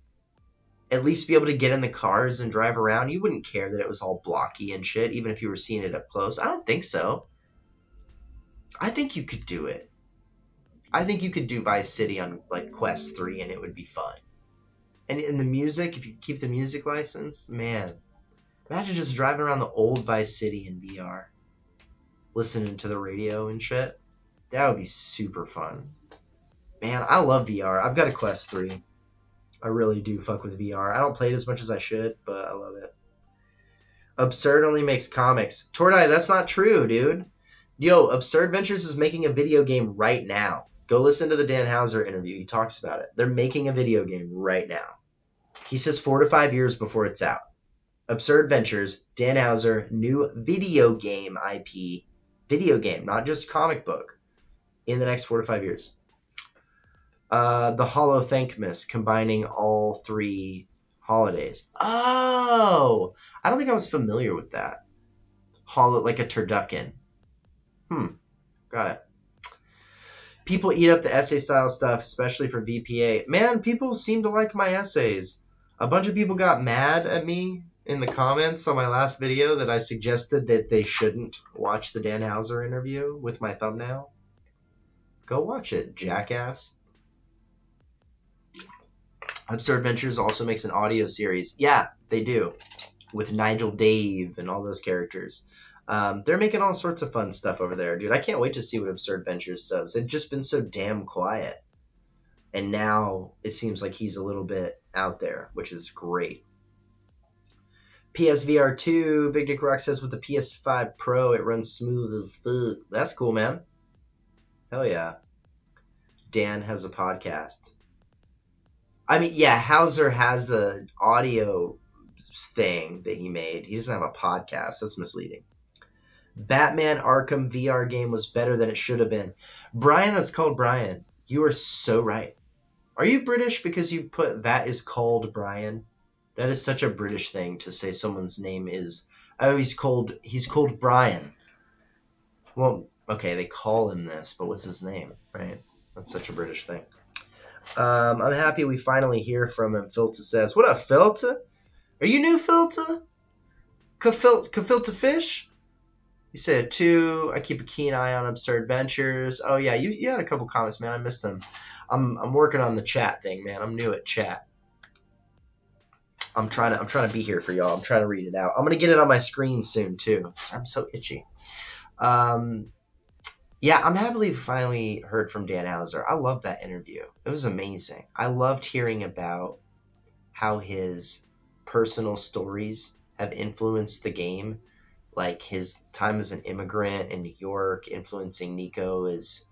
At least be able to get in the cars and drive around? You wouldn't care that it was all blocky and shit, even if you were seeing it up close. I don't think so. I think you could do it. I think you could do Vice City on like Quest 3 and it would be fun. And in the music, if you keep the music license, man, imagine just driving around the old Vice City in VR, listening to the radio and shit. That would be super fun. Man, I love VR. I've got a Quest 3. I really do fuck with VR. I don't play it as much as I should, but I love it. Absurd only makes comics. Tordai, that's not true, dude. Yo, Absurd Ventures is making a video game right now. Go listen to the Dan Houser interview. He talks about it. They're making a video game right now. He says 4 to 5 years before it's out. Absurd Ventures, Dan Houser, new video game IP. Video game, not just comic book. In the next 4 to 5 years. The Hollow Thankmas, combining all 3 holidays. Oh! I don't think I was familiar with that. Hollow, like a turducken. Got it. People eat up the essay style stuff, especially for VPA. Man, people seem to like my essays. A bunch of people got mad at me in the comments on my last video that I suggested that they shouldn't watch the Dan Houser interview with my thumbnail. Go watch it, jackass. Absurd Ventures also makes an audio series. Yeah, they do. With Nigel Dave and all those characters. They're making all sorts of fun stuff over there, dude. I can't wait to see what Absurd Ventures does. They've just been so damn quiet. And now it seems like he's a little bit out there, which is great. PSVR 2, Big Dick Rock says with the PS5 Pro, it runs smooth as fuck. That's cool, man. Hell yeah. Dan has a podcast. I mean, yeah, Hauser has an audio thing that he made. He doesn't have a podcast. That's misleading. Batman Arkham VR game was better than it should have been. Brian, that's called Brian. You are so right. Are you British because you put that is called Brian? That is such a British thing to say someone's name is... Oh, he's called Brian. Well, okay, they call him this, but what's his name, right? That's such a British thing. I'm happy we finally hear from him. Filter says, what up, Filter? Are you new, Filter? Filter Fish? He said 2. I keep a keen eye on Absurd Ventures. Oh yeah, you had a couple comments, man. I missed them. I'm working on the chat thing, man. I'm new at chat. I'm trying to be here for y'all. I'm trying to read it out. I'm gonna get it on my screen soon too. I'm so itchy. Yeah, I'm happily finally heard from Dan Houser. I love that interview. It was amazing. I loved hearing about how his personal stories have influenced the game. Like his time as an immigrant in New York, influencing Nico is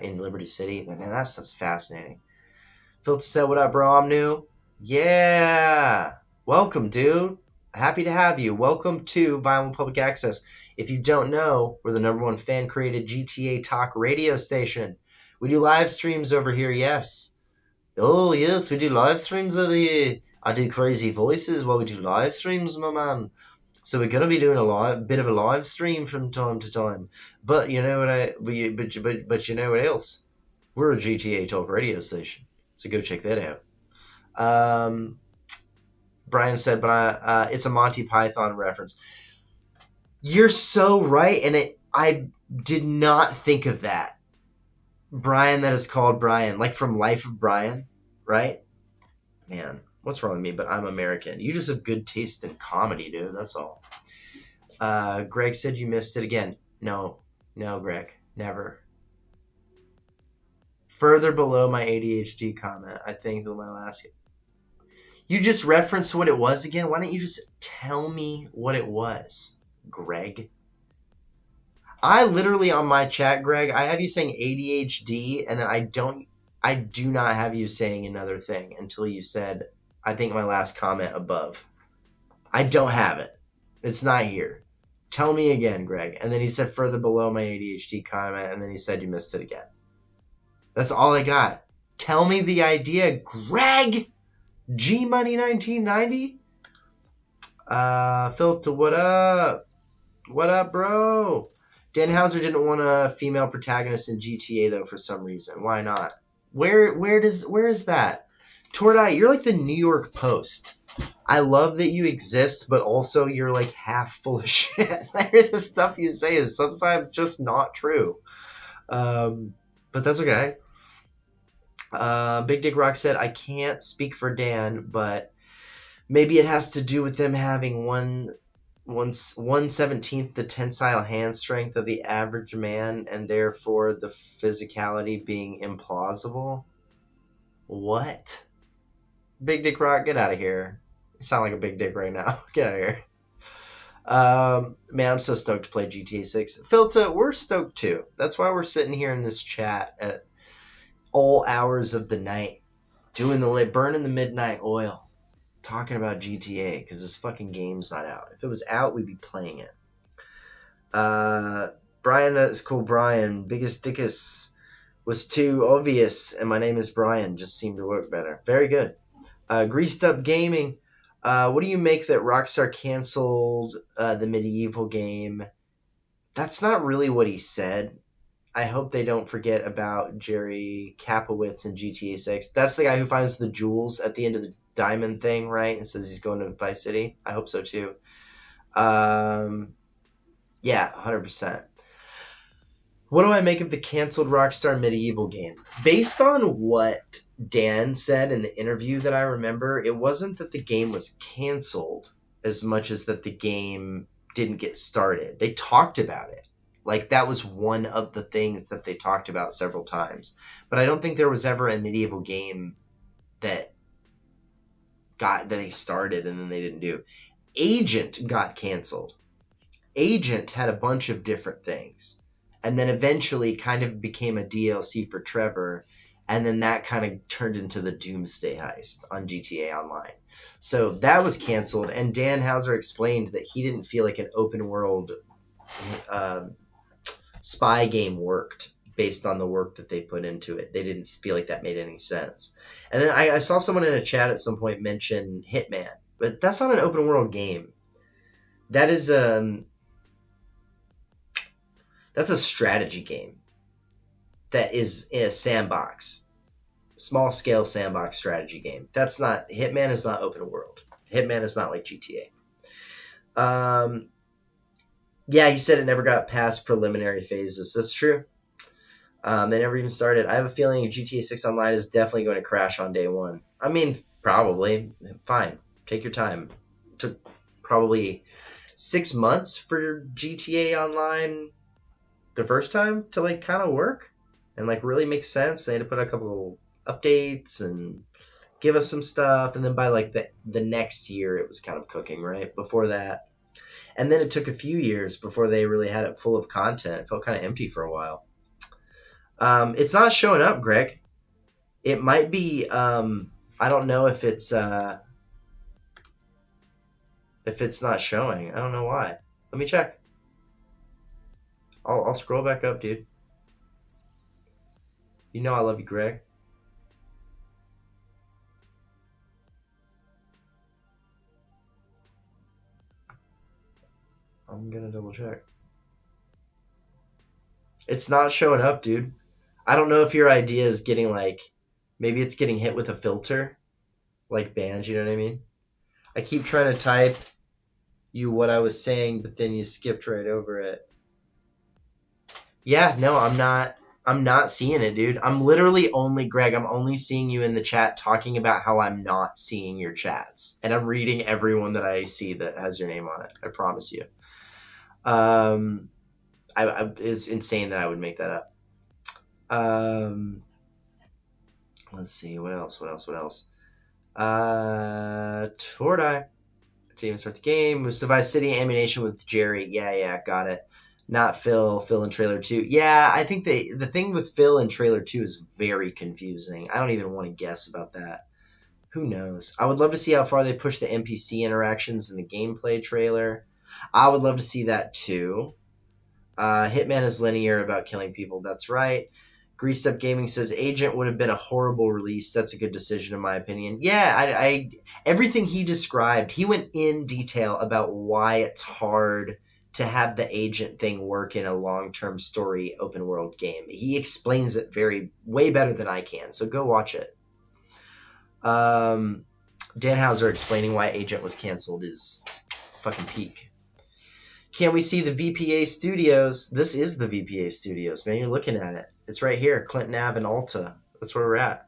in Liberty City. Man, that stuff's fascinating. Filter said, what up, bro? I'm new. Yeah. Welcome, dude. Happy to have you. Welcome to Vinewood Public Access. If you don't know, we're the #1 fan-created GTA talk radio station. We do live streams over here, yes. Oh, yes, we do live streams over here. I do crazy voices while we do live streams, my man. So we're going to be doing a bit of a live stream from time to time. But you know what but you know what else? We're a GTA talk radio station. So go check that out. Brian said, but it's a Monty Python reference. You're so right, and I did not think of that. Brian that is called Brian, like from Life of Brian, right? Man, what's wrong with me? But I'm American. You just have good taste in comedy, dude. That's all. Greg said you missed it again. No, Greg, never. Further below my ADHD comment, I think that my last. You just referenced what it was again. Why don't you just tell me what it was, Greg? I literally on my chat, Greg, I have you saying ADHD, and then I do not have you saying another thing until you said, I think my last comment above. I don't have it. It's not here. Tell me again, Greg. And then he said further below my ADHD comment, and then he said you missed it again. That's all I got. Tell me the idea, Greg. G Money 1990. Filter, what up? What up, bro? Dan Houser didn't want a female protagonist in GTA though for some reason. Why not? Where is that? Tordai, you're like the New York Post. I love that you exist, but also you're like half full of shit. The stuff you say is sometimes just not true. But that's okay. Big Dick Rock said, I can't speak for Dan, but maybe it has to do with them having 1/17 the tensile hand strength of the average man, and therefore the physicality being implausible. What? Big Dick Rock, get out of here. You sound like a big dick right now. Get out of here. Man, I'm so stoked to play GTA 6. Filta, we're stoked too. That's why we're sitting here in this chat at all hours of the night, burning the midnight oil, talking about GTA, because this fucking game's not out. If it was out, we'd be playing it. Brian is cool. Brian, biggest dickus was too obvious, and my name is Brian. Just seemed to work better. Very good. Greased Up Gaming. What do you make that Rockstar canceled the medieval game? That's not really what he said. I hope they don't forget about Jerry Kapowitz in GTA 6. That's the guy who finds the jewels at the end of the diamond thing, right? And says he's going to Vice City. I hope so too. Yeah, 100%. What do I make of the canceled Rockstar medieval game? Based on what Dan said in the interview that I remember, it wasn't that the game was canceled as much as that the game didn't get started. They talked about it. Like, that was one of the things that they talked about several times. But I don't think there was ever a medieval game that they started and then they didn't do. Agent got canceled. Agent had a bunch of different things. And then eventually kind of became a DLC for Trevor. And then that kind of turned into the Doomsday Heist on GTA Online. So that was canceled. And Dan Houser explained that he didn't feel like an open world spy game worked based on the work that they put into it. They didn't feel like that made any sense. And then I saw someone in a chat at some point mention Hitman, but that's not an open world game. That is that's a strategy game that is in a sandbox, small scale sandbox strategy game. That's not, Hitman is not open world. Hitman is not like GTA. Yeah, he said it never got past preliminary phases. That's true. They never even started. I have a feeling GTA 6 Online is definitely going to crash on day one. I mean, probably. Fine. Take your time. It took probably 6 months for GTA Online the first time to like kind of work and like really make sense. They had to put a couple updates and give us some stuff. And then by like the next year, it was kind of cooking, right? Before that. And then it took a few years before they really had it full of content. It felt kind of empty for a while. It's not showing up, Greg. It might be, I don't know if it's not showing. I don't know why. Let me check. I'll scroll back up, dude. You know I love you, Greg. I'm gonna double check. It's not showing up, dude. I don't know if your idea is getting like, maybe it's getting hit with a filter, like bands, you know what I mean? I keep trying to type you what I was saying, but then you skipped right over it. Yeah, no, I'm not. I'm not seeing it, dude. I'm literally only, Greg, I'm only seeing you in the chat talking about how I'm not seeing your chats. And I'm reading everyone that I see that has your name on it. I promise you. It's insane that I would make that up. Let's see. What else? Tordai. Didn't even start the game. Moves to Vice City. Ammunition with Jerry. Yeah, got it. Not Phil. Phil in trailer 2. Yeah, I think the thing with Phil in trailer 2 is very confusing. I don't even want to guess about that. Who knows? I would love to see how far they push the NPC interactions in the gameplay trailer. I would love to see that too. Hitman is linear about killing people. That's right. Greased Up Gaming says Agent would have been a horrible release. That's a good decision in my opinion. Yeah, I everything he described, he went in detail about why it's hard to have the agent thing work in a long-term story open world game. He explains it way better than I can. So go watch it. Dan Hauser explaining why Agent was canceled is fucking peak. Can we see the VPA Studios? This is the VPA Studios, man. You're looking at it. It's right here. Clinton Ave and Alta. That's where we're at.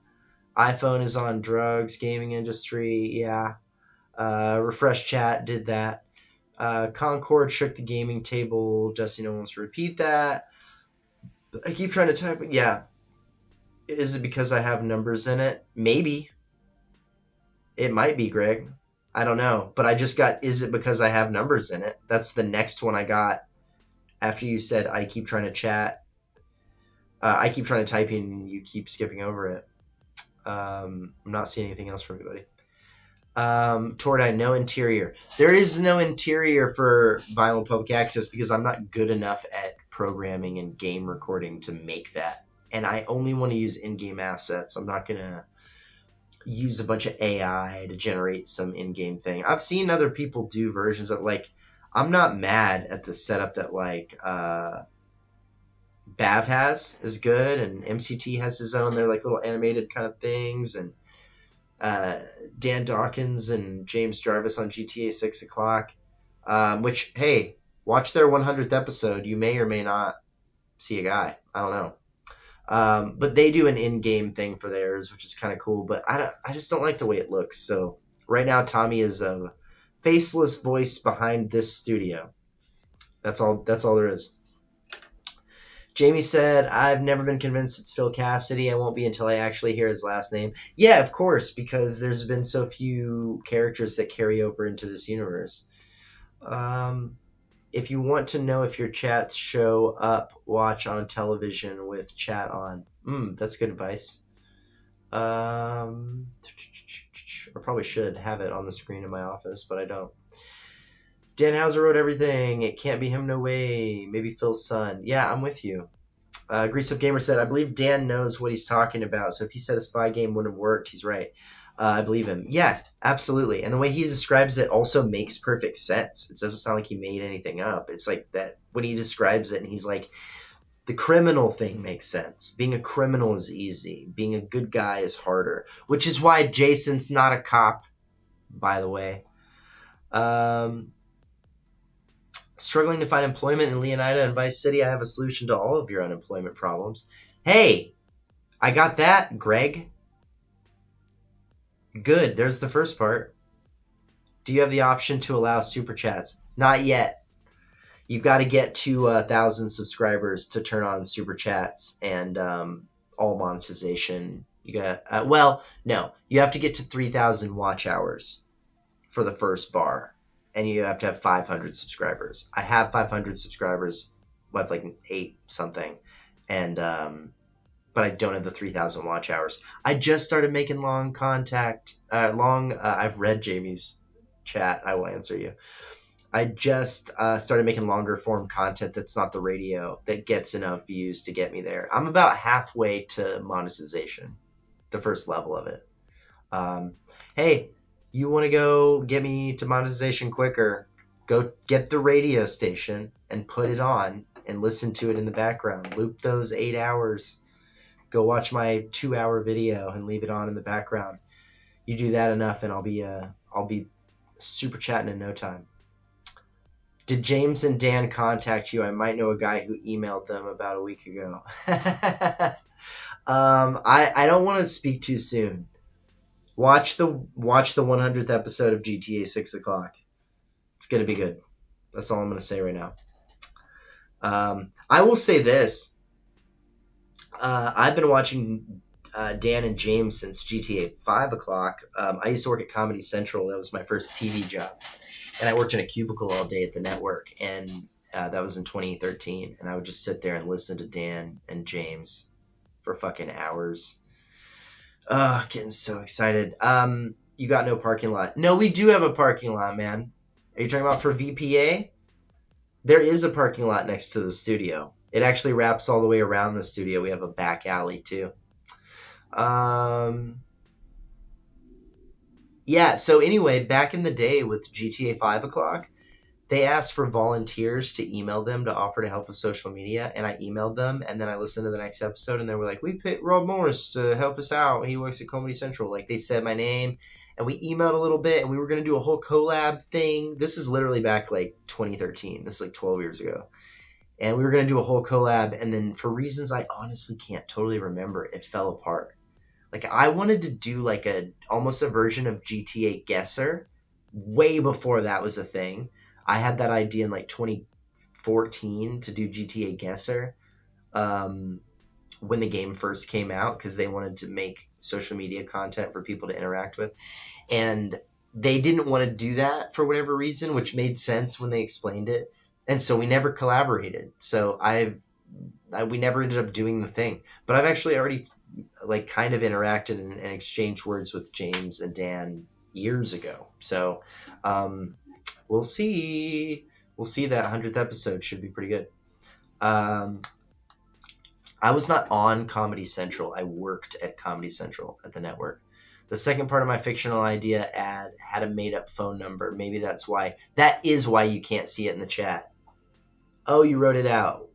iPhone is on drugs. Gaming industry. Yeah. Refresh chat did that. Concord shook the gaming table. Dusty, no one wants to repeat that. I keep trying to type it. Yeah. Is it because I have numbers in it? Maybe. It might be, Greg. I don't know. But I just got, is it because I have numbers in it? That's the next one I got after you said I keep trying to chat. I keep trying to type in and you keep skipping over it. I'm not seeing anything else from anybody. Tordai, no interior. There is no interior for Vinewood Public Access because I'm not good enough at programming and game recording to make that. And I only want to use in-game assets. I'm not going to use a bunch of AI to generate some in-game thing. I've seen other people do versions of, like, I'm not mad at the setup that, like, Bav has is good, and MCT has his own. They're like little animated kind of things, and Dan Dawkins and James Jarvis on GTA 6 o'clock, which, hey, watch their 100th episode. You may or may not see a guy. I don't know. But they do an in-game thing for theirs, which is kind of cool, but I just don't like the way it looks. So right now, Tommy is a faceless voice behind this studio. That's all there is. Jamie said, I've never been convinced it's Phil Cassidy. I won't be until I actually hear his last name. Yeah, of course, because there's been so few characters that carry over into this universe. If you want to know if your chats show up, watch on television with chat on. That's good advice. I probably should have it on the screen in my office, but I don't. Dan Hauser wrote everything. It can't be him, no way. Maybe Phil's son. Yeah, I'm with you. Grease Up Gamer said, I believe Dan knows what he's talking about, so if he said a spy game wouldn't have worked, he's right. I believe him. Yeah, absolutely. And the way he describes it also makes perfect sense. It doesn't sound like he made anything up. It's like that when he describes it and he's like, the criminal thing makes sense. Being a criminal is easy. Being a good guy is harder, which is why Jason's not a cop, by the way. Struggling to find employment in Leonida and Vice City. I have a solution to all of your unemployment problems. Hey, I got that, Greg. Good. There's the first part. Do you have the option to allow super chats? Not yet. You've got to get to 1,000 subscribers to turn on super chats and all monetization. You got no. You have to get to 3,000 watch hours for the first bar, and you have to have 500 subscribers. I have 500 subscribers. I have like 8 something, and but I don't have the 3,000 watch hours. I just started making long contact. I've read Jamie's chat. I will answer you. I just started making longer form content that's not the radio that gets enough views to get me there. I'm about halfway to monetization, the first level of it. Hey, you want to go get me to monetization quicker? Go get the radio station and put it on and listen to it in the background. Loop those 8 hours. Go watch my 2-hour video and leave it on in the background. You do that enough and I'll be super chatting in no time. Did James and Dan contact you? I might know a guy who emailed them about a week ago. I don't want to speak too soon. Watch the 100th episode of GTA 6 o'clock. It's gonna be good. That's all I'm gonna say right now. I will say this. I've been watching Dan and James since GTA 5 o'clock. I used to work at Comedy Central. That was my first TV job. And I worked in a cubicle all day at the network. And that was in 2013. And I would just sit there and listen to Dan and James for fucking hours. Getting so excited. You got no parking lot. No, we do have a parking lot, man. Are you talking about for VPA? There is a parking lot next to the studio. It actually wraps all the way around the studio. We have a back alley too. Yeah, so anyway, back in the day with GTA 5 o'clock, they asked for volunteers to email them to offer to help with social media, and I emailed them, and then I listened to the next episode, and they were like, we picked Rob Morris to help us out. He works at Comedy Central. Like, they said my name, and we emailed a little bit, and we were going to do a whole collab thing. This is literally back, like, 2013. This is, like, 12 years ago. And we were going to do a whole collab, and then for reasons I honestly can't totally remember, it fell apart. Like, I wanted to do, like, almost a version of GTA Guesser way before that was a thing. I had that idea in, like, 2014 to do GTA Guesser when the game first came out, because they wanted to make social media content for people to interact with. And they didn't want to do that for whatever reason, which made sense when they explained it. And so we never collaborated. So we never ended up doing the thing. But I've actually already, like, kind of interacted and exchanged words with James and Dan years ago. So we'll see. We'll see. That 100th episode should be pretty good. I was not on Comedy Central. I worked at Comedy Central at the network. The second part of my fictional idea ad had a made-up phone number. Maybe that's why. That is why you can't see it in the chat. Oh, you wrote it out.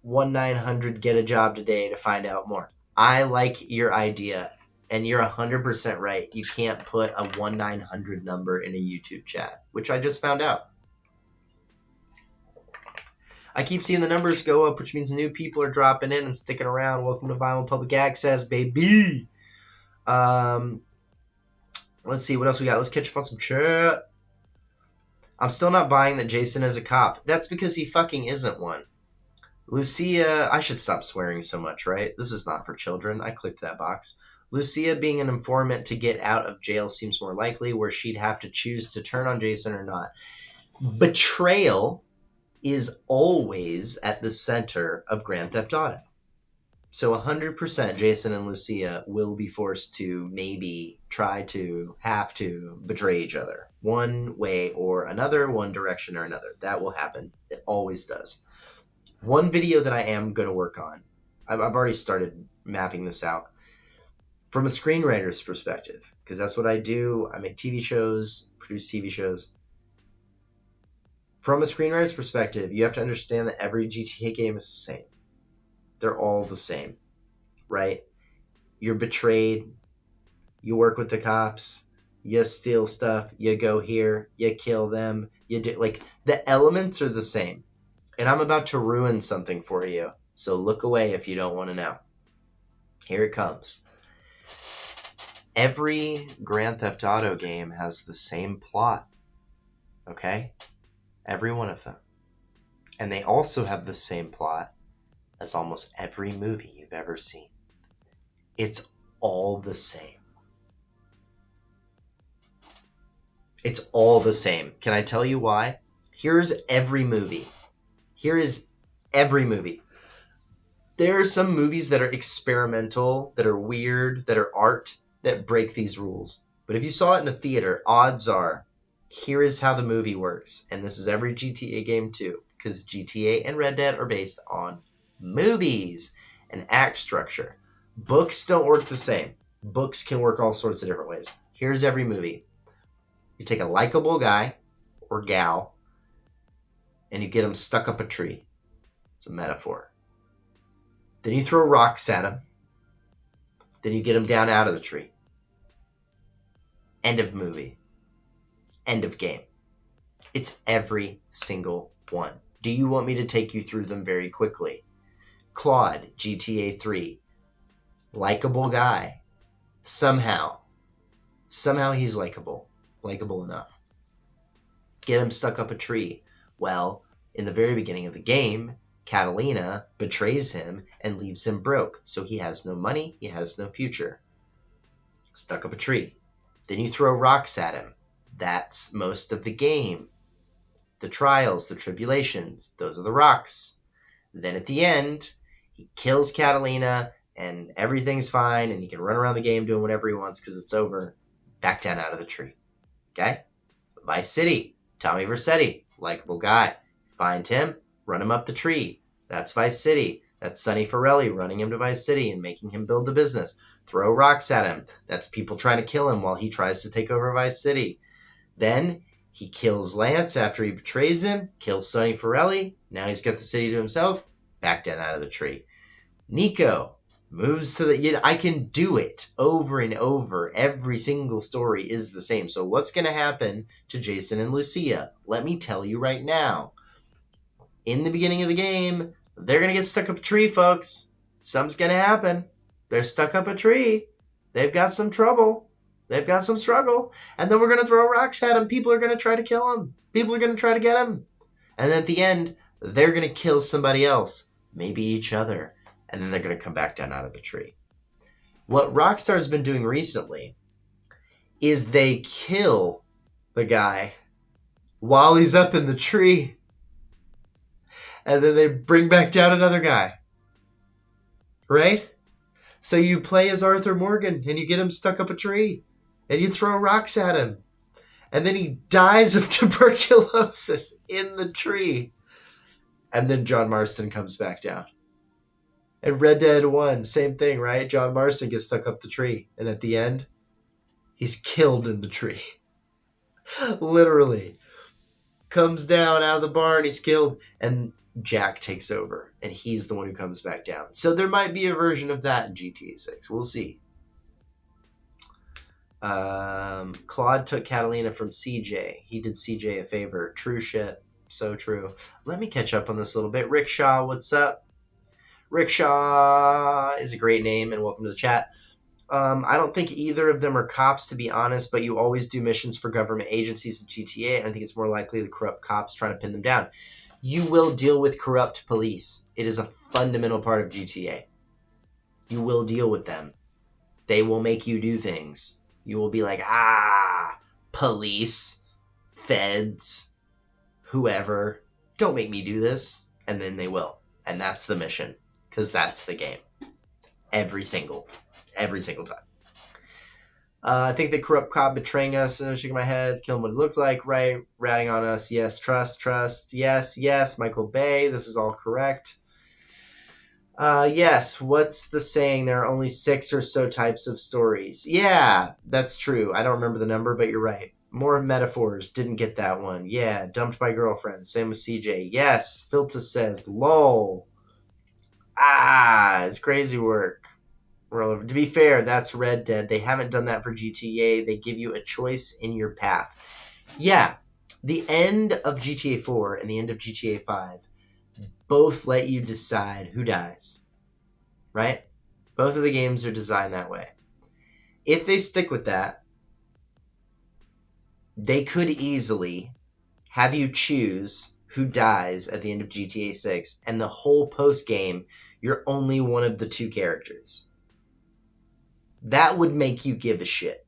1-900 get a job today to find out more. I like your idea, and you're 100% right. You can't put a 1-900 number in a YouTube chat, which I just found out. I keep seeing the numbers go up, which means new people are dropping in and sticking around. Welcome to Vinewood Public Access, baby. Let's see what else we got. Let's catch up on some chat. I'm still not buying that Jason is a cop. That's because he fucking isn't one. Lucia, I should stop swearing so much, right? This is not for children. I clicked that box. Lucia being an informant to get out of jail seems more likely, where she'd have to choose to turn on Jason or not. Betrayal is always at the center of Grand Theft Auto. So 100% Jason and Lucia will be forced to maybe try to have to betray each other. One way or another, one direction or another. That will happen. It always does. One video that I am going to work on, I've already started mapping this out, from a screenwriter's perspective, because that's what I do. I make TV shows, produce TV shows. From a screenwriter's perspective, you have to understand that every GTA game is the same. They're all the same, right? You're betrayed. You work with the cops. You steal stuff. You go here. You kill them. You do, like, the elements are the same. And I'm about to ruin something for you. So look away if you don't want to know. Here it comes. Every Grand Theft Auto game has the same plot. Okay? Every one of them. And they also have the same plot as almost every movie you've ever seen. It's all the same. It's all the same. Can I tell you why? Here's every movie. Here is every movie. There are some movies that are experimental, that are weird, that are art, that break these rules. But if you saw it in a theater, odds are, here is how the movie works. And this is every GTA game too, because GTA and Red Dead are based on movies and act structure. Books don't work the same. Books can work all sorts of different ways. Here's every movie. You take a likable guy or gal and you get him stuck up a tree. It's a metaphor. Then you throw rocks at him. Then you get him down out of the tree. End of movie. End of game. It's every single 1. Do you want me to take you through them very quickly? Claude, GTA 3. Likeable guy. Somehow he's likable enough. Get him stuck up a tree. Well, in the very beginning of the game, Catalina betrays him and leaves him broke, so he has no money, he has no future. Stuck up a tree. Then you throw rocks at him. That's most of the game. The trials, the tribulations, those are the rocks. Then at the end, he kills Catalina and everything's fine and he can run around the game doing whatever he wants because it's over. Back down out of the tree. Okay? Vice City. Tommy Vercetti. Likeable guy. Find him. Run him up the tree. That's Vice City. That's Sonny Forelli running him to Vice City and making him build the business. Throw rocks at him. That's people trying to kill him while he tries to take over Vice City. Then he kills Lance after he betrays him. Kills Sonny Forelli. Now he's got the city to himself. Back down out of the tree. Nico moves to the... I can do it over and over. Every single story is the same. So what's going to happen to Jason and Lucia? Let me tell you right now. In the beginning of the game, they're going to get stuck up a tree, folks. Something's going to happen. They're stuck up a tree. They've got some trouble. They've got some struggle. And then we're going to throw rocks at them. People are going to try to kill them. People are going to try to get them. And then at the end, they're going to kill somebody else. Maybe each other. And then they're going to come back down out of the tree. What Rockstar's been doing recently is they kill the guy while he's up in the tree. And then they bring back down another guy. Right? So you play as Arthur Morgan and you get him stuck up a tree. And you throw rocks at him. And then he dies of tuberculosis in the tree. And then John Marston comes back down. And Red Dead 1, same thing, right? John Marston gets stuck up the tree. And at the end, he's killed in the tree. Literally. Comes down out of the barn, he's killed. And Jack takes over. And he's the one who comes back down. So there might be a version of that in GTA 6. We'll see. Claude took Catalina from CJ. He did CJ a favor. True shit. So true. Let me catch up on this a little bit. Rickshaw, what's up? Rickshaw is a great name, and welcome to the chat. I don't think either of them are cops, to be honest, but you always do missions for government agencies in GTA, and I think it's more likely the corrupt cops trying to pin them down. You will deal with corrupt police. It is a fundamental part of GTA. You will deal with them. They will make you do things. You will be like, police, feds, whoever, don't make me do this. And then they will. And that's the mission. Because that's the game. Every single time. I think the corrupt cop betraying us, shaking my head, killing what it looks like, right? Ratting on us, yes, trust, yes, Michael Bay, this is all correct. Yes, what's the saying? There are only 6 or so types of stories. Yeah, that's true. I don't remember the number, but you're right. More metaphors. Didn't get that one. Yeah, dumped by girlfriend. Same with CJ. Yes, Filta says, lol. It's crazy work. To be fair, that's Red Dead. They haven't done that for GTA. They give you a choice in your path. Yeah, the end of GTA 4 and the end of GTA 5 both let you decide who dies. Right? Both of the games are designed that way. If they stick with that, they could easily have you choose who dies at the end of GTA 6, and the whole post-game, you're only one of the 2 characters. That would make you give a shit.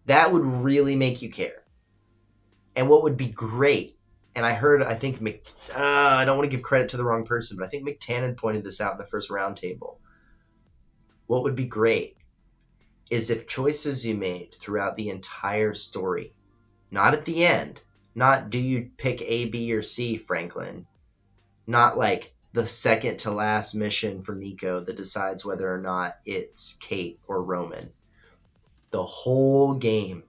That would really make you care. And what would be great, and I think I don't want to give credit to the wrong person, but I think McTannen pointed this out in the first roundtable. What would be great is if choices you made throughout the entire story, not at the end, not do you pick A, B, or C, Franklin, not like the second to last mission for Nico that decides whether or not it's Kate or Roman. The whole game,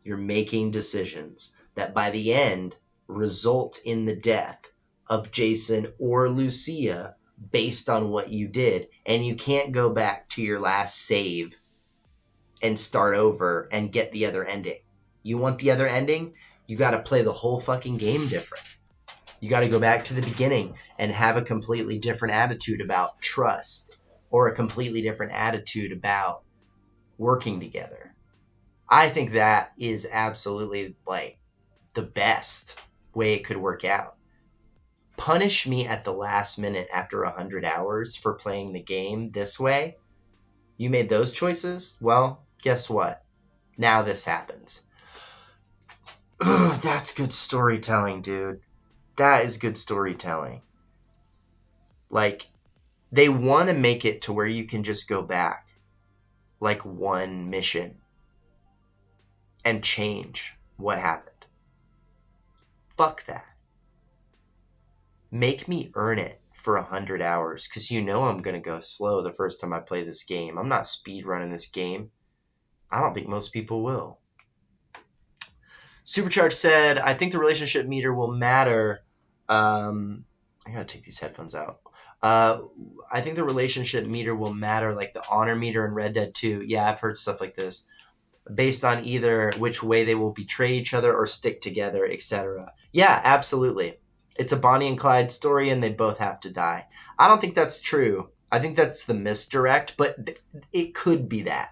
you're making decisions that by the end result in the death of Jason or Lucia based on what you did. And you can't go back to your last save and start over and get the other ending. You want the other ending? You got to play the whole fucking game different. You got to go back to the beginning and have a completely different attitude about trust or a completely different attitude about working together. I think that is absolutely like the best way it could work out. Punish me at the last minute after 100 hours for playing the game this way. You made those choices? Well, guess what? Now this happens. Ugh, that's good storytelling, dude. That is good storytelling. Like, they want to make it to where you can just go back like one mission and change what happened. Fuck that. Make me earn it for 100 hours, because you know I'm going to go slow the first time I play this game. I'm not speed running this game. I don't think most people will. Supercharged said, I think the relationship meter will matter. I gotta take these headphones out. I think the relationship meter will matter, like the honor meter in Red Dead 2. Yeah, I've heard stuff like this. Based on either which way they will betray each other or stick together, etc. Yeah, absolutely. It's a Bonnie and Clyde story and they both have to die. I don't think that's true. I think that's the misdirect, but it could be that.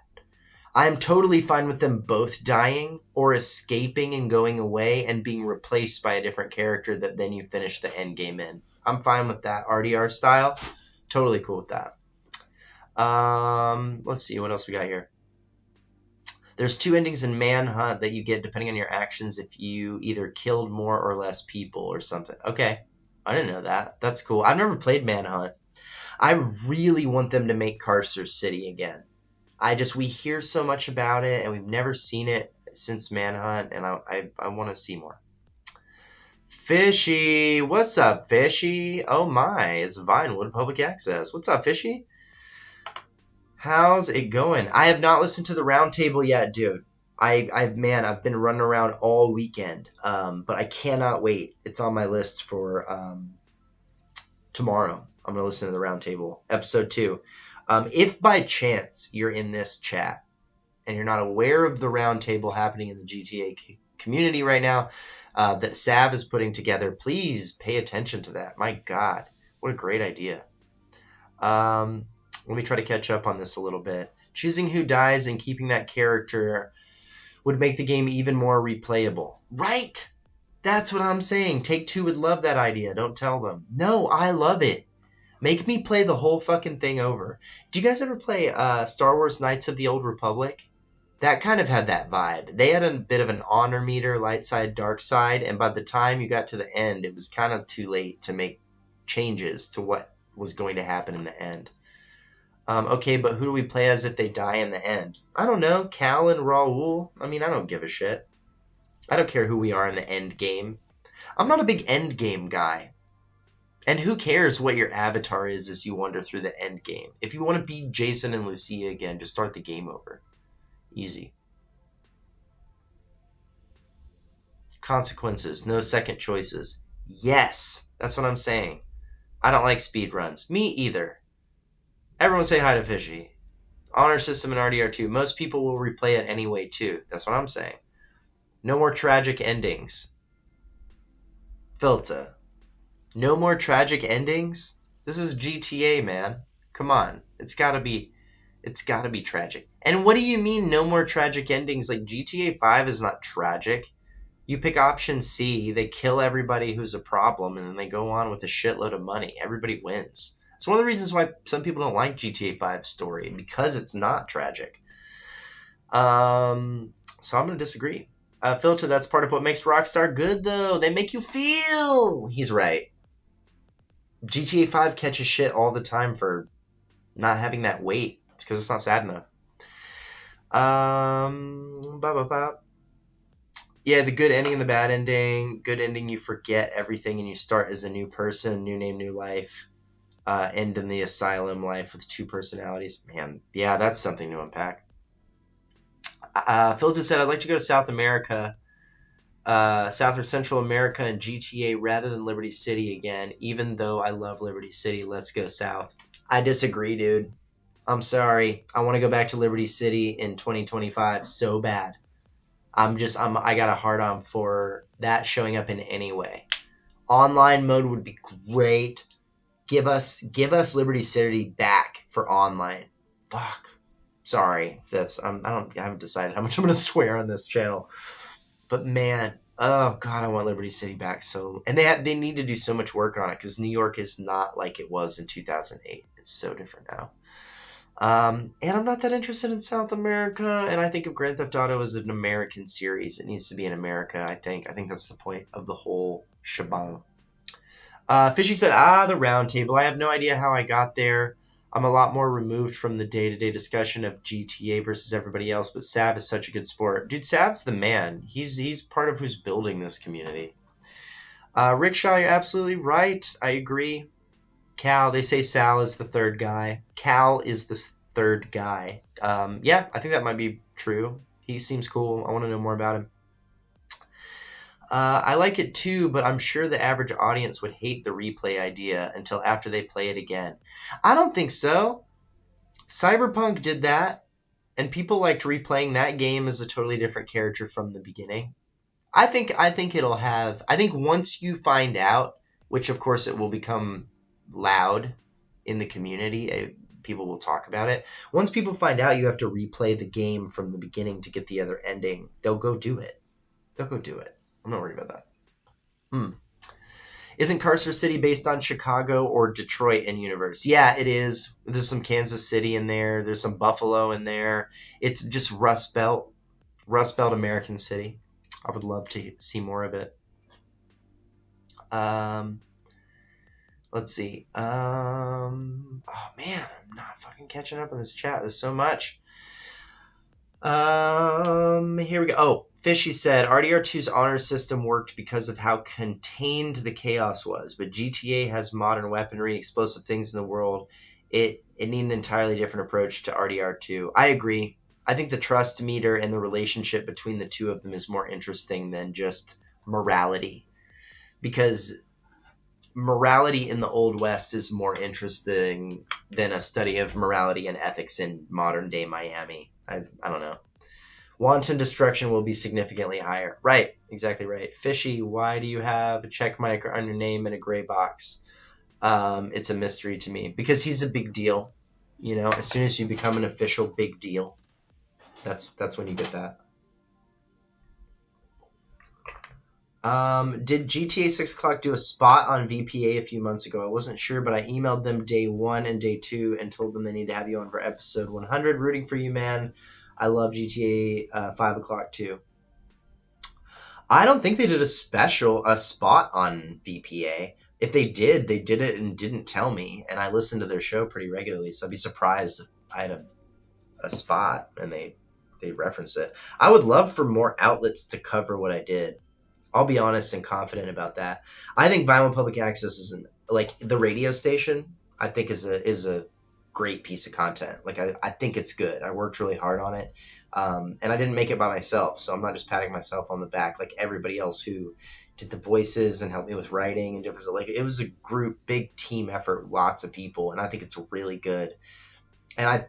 I'm totally fine with them both dying or escaping and going away and being replaced by a different character that then you finish the end game in. I'm fine with that RDR style. Totally cool with that. Let's see what else we got here. There's 2 endings in Manhunt that you get depending on your actions if you either killed more or less people or something. Okay. I didn't know that. That's cool. I've never played Manhunt. I really want them to make Carcer City again. We hear so much about it and we've never seen it since Manhunt, and I want to see more. Fishy, what's up, Fishy? Oh my, it's Vinewood Public Access. What's up, Fishy? How's it going? I have not listened to the roundtable yet, dude. I've been running around all weekend, but I cannot wait. It's on my list for tomorrow. I'm gonna listen to the roundtable episode 2. If by chance you're in this chat and you're not aware of the roundtable happening in the GTA community right now that Sav is putting together, please pay attention to that. My God, what a great idea. Let me try to catch up on this a little bit. Choosing who dies and keeping that character would make the game even more replayable. Right? That's what I'm saying. Take-Two would love that idea. Don't tell them. No, I love it. Make me play the whole fucking thing over. Do you guys ever play Star Wars Knights of the Old Republic? That kind of had that vibe. They had a bit of an honor meter, light side, dark side, and by the time you got to the end, it was kind of too late to make changes to what was going to happen in the end. Okay, but who do we play as if they die in the end? I don't know. Cal and Raul? I mean, I don't give a shit. I don't care who we are in the end game. I'm not a big end game guy. And who cares what your avatar is as you wander through the end game? If you want to be Jason and Lucia again, just start the game over. Easy. Consequences. No second choices. Yes. That's what I'm saying. I don't like speedruns. Me either. Everyone say hi to Fishy. Honor system in RDR2. Most people will replay it anyway too. That's what I'm saying. No more tragic endings. Filter. No more tragic endings? This is GTA, man. Come on. It's gotta be tragic. And what do you mean no more tragic endings? Like, GTA 5 is not tragic. You pick option C, they kill everybody who's a problem, and then they go on with a shitload of money. Everybody wins. It's one of the reasons why some people don't like GTA 5's story, because it's not tragic. So I'm gonna disagree. Filter, that's part of what makes Rockstar good, though. They make you feel. He's right. GTA 5 catches shit all the time for not having that weight. It's because it's not sad enough. Yeah, the good ending and the bad ending. Good ending, you forget everything and you start as a new person, new name, new life. End in the asylum life with 2 personalities. Man, yeah, that's something to unpack. Phil just said, I'd like to go to South America, South or Central America and GTA rather than Liberty City again, even though I love Liberty City. Let's go South. I disagree, dude. I'm sorry. I want to go back to Liberty City in 2025 so bad. I got a hard on for that showing up in any way. Online mode would be great. Give us Liberty City back for online. Fuck. Sorry. That's I haven't decided how much I'm gonna swear on this channel. But man, oh god, I want Liberty City back. So, and they need to do so much work on it because New York is not like it was in 2008. It's so different now. And I'm not that interested in South America. And I think of Grand Theft Auto as an American series. It needs to be in America. I think that's the point of the whole shebang. Fishy said, the round table. I have no idea how I got there. I'm a lot more removed from the day-to-day discussion of GTA versus everybody else, but Sav is such a good sport. Dude, Sav's the man. He's part of who's building this community. Rickshaw, you're absolutely right. I agree. Cal, they say Sal is the third guy. Cal is the third guy. Yeah, I think that might be true. He seems cool. I want to know more about him. I like it too, but I'm sure the average audience would hate the replay idea until after they play it again. I don't think so. Cyberpunk did that, and people liked replaying that game as a totally different character from the beginning. I think it'll have... I think once you find out, which of course it will become loud in the community, people will talk about it. Once people find out you have to replay the game from the beginning to get the other ending, they'll go do it. I'm not worried about that. Isn't Carcer City based on Chicago or Detroit in universe? Yeah, it is. There's some Kansas City in there. There's some Buffalo in there. It's just Rust Belt American City. I would love to see more of it. Let's see. Oh man, I'm not fucking catching up on this chat. There's so much. Here we go. Oh, Fishy said RDR2's honor system worked because of how contained the chaos was, but GTA has modern weaponry, explosive things in the world. It needed an entirely different approach to RDR2. I agree. I think the trust meter and the relationship between the two of them is more interesting than just morality, because morality in the Old West is more interesting than a study of morality and ethics in modern day Miami. I don't know. Wanton destruction will be significantly higher. Right. Exactly right. Fishy, why do you have a check mark on your name in a gray box? It's a mystery to me because he's a big deal. You know, as soon as you become an official big deal, that's when you get that. Did GTA 6 O'Clock do a spot on VPA a few months ago? I wasn't sure, but I emailed them day 1 and day 2 and told them they need to have you on for episode 100. Rooting for you, man. I love GTA 5 O'Clock too. I don't think they did a spot on VPA. If they did it and didn't tell me, and I listened to their show pretty regularly, so I'd be surprised if I had a spot and they referenced it. I would love for more outlets to cover what I did. I'll be honest and confident about that. I think Vinewood Public Access isn't like the radio station. I think is a great piece of content. Like I think it's good. I worked really hard on it, and I didn't make it by myself, so I'm not just patting myself on the back like everybody else who did the voices and helped me with writing and different. Like it was a group, big team effort, lots of people, and I think it's really good. And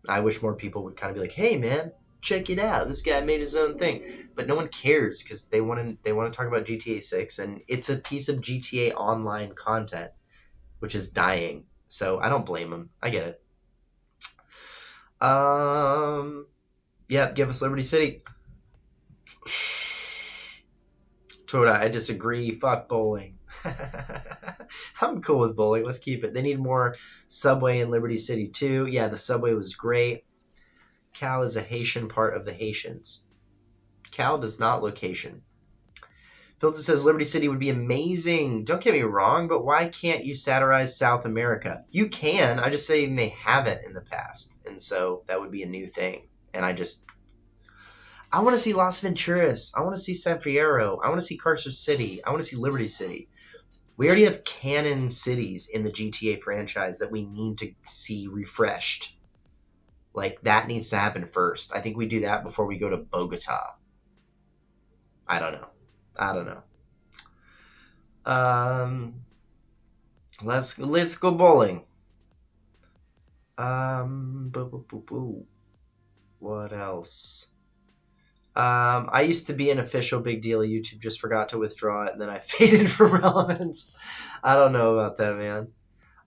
I wish more people would kind of be like, hey man, check it out. This guy made his own thing. But no one cares because they want to talk about GTA 6, and it's a piece of GTA Online content, which is dying. So I don't blame them. I get it. Yeah, give us Liberty City. Toda, I disagree. Fuck bowling. I'm cool with bowling. Let's keep it. They need more Subway in Liberty City too. Yeah, the Subway was great. Cal is a Haitian part of the Haitians. Cal does not location. Filton says Liberty City would be amazing. Don't get me wrong, but why can't you satirize South America? You can. I just say they haven't in the past. And so that would be a new thing. And I want to see Las Venturas. I want to see San Fierro. I want to see Carcer City. I want to see Liberty City. We already have canon cities in the GTA franchise that we need to see refreshed. Like, that needs to happen first. I think we do that before we go to Bogota. I don't know. Let's go bowling. What else? I used to be an official big deal. YouTube just forgot to withdraw it, and then I faded from relevance. I don't know about that, man.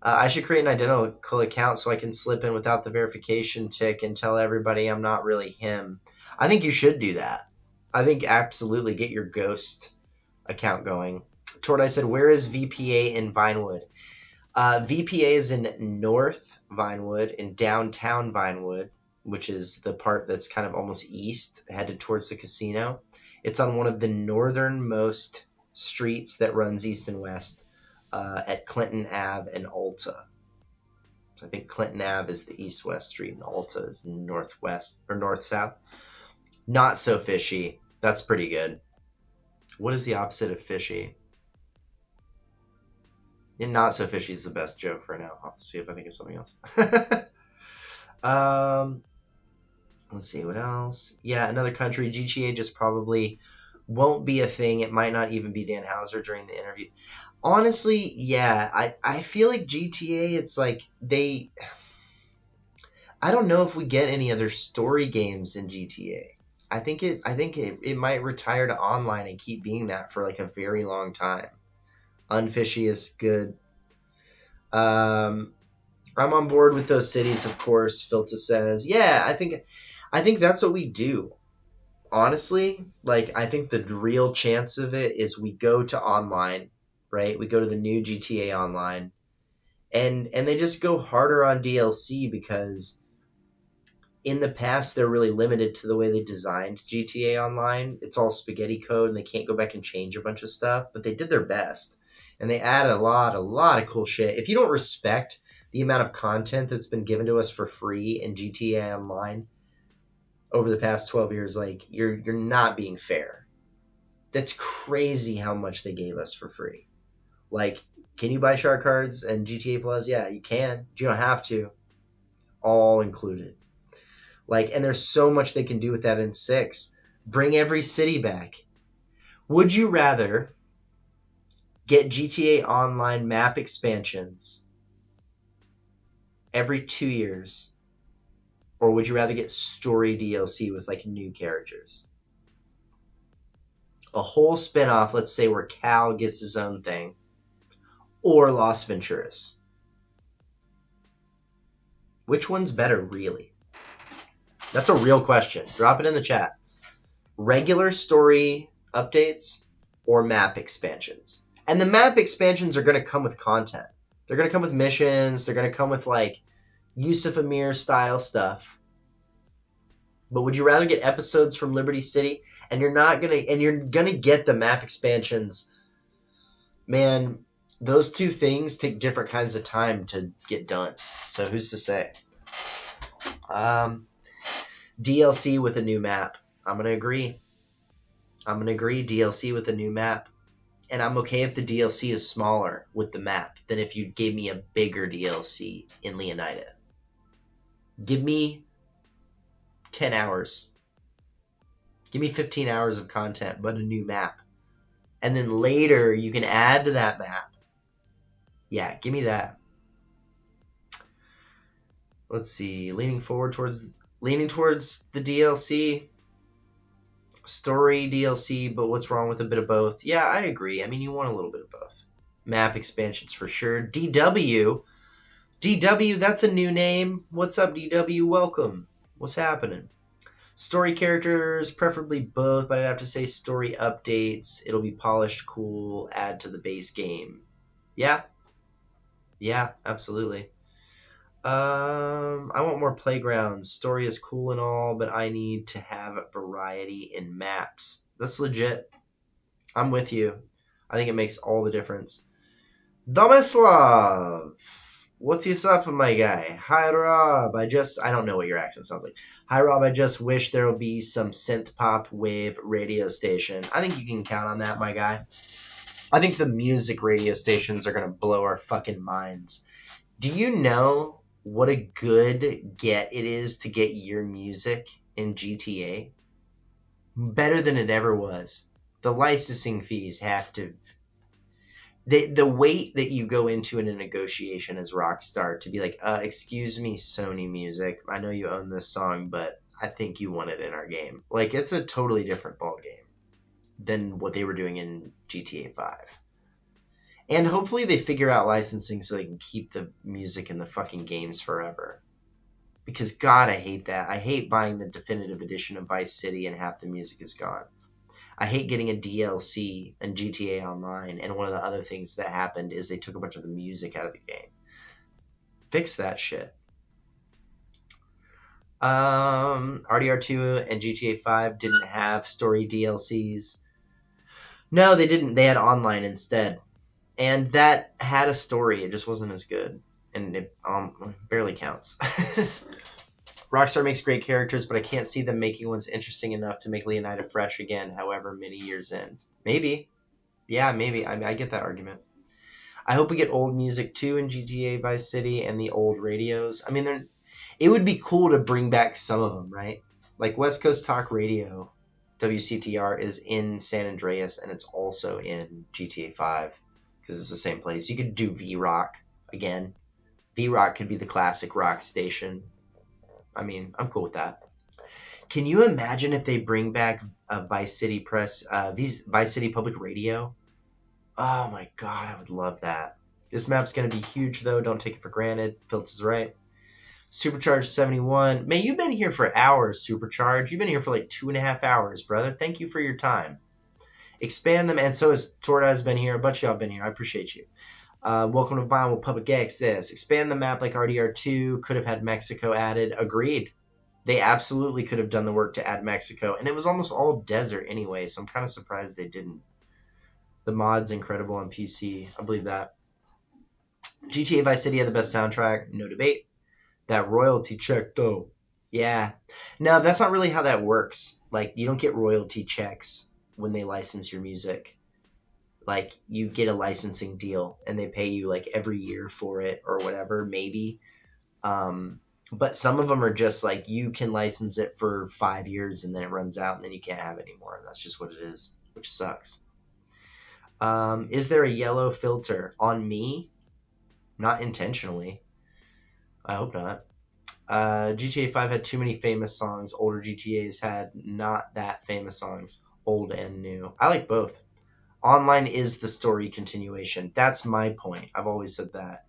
I should create an identical account so I can slip in without the verification tick and tell everybody I'm not really him. I think you should do that. I think absolutely get your ghost account going. Tord, I said, where is VPA in Vinewood? VPA is in North Vinewood, in downtown Vinewood, which is the part that's kind of almost east, headed towards the casino. It's on one of the northernmost streets that runs east and west at Clinton Ave and Alta. So I think Clinton Ave is the east-west street and Alta is northwest or north-south. Not so fishy. That's pretty good. What is the opposite of fishy? And not so fishy is the best joke right now. I'll have to see if I think of something else. Let's see, what else? Yeah, another country. GTA just probably won't be a thing. It might not even be Dan Houser during the interview. Honestly, yeah, I feel like GTA, it's like I don't know if we get any other story games in GTA. I think it might retire to online and keep being that for like a very long time. Unfishy is good. I'm on board with those cities, of course. Filta says, yeah, I think that's what we do. Honestly, like I think the real chance of it is we go to online, right? We go to the new GTA Online, and they just go harder on DLC because in the past they're really limited to the way they designed GTA Online. It's all spaghetti code, and they can't go back and change a bunch of stuff. But they did their best. And they added a lot of cool shit. If you don't respect the amount of content that's been given to us for free in GTA Online over the past 12 years, like you're not being fair. That's crazy how much they gave us for free. Like, can you buy shark cards and GTA Plus? Yeah, you can. You don't have to. All included. Like, and there's so much they can do with that in 6. Bring every city back. Would you rather get GTA Online map expansions every 2 years, or would you rather get story DLC with like new characters? A whole spinoff, let's say, where Cal gets his own thing, or Las Venturas. Which one's better, really? That's a real question. Drop it in the chat. Regular story updates or map expansions? And the map expansions are going to come with content. They're going to come with missions. They're going to come with like Yusuf Amir style stuff. But would you rather get episodes from Liberty City? And you're going to get the map expansions. Man, those two things take different kinds of time to get done. So who's to say? DLC with a new map. I'm going to agree. DLC with a new map. And I'm okay if the DLC is smaller with the map than if you gave me a bigger DLC in Leonida. Give me 10 hours. Give me 15 hours of content, but a new map. And then later you can add to that map. Yeah, give me that. Let's see. Leaning towards the DLC. Story DLC, but what's wrong with a bit of both? Yeah, I agree. I mean, you want a little bit of both. Map expansions for sure. DW, that's a new name. What's up, DW? Welcome. What's happening? Story characters, preferably both, but I'd have to say story updates. It'll be polished, cool, add to the base game. Yeah, absolutely. I want more playgrounds. Story is cool and all, but I need to have variety in maps. That's legit. I'm with you. I think it makes all the difference. Domislav! What's up, my guy? Hi, Rob. I don't know what your accent sounds like. Hi, Rob. I just wish there will be some synth pop wave radio station. I think you can count on that, my guy. I think the music radio stations are going to blow our fucking minds. Do you know what a good get it is to get your music in GTA? Better than it ever was. The licensing fees have to... The weight that you go into in a negotiation as Rockstar to be like, excuse me, Sony Music, I know you own this song, but I think you want it in our game. Like, it's a totally different ball game than what they were doing in GTA 5. And hopefully they figure out licensing so they can keep the music in the fucking games forever. Because, God, I hate that. I hate buying the definitive edition of Vice City and half the music is gone. I hate getting a DLC in GTA Online, and one of the other things that happened is they took a bunch of the music out of the game. Fix that shit. RDR2 and GTA 5 didn't have story DLCs. No, they didn't. They had online instead. And that had a story. It just wasn't as good. And it barely counts. Rockstar makes great characters, but I can't see them making ones interesting enough to make Leonida fresh again, however many years in. Maybe. Yeah, maybe. I get that argument. I hope we get old music too in GTA Vice City and the old radios. I mean, it would be cool to bring back some of them, right? Like West Coast Talk Radio, WCTR, is in San Andreas, and it's also in GTA 5 because it's the same place. You could do V-Rock again. V-Rock could be the classic rock station. I mean, I'm cool with that. Can you imagine if they bring back Vice City Vice City Public Radio? Oh my God, I would love that. This map's going to be huge, though. Don't take it for granted. Phillips is right. Supercharged 71. Man, you've been here for hours, Supercharged. You've been here for like 2.5 hours, brother. Thank you for your time. Expand them, and so has Torda's been here. A bunch of y'all been here. I appreciate you. Welcome to Vinewood Public Access. Expand the map like RDR2. Could have had Mexico added. Agreed. They absolutely could have done the work to add Mexico. And it was almost all desert anyway, so I'm kind of surprised they didn't. The mod's incredible on PC. I believe that. GTA Vice City had the best soundtrack. No debate. That royalty check, though. Yeah. No, that's not really how that works. Like, you don't get royalty checks when they license your music. Like, you get a licensing deal and they pay you like every year for it or whatever, maybe. But some of them are just like, you can license it for 5 years and then it runs out and then you can't have it anymore. And that's just what it is, which sucks. Is there a yellow filter on me? Not intentionally. I hope not. GTA 5 had too many famous songs. Older GTAs had not that famous songs, old and new. I like both. Online is the story continuation. That's my point. I've always said that.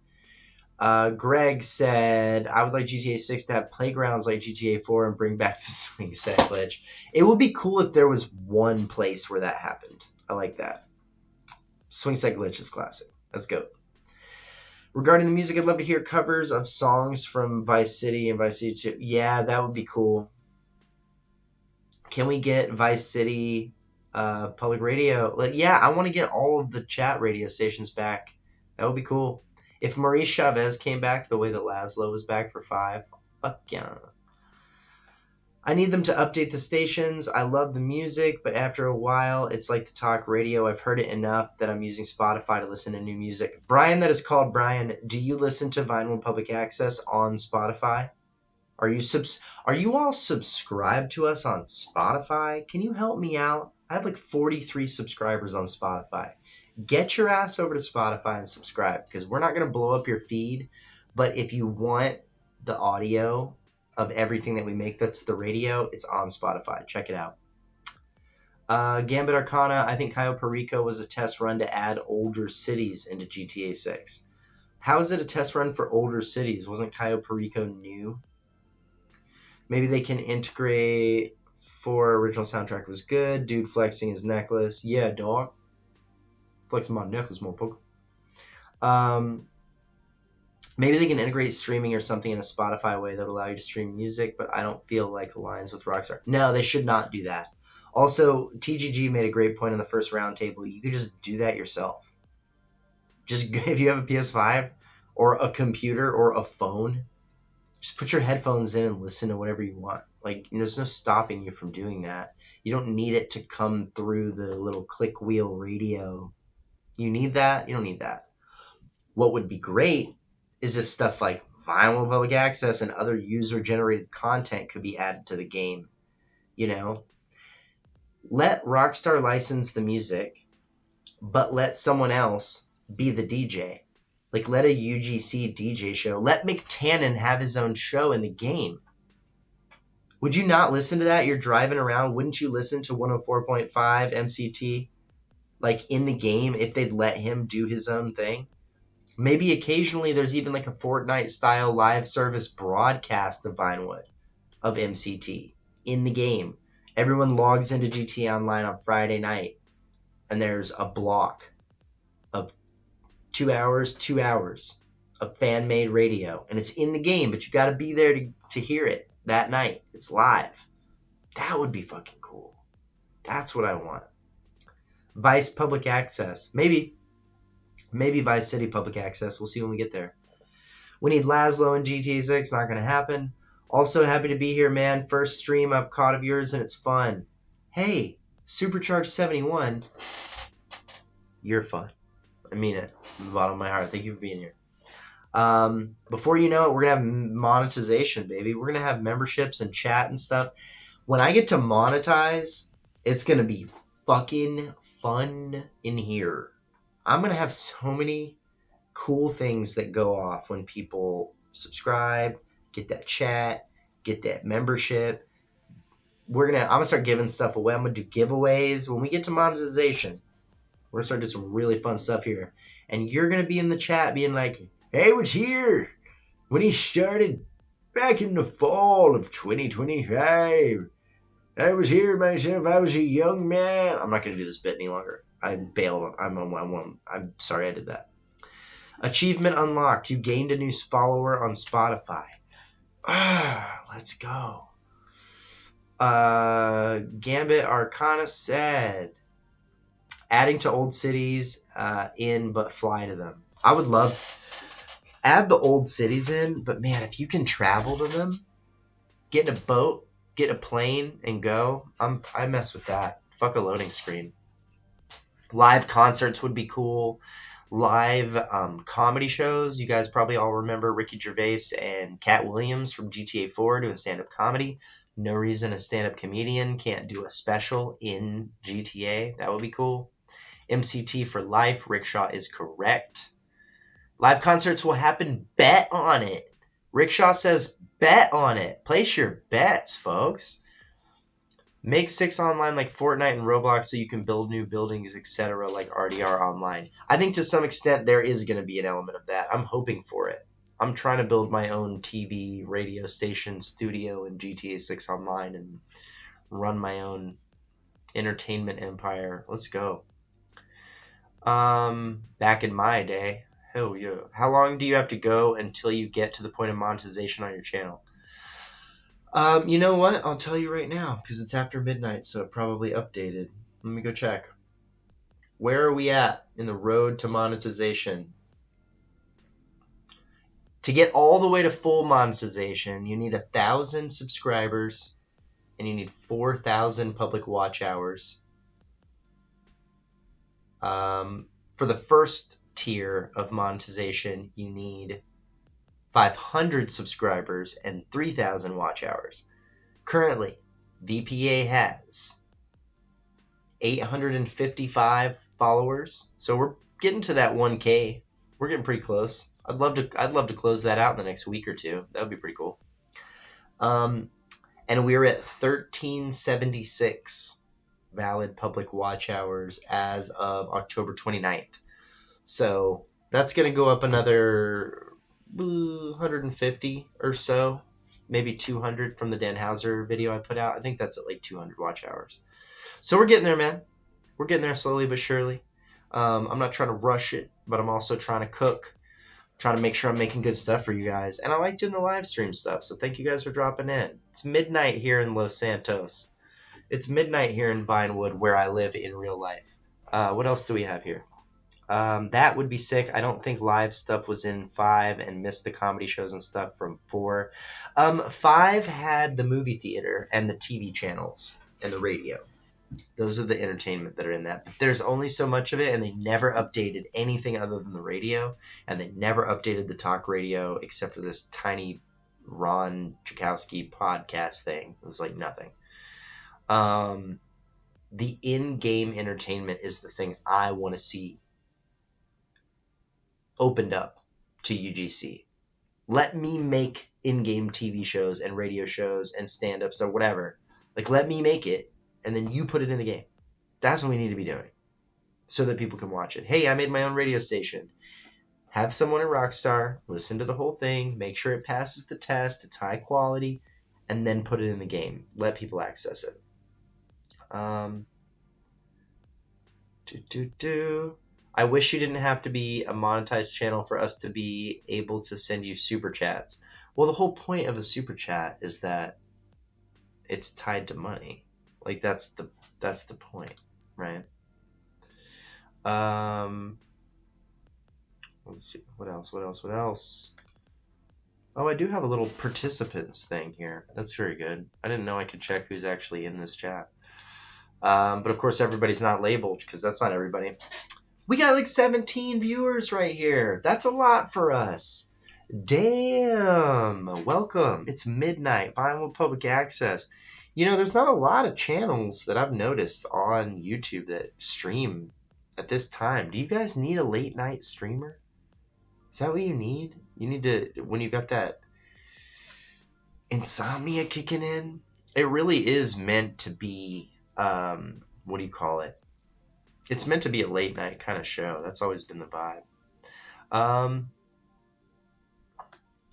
Greg said, I would like GTA 6 to have playgrounds like GTA 4 and bring back the swing set glitch. It would be cool if there was one place where that happened. I like that. Swing set glitch is classic. Let's go. Regarding the music, I'd love to hear covers of songs from Vice City and Vice City 2. Yeah, that would be cool. Can we get Vice City public radio? Like, yeah, I want to get all of the chat radio stations back. That would be cool. If Maurice Chavez came back the way that LAZLOW was back for 5, fuck yeah. I need them to update the stations. I love the music, but after a while, it's like the talk radio. I've heard it enough that I'm using Spotify to listen to new music. Brian, that is called Brian. Do you listen to Vinewood Public Access on Spotify? Are you all subscribed to us on Spotify? Can you help me out? I have like 43 subscribers on Spotify. Get your ass over to Spotify and subscribe, because we're not going to blow up your feed. But if you want the audio of everything that we make that's the radio, it's on Spotify. Check it out. Gambit Arcana, I think Cayo Perico was a test run to add older cities into GTA 6. How is it a test run for older cities? Wasn't Cayo Perico new? Maybe they can integrate. 4 original soundtrack was good. Dude flexing his necklace. Yeah, dog. Flexing my necklace, motherfucker. Maybe they can integrate streaming or something in a Spotify way that will allow you to stream music, but I don't feel like aligns with Rockstar. No, they should not do that. Also, TGG made a great point in the first roundtable. You could just do that yourself. Just if you have a PS5 or a computer or a phone, just put your headphones in and listen to whatever you want. Like, there's no stopping you from doing that. You don't need it to come through the little click wheel radio. You need that? You don't need that. What would be great is if stuff like Vinewood Public Access and other user-generated content could be added to the game. You know? Let Rockstar license the music, but let someone else be the DJ. Like, let a UGC DJ show. Let McTannen have his own show in the game. Would you not listen to that? You're driving around. Wouldn't you listen to 104.5 MCT? Like in the game, if they'd let him do his own thing? Maybe occasionally there's even like a Fortnite-style live service broadcast of Vinewood, of MCT, in the game. Everyone logs into GTA Online on Friday night, and there's a block of 2 hours of fan-made radio. And it's in the game, but you got to be there to hear it that night. It's live. That would be fucking cool. That's what I want. Vice Public Access. Maybe Vice City Public Access. We'll see when we get there. We need LAZLOW in GTA 6. Not going to happen. Also happy to be here, man. First stream I've caught of yours, and it's fun. Hey, Supercharged 71. You're fun. I mean it from the bottom of my heart. Thank you for being here. Before you know it, we're going to have monetization, baby. We're going to have memberships and chat and stuff. When I get to monetize, it's going to be fucking fun in here. I'm going to have so many cool things that go off when people subscribe, get that chat, get that membership. I'm going to start giving stuff away. I'm going to do giveaways. When we get to monetization, we're going to start doing some really fun stuff here. And you're going to be in the chat being like, hey, was here when he started back in the fall of 2025. I was here myself. I was a young man. I'm not going to do this bit any longer. I bailed. I'm sorry I did that. Achievement unlocked. You gained a new follower on Spotify. Let's go. Gambit Arcana said, adding to old cities in, but fly to them. I would love add the old cities in, but man, if you can travel to them, get in a boat, get a plane, and go. I mess with that. Fuck a loading screen. Live concerts would be cool. Live comedy shows. You guys probably all remember Ricky Gervais and Cat Williams from GTA 4 doing stand-up comedy. No reason a stand-up comedian can't do a special in GTA. That would be cool. MCT for life. Rickshaw is correct. Live concerts will happen. Bet on it. Rickshaw says bet on it. Place your bets, folks. Make 6 online like Fortnite and Roblox so you can build new buildings, etc. like RDR online. I think to some extent there is going to be an element of that. I'm hoping for it. I'm trying to build my own TV, radio station, studio in GTA 6 online and run my own entertainment empire. Let's go. Back in my day, hell yeah. How long do you have to go until you get to the point of monetization on your channel? You know what? I'll tell you right now, because it's after midnight, so it probably updated. Let me go check. Where are we at in the road to monetization? To get all the way to full monetization, you need 1,000 subscribers, and you need 4,000 public watch hours. For the first tier of monetization, you need 500 subscribers and 3,000 watch hours. Currently, VPA has 855 followers, so we're getting to that 1K. We're getting pretty close. I'd love to close that out in the next week or two. That would be pretty cool. And we're at 1376 valid public watch hours as of October 29th. So that's going to go up another 150 or so, maybe 200 from the Dan Hauser video I put out. I think that's at like 200 watch hours. So we're getting there, man. We're getting there slowly but surely. I'm not trying to rush it, but I'm also trying to cook, trying to make sure I'm making good stuff for you guys. And I like doing the live stream stuff, so thank you guys for dropping in. It's midnight here in Los Santos. It's midnight here in Vinewood, where I live in real life. What else do we have here? That would be sick. I don't think live stuff was in 5 and missed the comedy shows and stuff from 4. 5 had the movie theater and the TV channels and the radio. Those are the entertainment that are in that. But there's only so much of it, and they never updated anything other than the radio, and they never updated the talk radio except for this tiny Ron Chakowski podcast thing. It was like nothing. The in-game entertainment is the thing I want to see opened up to UGC. Let me make in-game TV shows and radio shows and stand-ups or whatever. Like, let me make it, and then you put it in the game. That's what we need to be doing so that people can watch it. Hey, I made my own radio station. Have someone at Rockstar listen to the whole thing, make sure it passes the test, it's high quality, and then put it in the game. Let people access it. I wish you didn't have to be a monetized channel for us to be able to send you super chats. Well, the whole point of a super chat is that it's tied to money. Like, that's the point, right? Let's see. What else? Oh, I do have a little participants thing here. That's very good. I didn't know I could check who's actually in this chat. But of course, everybody's not labeled because that's not everybody. We got like 17 viewers right here. That's a lot for us. Damn. Welcome. It's midnight. Vinewood Public Access. You know, there's not a lot of channels that I've noticed on YouTube that stream at this time. Do you guys need a late night streamer? Is that what you need? You need to, when you got that insomnia kicking in, it really is meant to be, what do you call it? It's meant to be a late night kind of show. That's always been the vibe.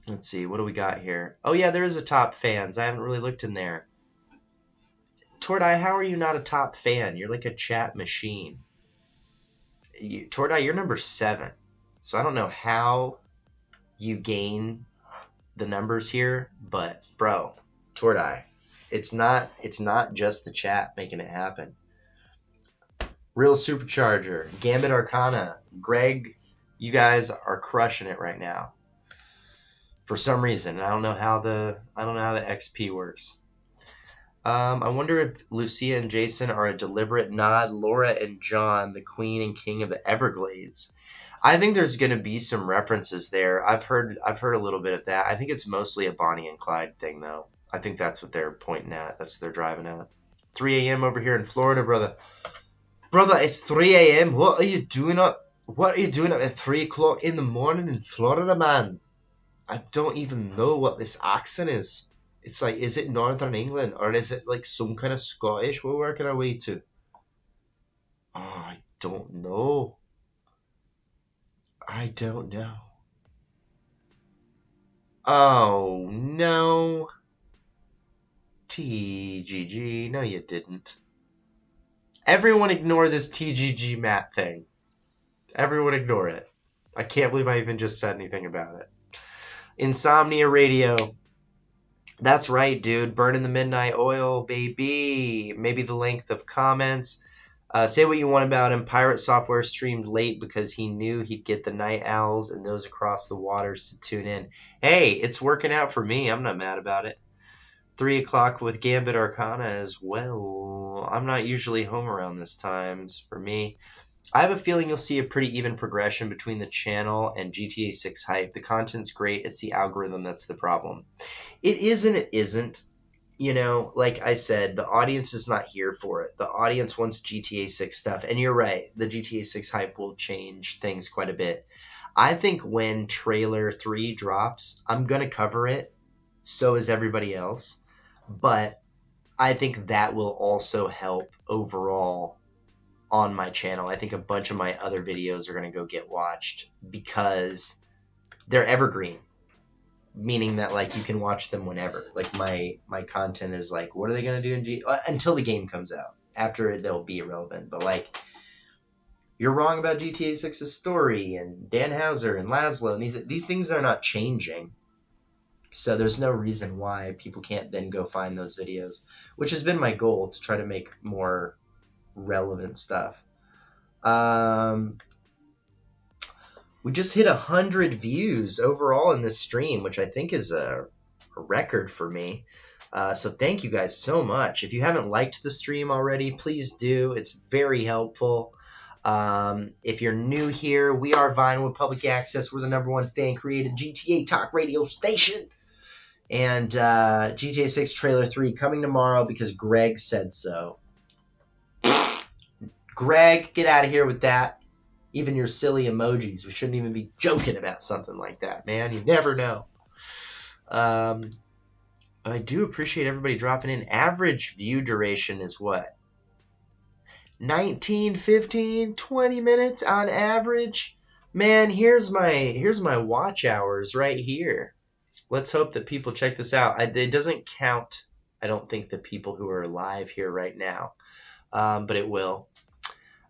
Let's see, what do we got here? Oh yeah, there is a top fans. I haven't really looked in there. Tordai, how are you not a top fan? You're like a chat machine. Tordai, you're number 7. So I don't know how you gain the numbers here, but bro, Tordai, it's not just the chat making it happen. Real Supercharger, Gambit Arcana, Greg, you guys are crushing it right now. For some reason, I don't know how the XP works. I wonder if Lucia and Jason are a deliberate nod. Laura and John, the queen and king of the Everglades. I think there's going to be some references there. I've heard a little bit of that. I think it's mostly a Bonnie and Clyde thing, though. I think that's what they're pointing at. That's what they're driving at. 3 a.m. over here in Florida, brother. Brother, it's 3 a.m. What are you doing up at 3 o'clock in the morning in Florida, man? I don't even know what this accent is. It's like, is it Northern England or is it like some kind of Scottish we're working our way to? Oh, I don't know. Oh, no. TGG. No, you didn't. Everyone ignore this TGG Matt thing. Everyone ignore it. I can't believe I even just said anything about it. Insomnia Radio. That's right, dude. Burning the midnight oil, baby. Maybe the length of comments. Say what you want about him. Pirate Software streamed late because he knew he'd get the night owls and those across the waters to tune in. Hey, it's working out for me. I'm not mad about it. 3 o'clock with Gambit Arcana as well. I'm not usually home around this time for me. I have a feeling you'll see a pretty even progression between the channel and GTA 6 hype. The content's great. It's the algorithm that's the problem. It is and it isn't. You know, like I said, the audience is not here for it. The audience wants GTA 6 stuff. And you're right. The GTA 6 hype will change things quite a bit. I think when trailer 3 drops, I'm going to cover it. So is everybody else. But I think that will also help overall on my channel. I think a bunch of my other videos are going to go get watched because they're evergreen. Meaning that, like, you can watch them whenever. Like, my content is like, what are they going to do in until the game comes out. After it, they'll be irrelevant. But, like, you're wrong about GTA 6's story and Dan Houser and Laszlo. And these things are not changing. So there's no reason why people can't then go find those videos. Which has been my goal, to try to make more relevant stuff. We just hit 100 views overall in this stream, which I think is a record for me. So thank you guys so much. If you haven't liked the stream already, please do. It's very helpful. If you're new here, we are Vinewood Public Access. We're the #1 fan-created GTA talk radio station. And GTA 6 Trailer 3 coming tomorrow because Greg said so. Greg, get out of here with that. Even your silly emojis. We shouldn't even be joking about something like that, man. You never know. But I do appreciate everybody dropping in. Average view duration is what? 19, 15, 20 minutes on average. Man, here's my watch hours right here. Let's hope that people check this out. It doesn't count, I don't think, the people who are live here right now, but it will.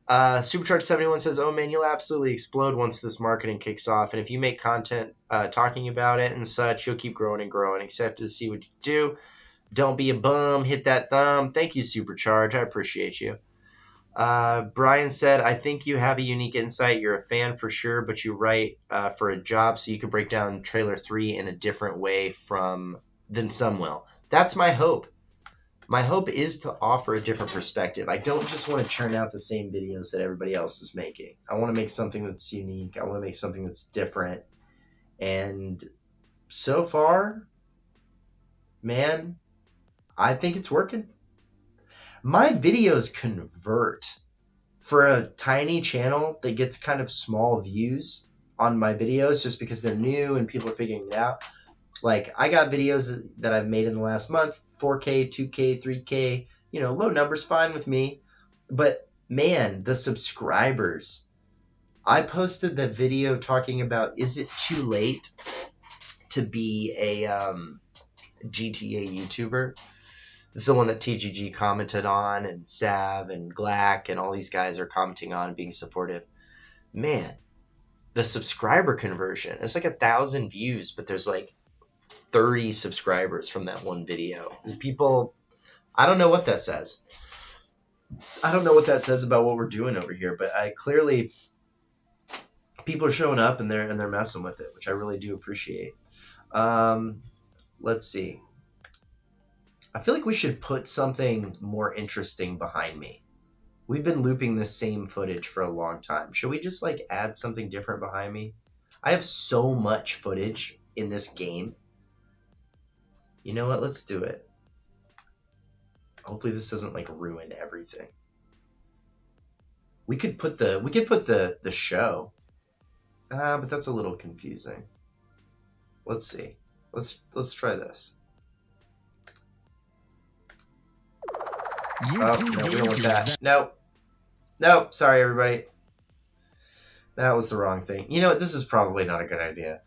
Supercharged71 says, oh man, you'll absolutely explode once this marketing kicks off. And if you make content talking about it and such, you'll keep growing and growing. Excited to see what you do. Don't be a bum. Hit that thumb. Thank you, Supercharge. I appreciate you. Brian said, I think you have a unique insight. You're a fan for sure, but you write for a job, so you could break down trailer 3 in a different way than some will. That's my hope. My hope is to offer a different perspective. I don't just want to churn out the same videos that everybody else is making. I want to make something that's unique. I want to make something that's different. And so far, man, I think it's working. My videos convert for a tiny channel that gets kind of small views on my videos just because they're new and people are figuring it out. Like, I got videos that I've made in the last month, 4K, 2K, 3K, low numbers, fine with me. But man, the subscribers. I posted the video talking about, is it too late to be a GTA YouTuber? This is the one that TGG commented on, and Sav and Glack and all these guys are commenting on and being supportive. Man, the subscriber conversion, it's like 1,000 views, but there's like 30 subscribers from that one video. People, I don't know what that says. I don't know what that says about what we're doing over here, but clearly people are showing up and they're messing with it, which I really do appreciate. Let's see. I feel like we should put something more interesting behind me. We've been looping this same footage for a long time. Should we just add something different behind me? I have so much footage in this game. You know what? Let's do it. Hopefully this doesn't ruin everything. We could put the show. But that's a little confusing. Let's see. Let's try this. Oh, no, we don't want that. Nope. Sorry, everybody. That was the wrong thing. You know what? This is probably not a good idea.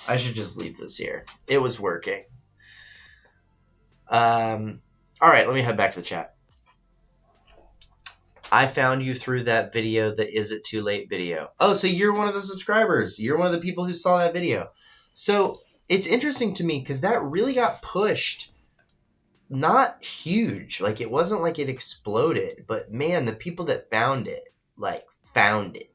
I should just leave this here. It was working. All right, let me head back to the chat. I found you through that video, the Is It Too Late video. Oh, so you're one of the subscribers. You're one of the people who saw that video. So it's interesting to me because that really got pushed. Not huge. It wasn't like it exploded. But man, the people that found it, found it.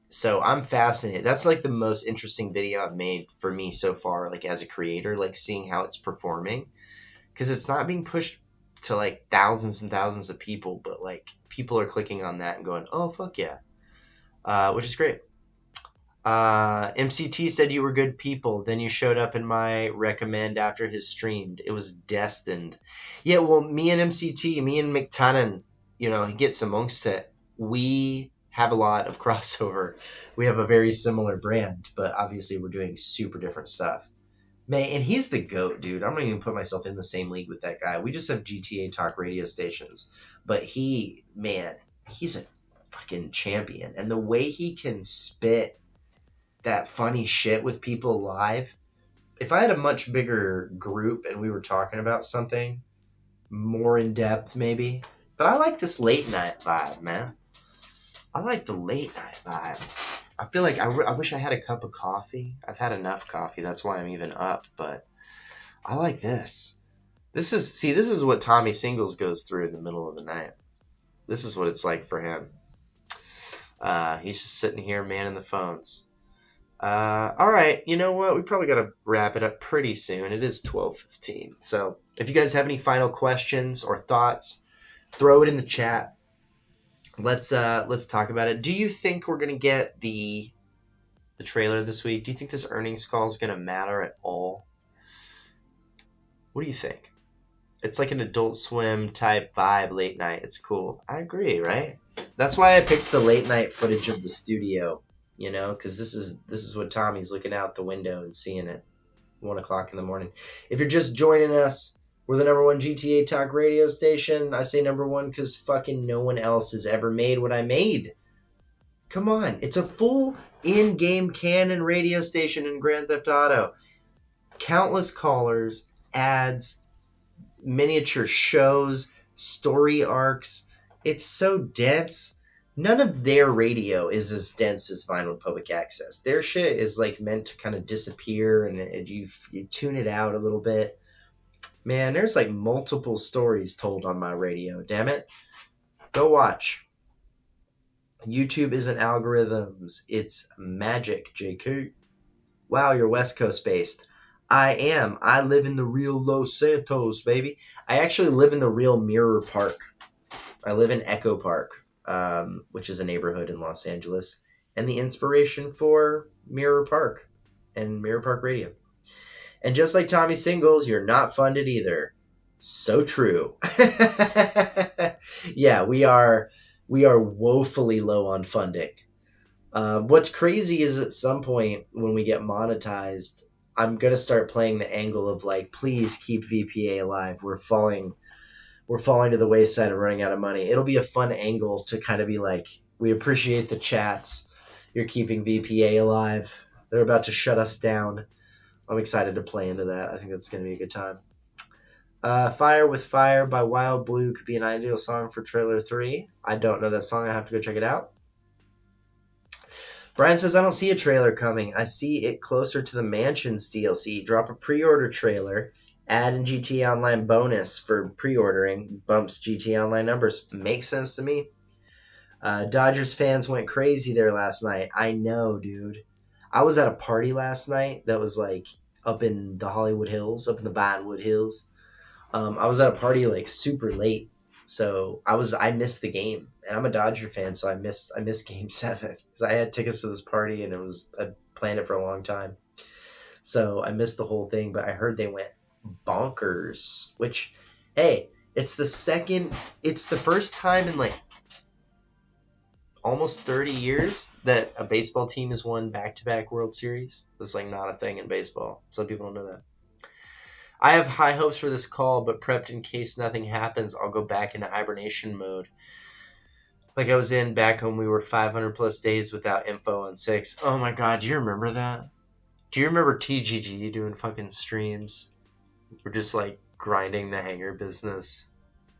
So I'm fascinated. That's the most interesting video I've made for me so far, as a creator, seeing how it's performing. Because it's not being pushed to thousands and thousands of people, but people are clicking on that and going, oh, fuck yeah. Which is great. MCT said you were good people. Then you showed up in my recommend after his streamed. It was destined. Yeah, well, me and MCT, me and McTannon, he gets amongst it. We have a lot of crossover. We have a very similar brand, but obviously we're doing super different stuff. Man, and he's the GOAT, dude. I'm not even put myself in the same league with that guy. We just have GTA talk radio stations. But he's a fucking champion. And the way he can spit that funny shit with people live. If I had a much bigger group and we were talking about something more in depth, maybe. But I like this late night vibe, man. I like the late night vibe. I feel like I wish I had a cup of coffee. I've had enough coffee. That's why I'm even up. But I like this. This is what Tommy Singles goes through in the middle of the night. This is what it's like for him. He's just sitting here manning the phones. All right, you know what? We probably got to wrap it up pretty soon. It is 12:15. So if you guys have any final questions or thoughts, throw it in the chat. Let's talk about it. Do you think we're gonna get the trailer this week? Do you think this earnings call is gonna matter at all? What do you think? It's like an Adult Swim type vibe, late night. It's cool. I agree, right? That's why I picked the late night footage of the studio. Because this is what Tommy's looking out the window and seeing it. 1 o'clock in the morning. If you're just joining us, we're the number one GTA Talk radio station. I say number one because fucking no one else has ever made what I made. Come on. It's a full in-game canon radio station in Grand Theft Auto. Countless callers, ads, miniature shows, story arcs. It's so dense. None of their radio is as dense as Vinewood Public Access. Their shit is like meant to kind of disappear, and you tune it out a little bit. Man, there's like multiple stories told on my radio. Damn it. Go watch. YouTube isn't algorithms. It's magic, JQ. Wow, you're West Coast based. I am. I live in the real Los Santos, baby. I actually live in the real Mirror Park. I live in Echo Park, which is a neighborhood in Los Angeles, and the inspiration for Mirror Park and Mirror Park Radio. And just like Tommy Singles, you're not funded either. So true. Yeah, we are woefully low on funding. What's crazy is at some point when we get monetized, I'm going to start playing the angle of like, please keep VPA alive. We're falling to the wayside of running out of money. It'll be a fun angle to kind of be like, we appreciate the chats. You're keeping VPA alive. They're about to shut us down. I'm excited to play into that. I think that's going to be a good time. Fire with Fire by Wild Blue could be an ideal song for trailer 3. I don't know that song. I have to go check it out. Brian says, I don't see a trailer coming. I see it closer to the Mansions DLC. Drop a pre-order trailer. Add in GTA Online bonus for pre-ordering. Bumps GTA Online numbers. Makes sense to me. Dodgers fans went crazy there last night. I know, dude. I was at a party last night that was like up in the Hollywood Hills, up in the Vinewood Hills. I was at a party like super late, so I missed the game, and I'm a Dodger fan, so I missed Game 7 because I had tickets to this party, and I planned it for a long time, so I missed the whole thing. But I heard they went bonkers. Which, hey, it's the first time in like almost 30 years that a baseball team has won back-to-back World Series. That's like not a thing in baseball. Some people don't know that. I have high hopes for this call, but prepped in case nothing happens. I'll go back into hibernation mode. Like I was in back when we were 500 plus days without info on 6. Oh my god, do you remember that? Do you remember TGG doing fucking streams? We're just like grinding the hanger business.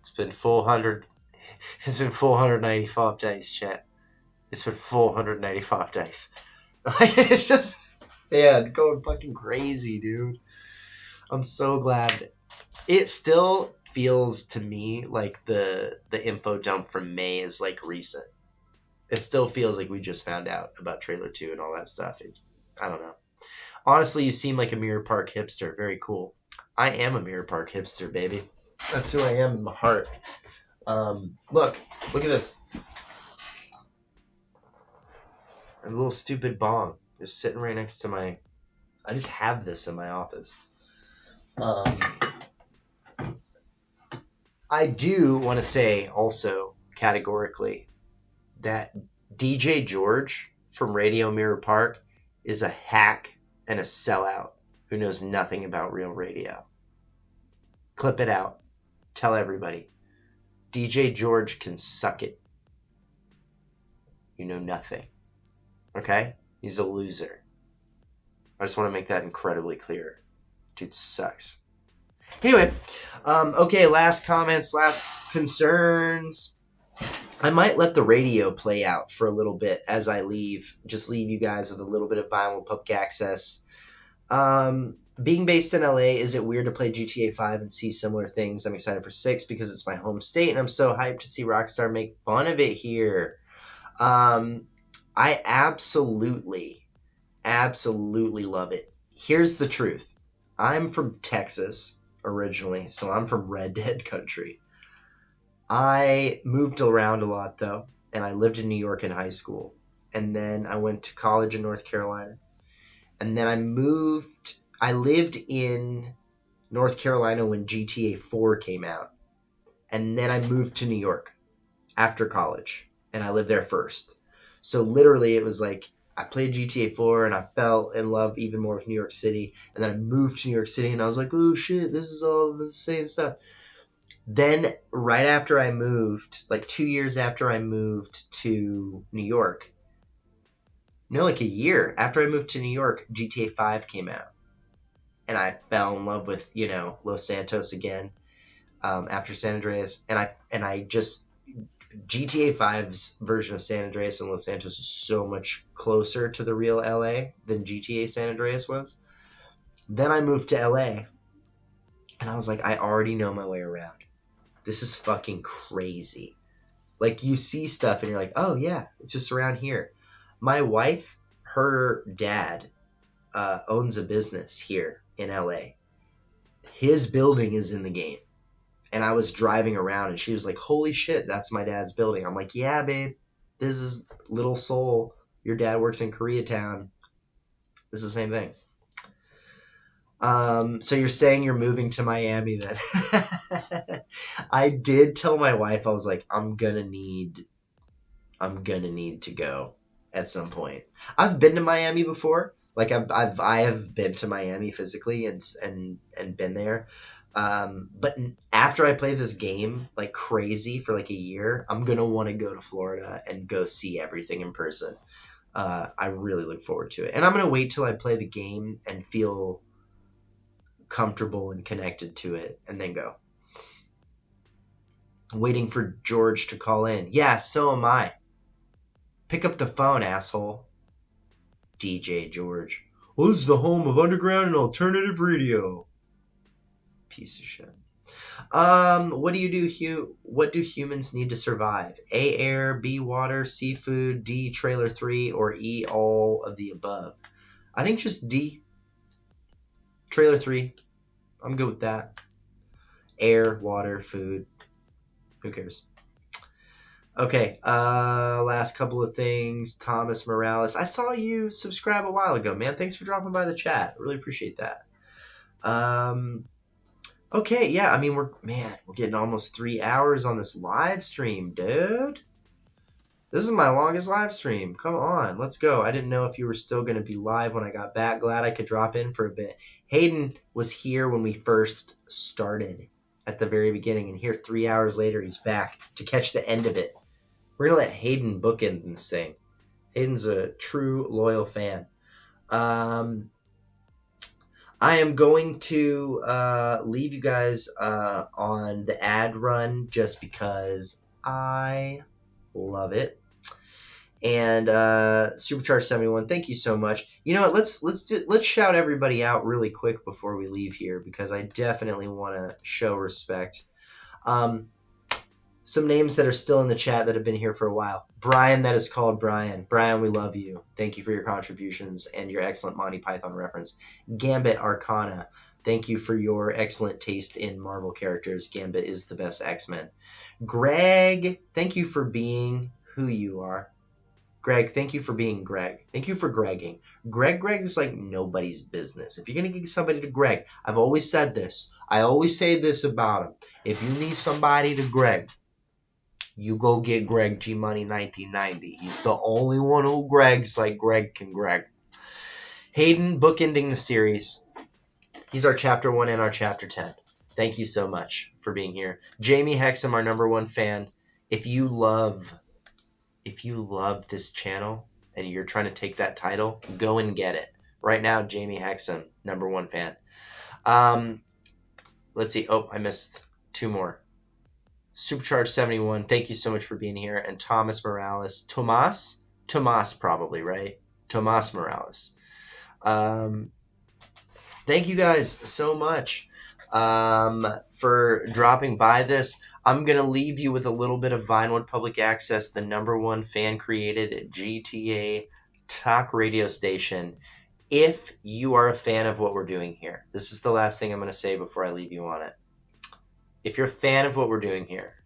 It's been full 195 days, chat. It's been full 195 days. Like, it's just, man, going fucking crazy, dude. I'm so glad. It still feels to me like the info dump from May is like recent. It still feels like we just found out about trailer 2 and all that stuff. I don't know. Honestly, you seem like a Mirror Park hipster. Very cool. I am a Mirror Park hipster, baby. That's who I am in my heart. Look at this. A little stupid bong just sitting right next to I just have this in my office. I do want to say also categorically that DJ George from Radio Mirror Park is a hack and a sellout who knows nothing about real radio. Clip it out. Tell everybody. DJ George can suck it. You know nothing. Okay? He's a loser. I just want to make that incredibly clear. Dude sucks. Anyway, okay, last comments, last concerns. I might let the radio play out for a little bit as I leave. Just leave you guys with a little bit of Vinewood Public Access. Being based in LA, is it weird to play GTA 5 and see similar things? I'm excited for 6 because it's my home state, and I'm so hyped to see Rockstar make fun of it here. I absolutely love it. Here's the truth. I'm from Texas originally, so I'm from Red Dead country. I moved around a lot, though, and I lived in New York in high school. And then I went to college in North Carolina. And then I lived in North Carolina when GTA 4 came out. And then I moved to New York after college. And I lived there first. So literally it was like I played GTA 4 and I fell in love even more with New York City. And then I moved to New York City and I was like, oh shit, this is all the same stuff. Then right after I moved, like 2 years after I moved to New York, no, like a year after I moved to New York, GTA 5 came out. And I fell in love with, you know, Los Santos again after San Andreas. And I just, GTA 5's version of San Andreas and Los Santos is so much closer to the real LA than GTA San Andreas was. Then I moved to LA and I was like, I already know my way around. This is fucking crazy. Like, you see stuff and you're like, oh yeah, it's just around here. My wife, her dad owns a business here in LA. His building is in the game. And I was driving around and she was like, holy shit, that's my dad's building. I'm like, yeah, babe, this is Little Seoul. Your dad works in Koreatown. This is the same thing. So you're saying you're moving to Miami then? I did tell my wife, I was like, I'm gonna need to go at some point. I've been to Miami before. Like I have been to Miami physically and been there. But after I play this game like crazy for like a year, I'm gonna want to go to Florida and go see everything in person. I really look forward to it, and I'm gonna wait till I play the game and feel comfortable and connected to it, and then go. I'm waiting for George to call in. Yeah, so am I. Pick up the phone, asshole. DJ George. Well, this is the home of underground and alternative radio. Piece of shit. What do humans need to survive? A, air, B, water, C, food, D, trailer 3, or E, all of the above? I think just D. Trailer 3. I'm good with that. Air, water, food. Who cares? Okay, last couple of things. Thomas Morales. I saw you subscribe a while ago, man. Thanks for dropping by the chat. Really appreciate that. Okay, yeah, I mean, we're getting almost 3 hours on this live stream, dude. This is my longest live stream. Come on, let's go. I didn't know if you were still going to be live when I got back. Glad I could drop in for a bit. Hayden was here when we first started at the very beginning, and here 3 hours later, he's back to catch the end of it. We're going to let Hayden bookend this thing. Hayden's a true, loyal fan. I am going to leave you guys on the ad run just because I love it. And Supercharged 71, thank you so much. You know what? Let's shout everybody out really quick before we leave here because I definitely want to show respect. Some names that are still in the chat that have been here for a while. Brian, that is called Brian. Brian, we love you. Thank you for your contributions and your excellent Monty Python reference. Gambit Arcana, thank you for your excellent taste in Marvel characters. Gambit is the best X-Men. Greg, thank you for being who you are. Greg, thank you for being Greg. Thank you for Gregging. Greg is like nobody's business. If you're going to give somebody to Greg, I've always said this. I always say this about him. If you need somebody to Greg, you go get Greg G Money 1990. He's the only one who Gregs like Greg can Greg. Hayden, bookending the series. He's our chapter 1 and our chapter 10. Thank you so much for being here. Jamie Hexam, our #1 fan. If you love this channel and you're trying to take that title, go and get it. Right now, Jamie Hexam, #1 fan. Let's see. Oh, I missed 2 more. Supercharged 71, thank you so much for being here. And Thomas Morales. Tomas probably, right? Tomas Morales. Thank you guys so much for dropping by this. I'm going to leave you with a little bit of Vinewood Public Access, the #1 fan-created GTA talk radio station. If you are a fan of what we're doing here, this is the last thing I'm going to say before I leave you on it. If you're a fan of what we're doing here,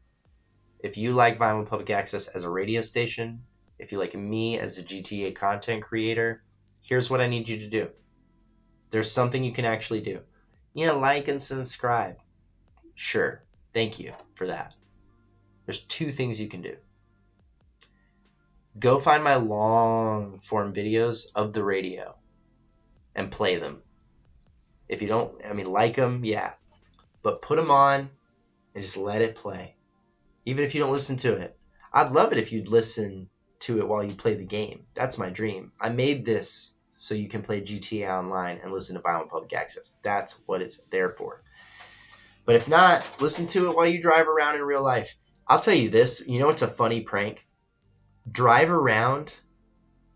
if you like Vinewood Public Access as a radio station, if you like me as a GTA content creator, here's what I need you to do. There's something you can actually do. Like and subscribe. Sure. Thank you for that. There's 2 things you can do. Go find my long form videos of the radio and play them. If you don't, like them, yeah. But put them on and just let it play. Even if you don't listen to it. I'd love it if you'd listen to it while you play the game. That's my dream. I made this so you can play GTA Online and listen to Vinewood Public Access. That's what it's there for. But if not, listen to it while you drive around in real life. I'll tell you this. You know what's a funny prank? Drive around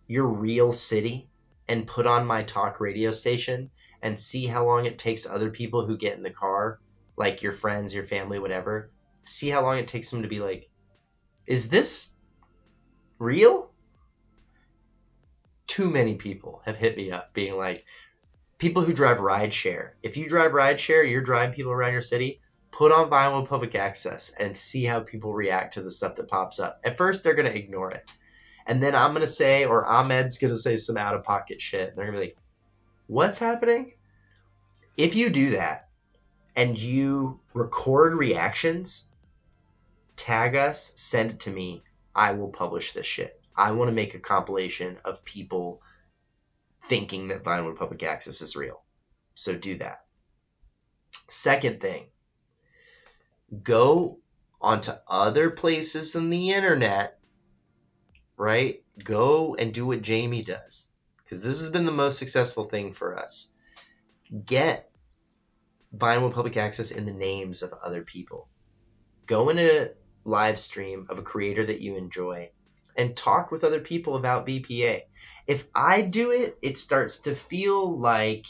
your real city and put on my talk radio station and see how long it takes other people who get in the car, like your friends, your family, whatever. See how long it takes them to be like, is this real? Too many people have hit me up being like, people who drive rideshare. If you drive rideshare, you're driving people around your city, put on Vinewood Public Access and see how people react to the stuff that pops up. At first, they're going to ignore it. And then I'm going to say, or Ahmed's going to say some out-of-pocket shit. They're going to be like, what's happening? If you do that and you record reactions, tag us, send it to me. I will publish this shit. I want to make a compilation of people thinking that Vinewood Public Access is real. So do that. Second thing, go onto other places in the internet, right? Go and do what Jamie does, because this has been the most successful thing for us. Get Vinewood Public Access in the names of other people. Go in a live stream of a creator that you enjoy and talk with other people about VPA. If I do it, it starts to feel like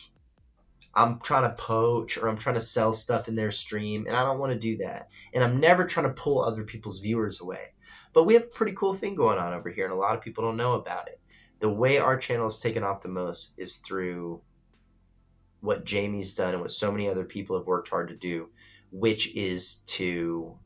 I'm trying to poach or I'm trying to sell stuff in their stream, and I don't want to do that. And I'm never trying to pull other people's viewers away. But we have a pretty cool thing going on over here, and a lot of people don't know about it. The way our channel is taken off the most is through what Jamie's done and what so many other people have worked hard to do, which is to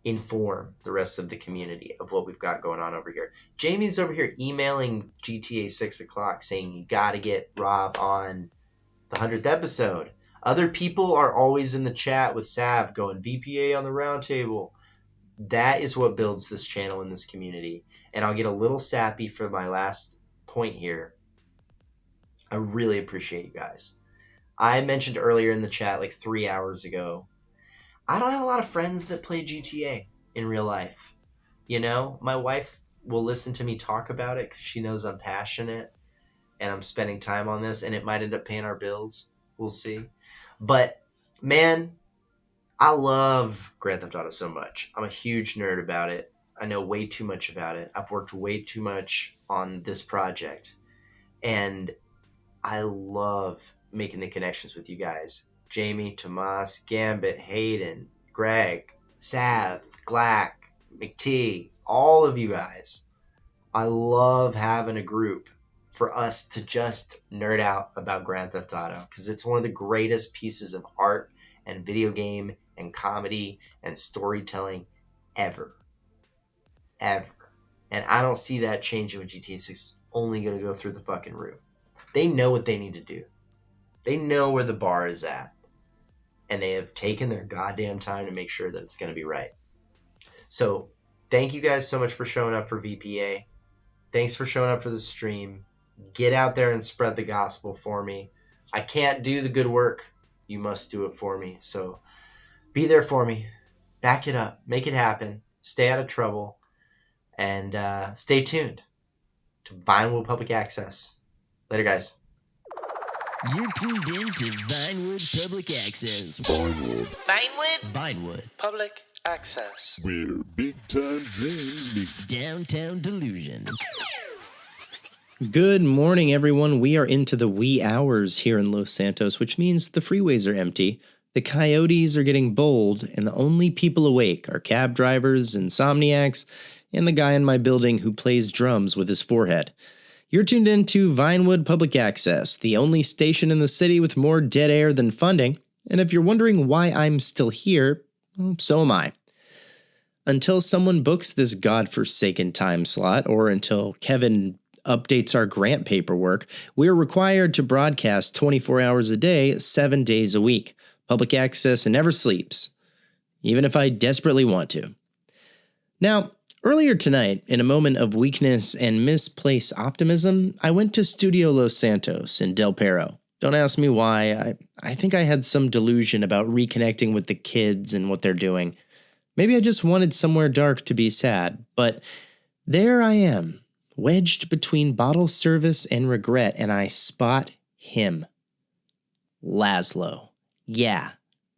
inform the rest of the community of what we've got going on over here. Jamie's over here emailing GTA 6 o'clock saying you got to get Rob on the 100th episode. Other people are always in the chat with Sav going VPA on the roundtable. That is what builds this channel and this community. And I'll get a little sappy for my last point here. I really appreciate you guys. I mentioned earlier in the chat, like 3 hours ago, I don't have a lot of friends that play GTA in real life. You know, my wife will listen to me talk about it because she knows I'm passionate and I'm spending time on this, and it might end up paying our bills. We'll see. But man, I love Grand Theft Auto so much. I'm a huge nerd about it. I know way too much about it. I've worked way too much on this project. And I love making the connections with you guys. Jamie, Tomas, Gambit, Hayden, Greg, Sav, Glack, McT, all of you guys. I love having a group for us to just nerd out about Grand Theft Auto because it's one of the greatest pieces of art and video game and comedy and storytelling ever. Ever. And I don't see that changing with GTA 6. It's only going to go through the fucking roof. They know what they need to do. They know where the bar is at. And they have taken their goddamn time to make sure that it's going to be right. So thank you guys so much for showing up for VPA. Thanks for showing up for the stream. Get out there and spread the gospel for me. I can't do the good work. You must do it for me. So be there for me. Back it up. Make it happen. Stay out of trouble. And stay tuned to Vinewood Public Access. Later, guys. You're tuned in to Vinewood Public Access. Vinewood Public Access. Where big time dreams meet Downtown Delusion. Good morning, everyone. We are into the wee hours here in Los Santos, which means the freeways are empty, the coyotes are getting bold, and the only people awake are cab drivers, insomniacs, and the guy in my building who plays drums with his forehead. You're tuned in to Vinewood Public Access, the only station in the city with more dead air than funding, and if you're wondering why I'm still here, well, so am I. Until someone books this godforsaken time slot, or until Kevin updates our grant paperwork, we're required to broadcast 24 hours a day, 7 days a week. Public access never sleeps, even if I desperately want to. Now, Earlier tonight, in a moment of weakness and misplaced optimism, I went to Studio Los Santos in Del Perro. Don't ask me why. I think I had some delusion about reconnecting with the kids and what they're doing. Maybe I just wanted somewhere dark to be sad, but there I am, wedged between bottle service and regret, and I spot him. LAZLOW. Yeah,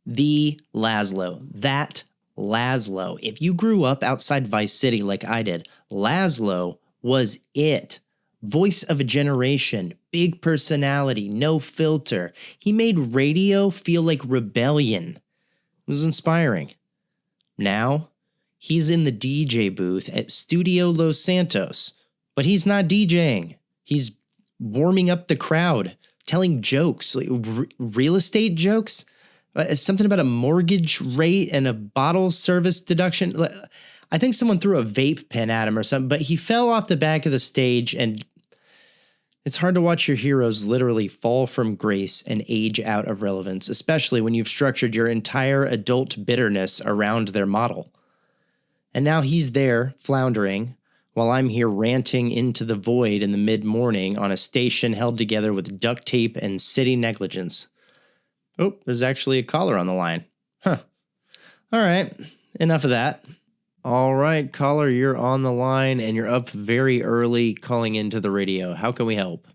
the LAZLOW. That LAZLOW. If you grew up outside Vice City like I did, LAZLOW was it. Voice of a generation, big personality, no filter. He made radio feel like rebellion. It was inspiring. Now, he's in the DJ booth at Studio Los Santos, but he's not DJing. He's warming up the crowd, telling jokes, like real estate jokes. Something about a mortgage rate and a bottle service deduction. I think someone threw a vape pen at him or something, but he fell off the back of the stage, and it's hard to watch your heroes literally fall from grace and age out of relevance, especially when you've structured your entire adult bitterness around their model. And now he's there, floundering, while I'm here ranting into the void in the mid-morning on a station held together with duct tape and city negligence. Oh, there's actually a caller on the line. Huh. All right, enough of that. All right, caller, you're on the line and you're up very early calling into the radio. How can we help?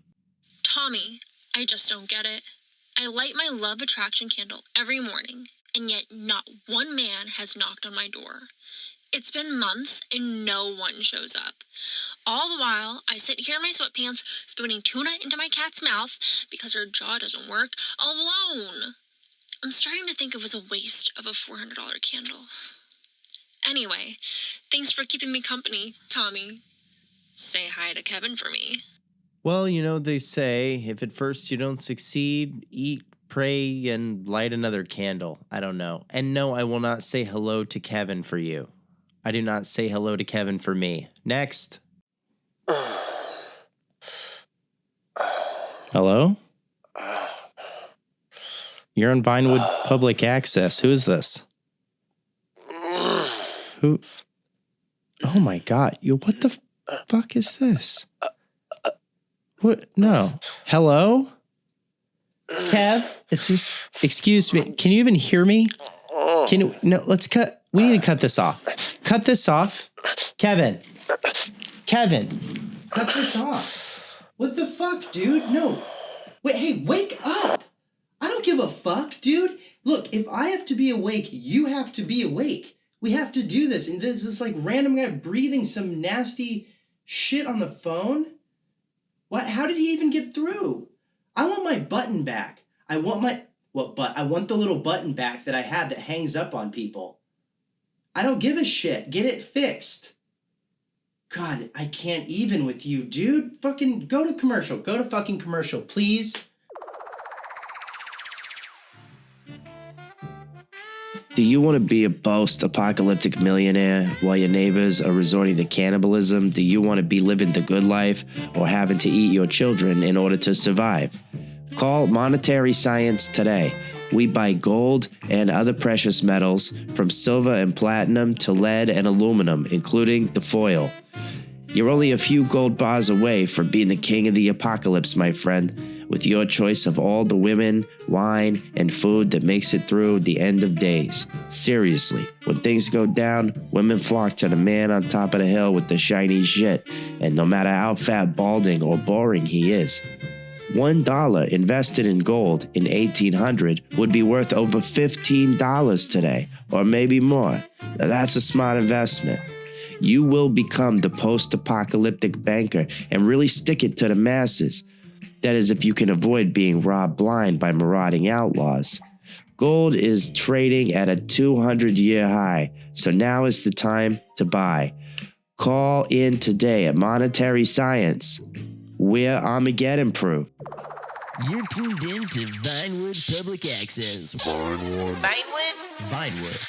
Tommy, I just don't get it. I light my love attraction candle every morning, and yet not one man has knocked on my door. It's been months and no one shows up. All the while, I sit here in my sweatpants, spooning tuna into my cat's mouth because her jaw doesn't work, alone. I'm starting to think it was a waste of a $400 candle. Anyway, thanks for keeping me company, Tommy. Say hi to Kevin for me. Well, you know, they say, if at first you don't succeed, eat, pray, and light another candle. I don't know. And no, I will not say hello to Kevin for you. I do not say hello to Kevin for me. Next. Hello? You're on Vinewood Public Access. Who is this? Who? Oh my God. What the fuck is this? What? No. Hello? Kev? Is this? Excuse me. Can you even hear me? No, let's cut. We need to cut this off. Cut this off. Kevin. Cut this off. What the fuck, dude? No. Wait, hey, wake up. I don't give a fuck, dude. Look, if I have to be awake, you have to be awake. We have to do this. And there's this like random guy breathing some nasty shit on the phone. What? How did he even get through? I want my button back. I want the little button back that I had that hangs up on people. I don't give a shit. Get it fixed. God, I can't even with you, dude. Fucking go to commercial. Go to fucking commercial, please. Do you want to be a post-apocalyptic millionaire while your neighbors are resorting to cannibalism? Do you want to be living the good life or having to eat your children in order to survive? Call Monetary Science today. We buy gold and other precious metals, from silver and platinum to lead and aluminum, including the foil. You're only a few gold bars away from being the king of the apocalypse, my friend, with your choice of all the women, wine, and food that makes it through the end of days. Seriously, when things go down, women flock to the man on top of the hill with the shiny shit, and no matter how fat, balding, or boring he is. $1 invested in gold in 1800 would be worth over $15 today, or maybe more. Now that's a smart investment. You will become the post-apocalyptic banker and really stick it to the masses. That is, if you can avoid being robbed blind by marauding outlaws. Gold is trading at a 200-year high, so now is the time to buy. Call in today at Monetary Science. We're Armageddon proof. You're tuned in to Vinewood Public Access. Vinewood?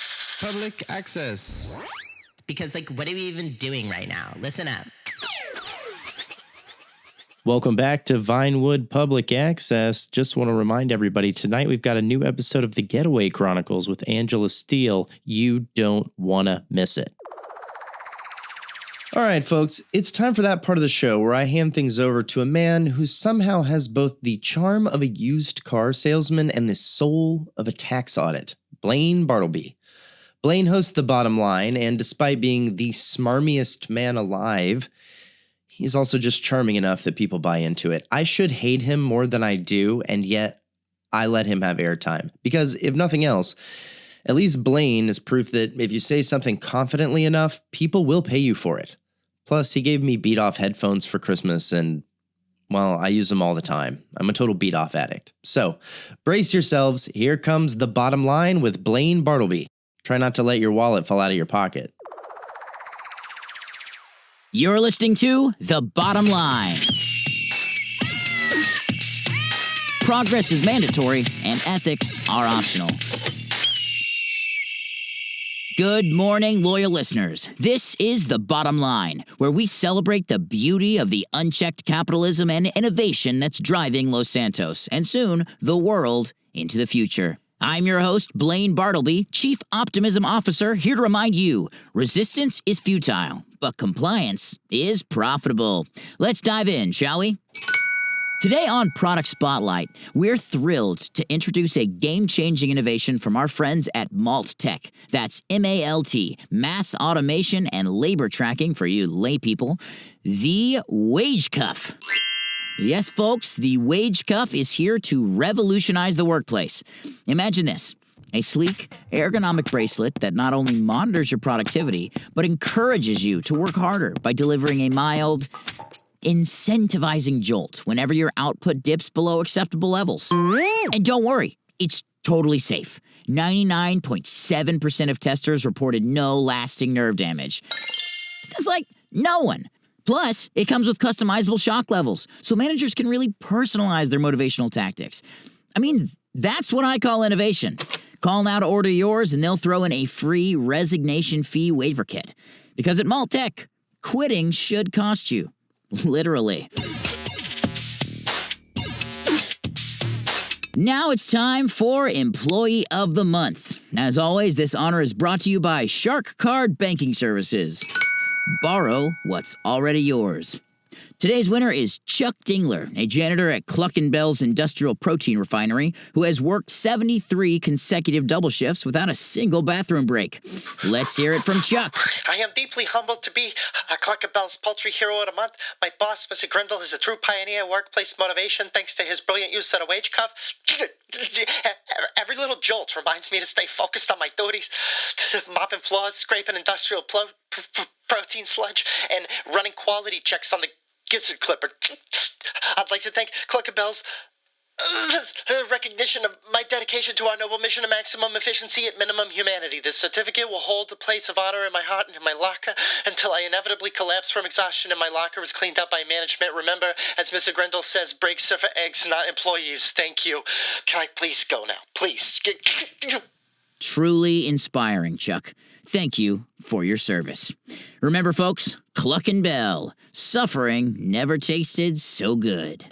Public Access. Because, what are we even doing right now? Listen up. Welcome back to Vinewood Public Access. Just want to remind everybody, tonight we've got a new episode of The Getaway Chronicles with Angela Steele. You don't want to miss it. All right, folks, it's time for that part of the show where I hand things over to a man who somehow has both the charm of a used car salesman and the soul of a tax audit, Blaine Bartleby. Blaine hosts The Bottom Line, and despite being the smarmiest man alive, he's also just charming enough that people buy into it. I should hate him more than I do, and yet I let him have airtime. Because if nothing else, at least Blaine is proof that if you say something confidently enough, people will pay you for it. Plus, he gave me beat-off headphones for Christmas, and, well, I use them all the time. I'm a total beat-off addict. So, brace yourselves. Here comes The Bottom Line with Blaine Bartleby. Try not to let your wallet fall out of your pocket. You're listening to The Bottom Line. Progress is mandatory, and ethics are optional. Good morning, loyal listeners. This is The Bottom Line, where we celebrate the beauty of the unchecked capitalism and innovation that's driving Los Santos, and soon the world, into the future. I'm your host, Blaine Bartleby, Chief Optimism Officer, here to remind you, resistance is futile, but compliance is profitable. Let's dive in, shall we? Today on Product Spotlight, we're thrilled to introduce a game-changing innovation from our friends at Malt Tech. That's MALT, Mass Automation and Labor Tracking for you lay people. The Wage Cuff. Yes, folks, the Wage Cuff is here to revolutionize the workplace. Imagine this. A sleek, ergonomic bracelet that not only monitors your productivity, but encourages you to work harder by delivering a mild, incentivizing jolt whenever your output dips below acceptable levels. And don't worry, it's totally safe. 99.7% of testers reported no lasting nerve damage. That's like no one. Plus, it comes with customizable shock levels, so managers can really personalize their motivational tactics. I mean, that's what I call innovation. Call now to order yours, and they'll throw in a free resignation fee waiver kit. Because at Maltech, quitting should cost you. Literally. Now it's time for Employee of the Month. As always, this honor is brought to you by Shark Card Banking Services. Borrow what's already yours. Today's winner is Chuck Dingler, a janitor at Cluck & Bell's Industrial Protein Refinery, who has worked 73 consecutive double shifts without a single bathroom break. Let's hear it from Chuck. I am deeply humbled to be a Cluck & Bell's Poultry Hero of the Month. My boss, Mr. Grindle, is a true pioneer of workplace motivation thanks to his brilliant use of the wage cuff. Every little jolt reminds me to stay focused on my duties, mopping floors, scraping industrial protein sludge, and running quality checks on the gizzard clipper. I'd like to thank Cluck & Bell's recognition of my dedication to our noble mission of maximum efficiency at minimum humanity. This certificate will hold a place of honor in my heart and in my locker until I inevitably collapse from exhaustion and my locker is cleaned up by management. Remember, as Mr. Grindle says, breaks are for eggs, not employees. Thank you. Can I please go now? Please. Truly inspiring, Chuck. Thank you for your service. Remember, folks, Cluck & Bell. Suffering never tasted so good.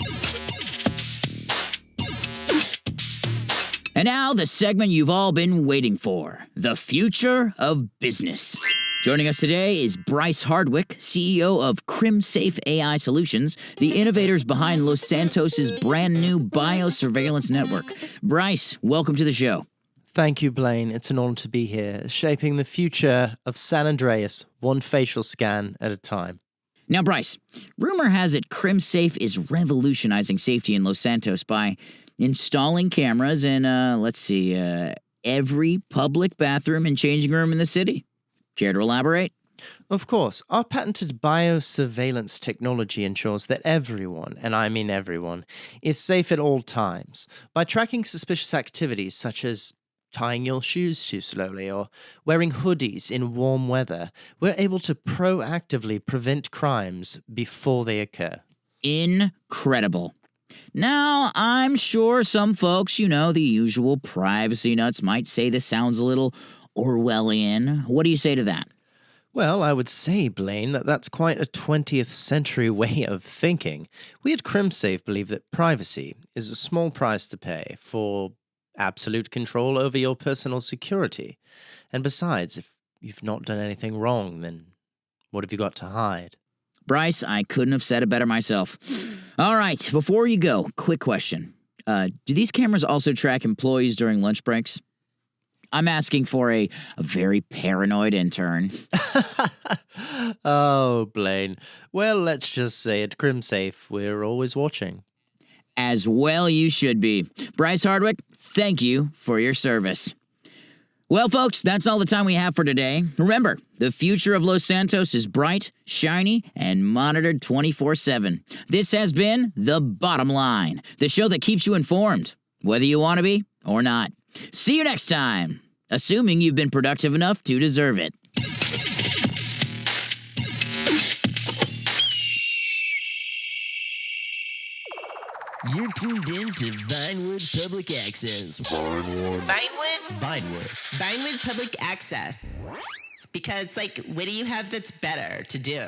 And now, the segment you've all been waiting for, the future of business. Joining us today is Bryce Hardwick, CEO of CrimSafe AI Solutions, the innovators behind Los Santos' brand new biosurveillance network. Bryce, welcome to the show. Thank you, Blaine. It's an honor to be here, shaping the future of San Andreas, one facial scan at a time. Now, Bryce, rumor has it CrimSafe is revolutionizing safety in Los Santos by installing cameras in, every public bathroom and changing room in the city. Care to elaborate? Of course. Our patented biosurveillance technology ensures that everyone, and I mean everyone, is safe at all times by tracking suspicious activities such as tying your shoes too slowly or wearing hoodies in warm weather. We're able to proactively prevent crimes before they occur. Incredible. Now, I'm sure some folks, the usual privacy nuts might say this sounds a little Orwellian. What do you say to that? Well, I would say, Blaine, that's quite a 20th century way of thinking. We at CrimSafe believe that privacy is a small price to pay for absolute control over your personal security. And besides, if you've not done anything wrong, then What have you got to hide? Bryce, I couldn't have said it better myself. All right, before you go, quick question. Do these cameras also track employees during lunch breaks? I'm asking for a very paranoid intern. Oh, Blaine. Well, let's just say at CrimSafe, we're always watching. As well you should be. Bryce Hardwick, thank you for your service. Well, folks, that's all the time we have for today. Remember, the future of Los Santos is bright, shiny, and monitored 24/7. This has been The Bottom Line, the show that keeps you informed, whether you want to be or not. See you next time, assuming you've been productive enough to deserve it. You're tuned in to Vinewood Public Access. Vinewood? Vinewood. Vinewood Public Access. Because, what do you have that's better to do?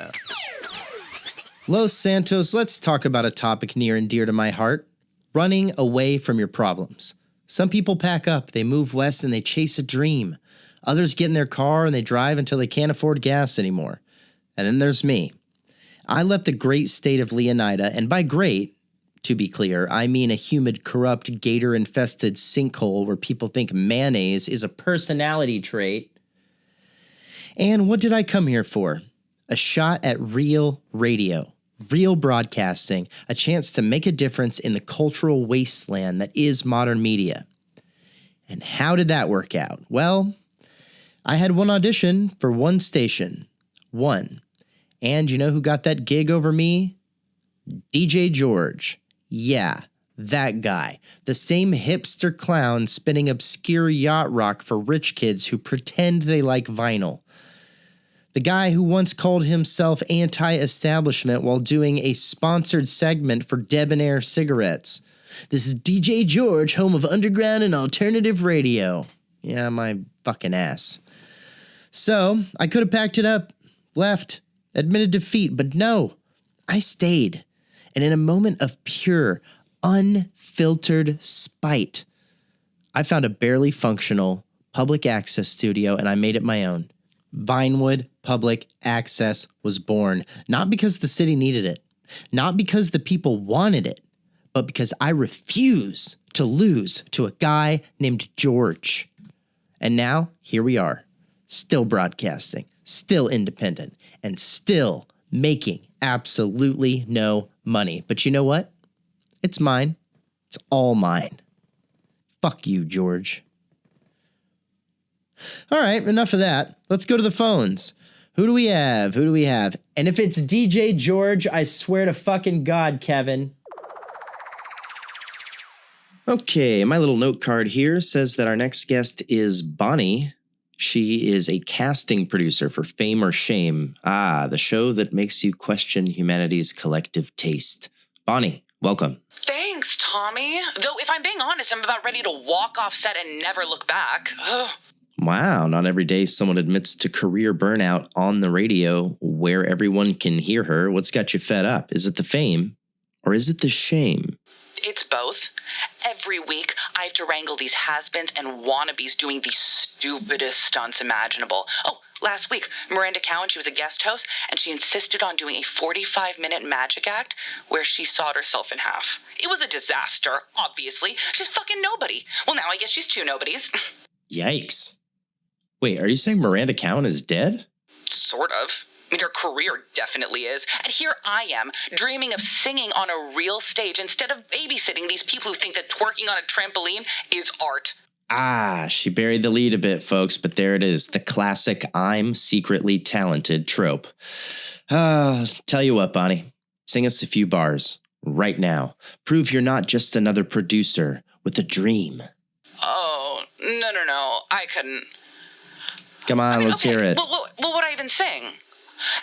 Los Santos, let's talk about a topic near and dear to my heart. Running away from your problems. Some people pack up, they move west, and they chase a dream. Others get in their car and they drive until they can't afford gas anymore. And then there's me. I left the great state of Leonida, and by great, to be clear, I mean a humid, corrupt, gator-infested sinkhole where people think mayonnaise is a personality trait. And what did I come here for? A shot at real radio, real broadcasting, a chance to make a difference in the cultural wasteland that is modern media. And how did that work out? Well, I had one audition for one station. One. And you know who got that gig over me? DJ George. Yeah, that guy. The same hipster clown spinning obscure yacht rock for rich kids who pretend they like vinyl. The guy who once called himself anti-establishment while doing a sponsored segment for Debonair cigarettes. This is DJ George, home of underground and alternative radio. Yeah, my fucking ass. So, I could have packed it up, left, admitted defeat, but no, I stayed. And in a moment of pure, unfiltered spite, I found a barely functional public access studio and I made it my own. Vinewood Public Access was born, not because the city needed it, not because the people wanted it, but because I refuse to lose to a guy named George. And now, here we are, still broadcasting, still independent, and still making absolutely no money. But you know what? It's mine. It's all mine. Fuck you, George. All right, enough of that. Let's go to the phones. Who do we have? Who do we have? And if it's DJ George, I swear to fucking God, Kevin. Okay, my little note card here says that our next guest is Bonnie. She is a casting producer for Fame or Shame. Ah, the show that makes you question humanity's collective taste. Bonnie, welcome. Thanks, Tommy. Though, if I'm being honest, I'm about ready to walk off set and never look back. Ugh. Wow, not every day someone admits to career burnout on the radio where everyone can hear her. What's got you fed up? Is it the fame or is it the shame? It's both. Every week, I have to wrangle these has-beens and wannabes doing the stupidest stunts imaginable. Oh, last week, Miranda Cowan, she was a guest host, and she insisted on doing a 45-minute magic act where she sawed herself in half. It was a disaster, obviously. She's fucking nobody. Well, now I guess she's two nobodies. Yikes. Wait, are you saying Miranda Cowan is dead? Sort of. I mean, her career definitely is. And here I am, dreaming of singing on a real stage instead of babysitting these people who think that twerking on a trampoline is art. Ah, she buried the lead a bit, folks, but there it is. The classic I'm secretly talented trope. Tell you what, Bonnie. Sing us a few bars right now. Prove you're not just another producer with a dream. Oh, no. I couldn't. Come on, let's hear it. Well, what would I even sing?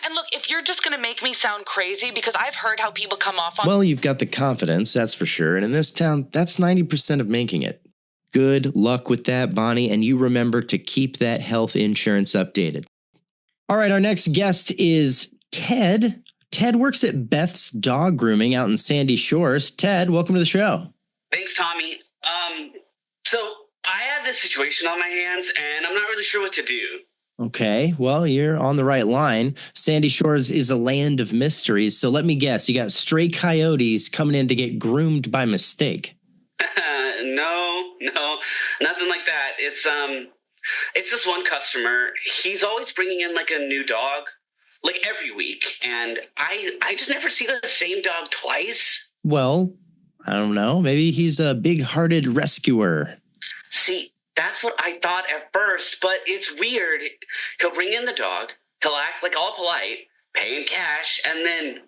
And look, if you're just going to make me sound crazy, because I've heard how people come off on... Well, you've got the confidence, that's for sure. And in this town, that's 90% of making it. Good luck with that, Bonnie, and you remember to keep that health insurance updated. All right, our next guest is Ted. Ted works at Beth's Dog Grooming out in Sandy Shores. Ted, welcome to the show. Thanks, Tommy. So I have this situation on my hands, and I'm not really sure what to do. Okay, well, you're on the right line. Sandy Shores is a land of mysteries. So let me guess, you got stray coyotes coming in to get groomed by mistake. No, nothing like that. It's this one customer. He's always bringing in like a new dog, like every week, and I just never see the same dog twice. Well, I don't know. Maybe he's a big-hearted rescuer. See, that's what I thought at first, but it's weird. He'll bring in the dog, he'll act like all polite, pay in cash, and then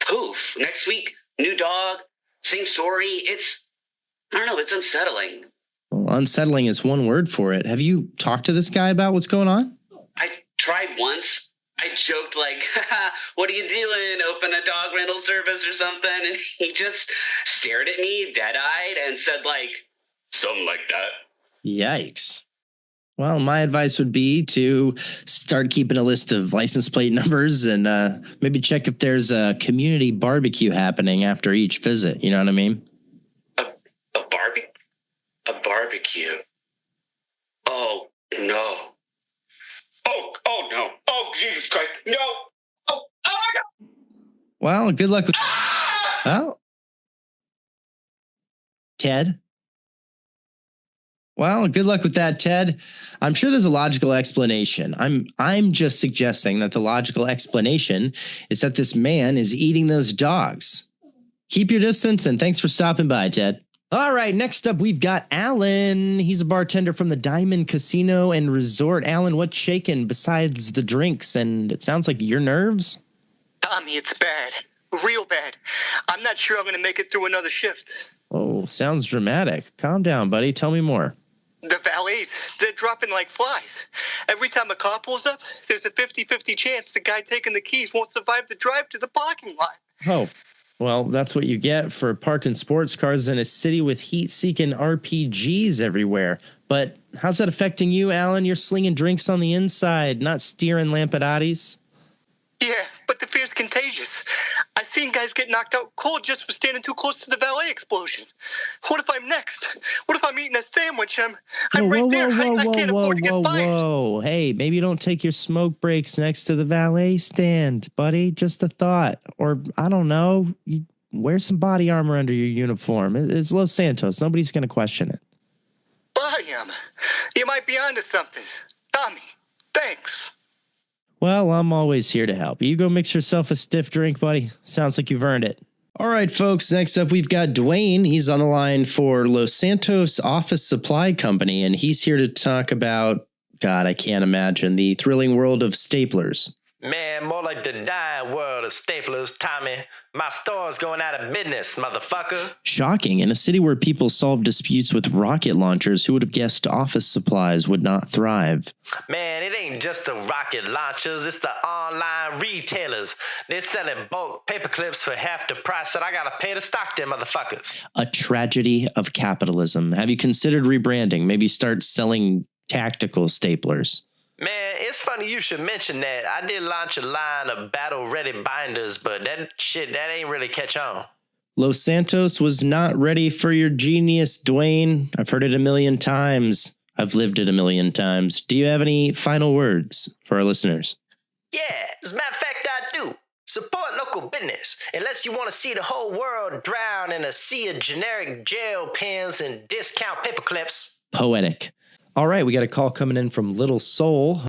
poof, next week, new dog, same story. I don't know, it's unsettling. Well, unsettling is one word for it. Have you talked to this guy about what's going on? I tried once. I joked like, haha, what are you doing? Open a dog rental service or something? And he just stared at me dead-eyed and said like, something like that. Yikes. Well, my advice would be to start keeping a list of license plate numbers and maybe check if there's a community barbecue happening after each visit. You know what I mean? A barbecue? Oh, no. Oh, no. Oh, Jesus Christ. No. Oh my God. Well, good luck with... Well, Ted? Well, good luck with that, Ted. I'm sure there's a logical explanation. I'm just suggesting that the logical explanation is that this man is eating those dogs. Keep your distance, and thanks for stopping by, Ted. All right, next up, we've got Alan. He's a bartender from the Diamond Casino and Resort. Alan, what's shaking besides the drinks? And it sounds like your nerves? Tommy, it's bad. Real bad. I'm not sure I'm going to make it through another shift. Oh, sounds dramatic. Calm down, buddy. Tell me more. The valets, they're dropping like flies. Every time a car pulls up, there's a 50-50 chance the guy taking the keys won't survive the drive to the parking lot. Oh, well, that's what you get for parking sports cars in a city with heat-seeking RPGs everywhere. But how's that affecting you, Alan? You're slinging drinks on the inside, not steering Lampadottis. Yeah, but the fear's contagious. I've seen guys get knocked out cold just for standing too close to the valet explosion. What if I'm next? What if I'm eating a sandwich? I'm right there. I can't afford to get fired. Whoa. Hey, maybe you don't take your smoke breaks next to the valet stand, buddy. Just a thought. Or, I don't know, you wear some body armor under your uniform. It's Los Santos. Nobody's going to question it. Body armor? You might be onto something. Tommy, thanks. Well, I'm always here to help. You go mix yourself a stiff drink, buddy. Sounds like you've earned it. All right, folks. Next up, we've got Dwayne. He's on the line for Los Santos Office Supply Company, and he's here to talk about, God, I can't imagine, the thrilling world of staplers. Man, more like the dying world of staplers, Tommy. My store's going out of business, motherfucker. Shocking. In a city where people solve disputes with rocket launchers, who would have guessed office supplies would not thrive? Man, it ain't just the rocket launchers, it's the online retailers. They're selling bulk paper clips for half the price that I gotta pay to stock them motherfuckers. A tragedy of capitalism. Have you considered rebranding? Maybe start selling tactical staplers. Man, it's funny you should mention that. I did launch a line of battle-ready binders, but that ain't really catch on. Los Santos was not ready for your genius, Dwayne. I've heard it a million times. I've lived it a million times. Do you have any final words for our listeners? Yeah, as a matter of fact, I do. Support local business, unless you want to see the whole world drown in a sea of generic gel pens and discount paper clips. Poetic. All right, we got a call coming in from Little Soul.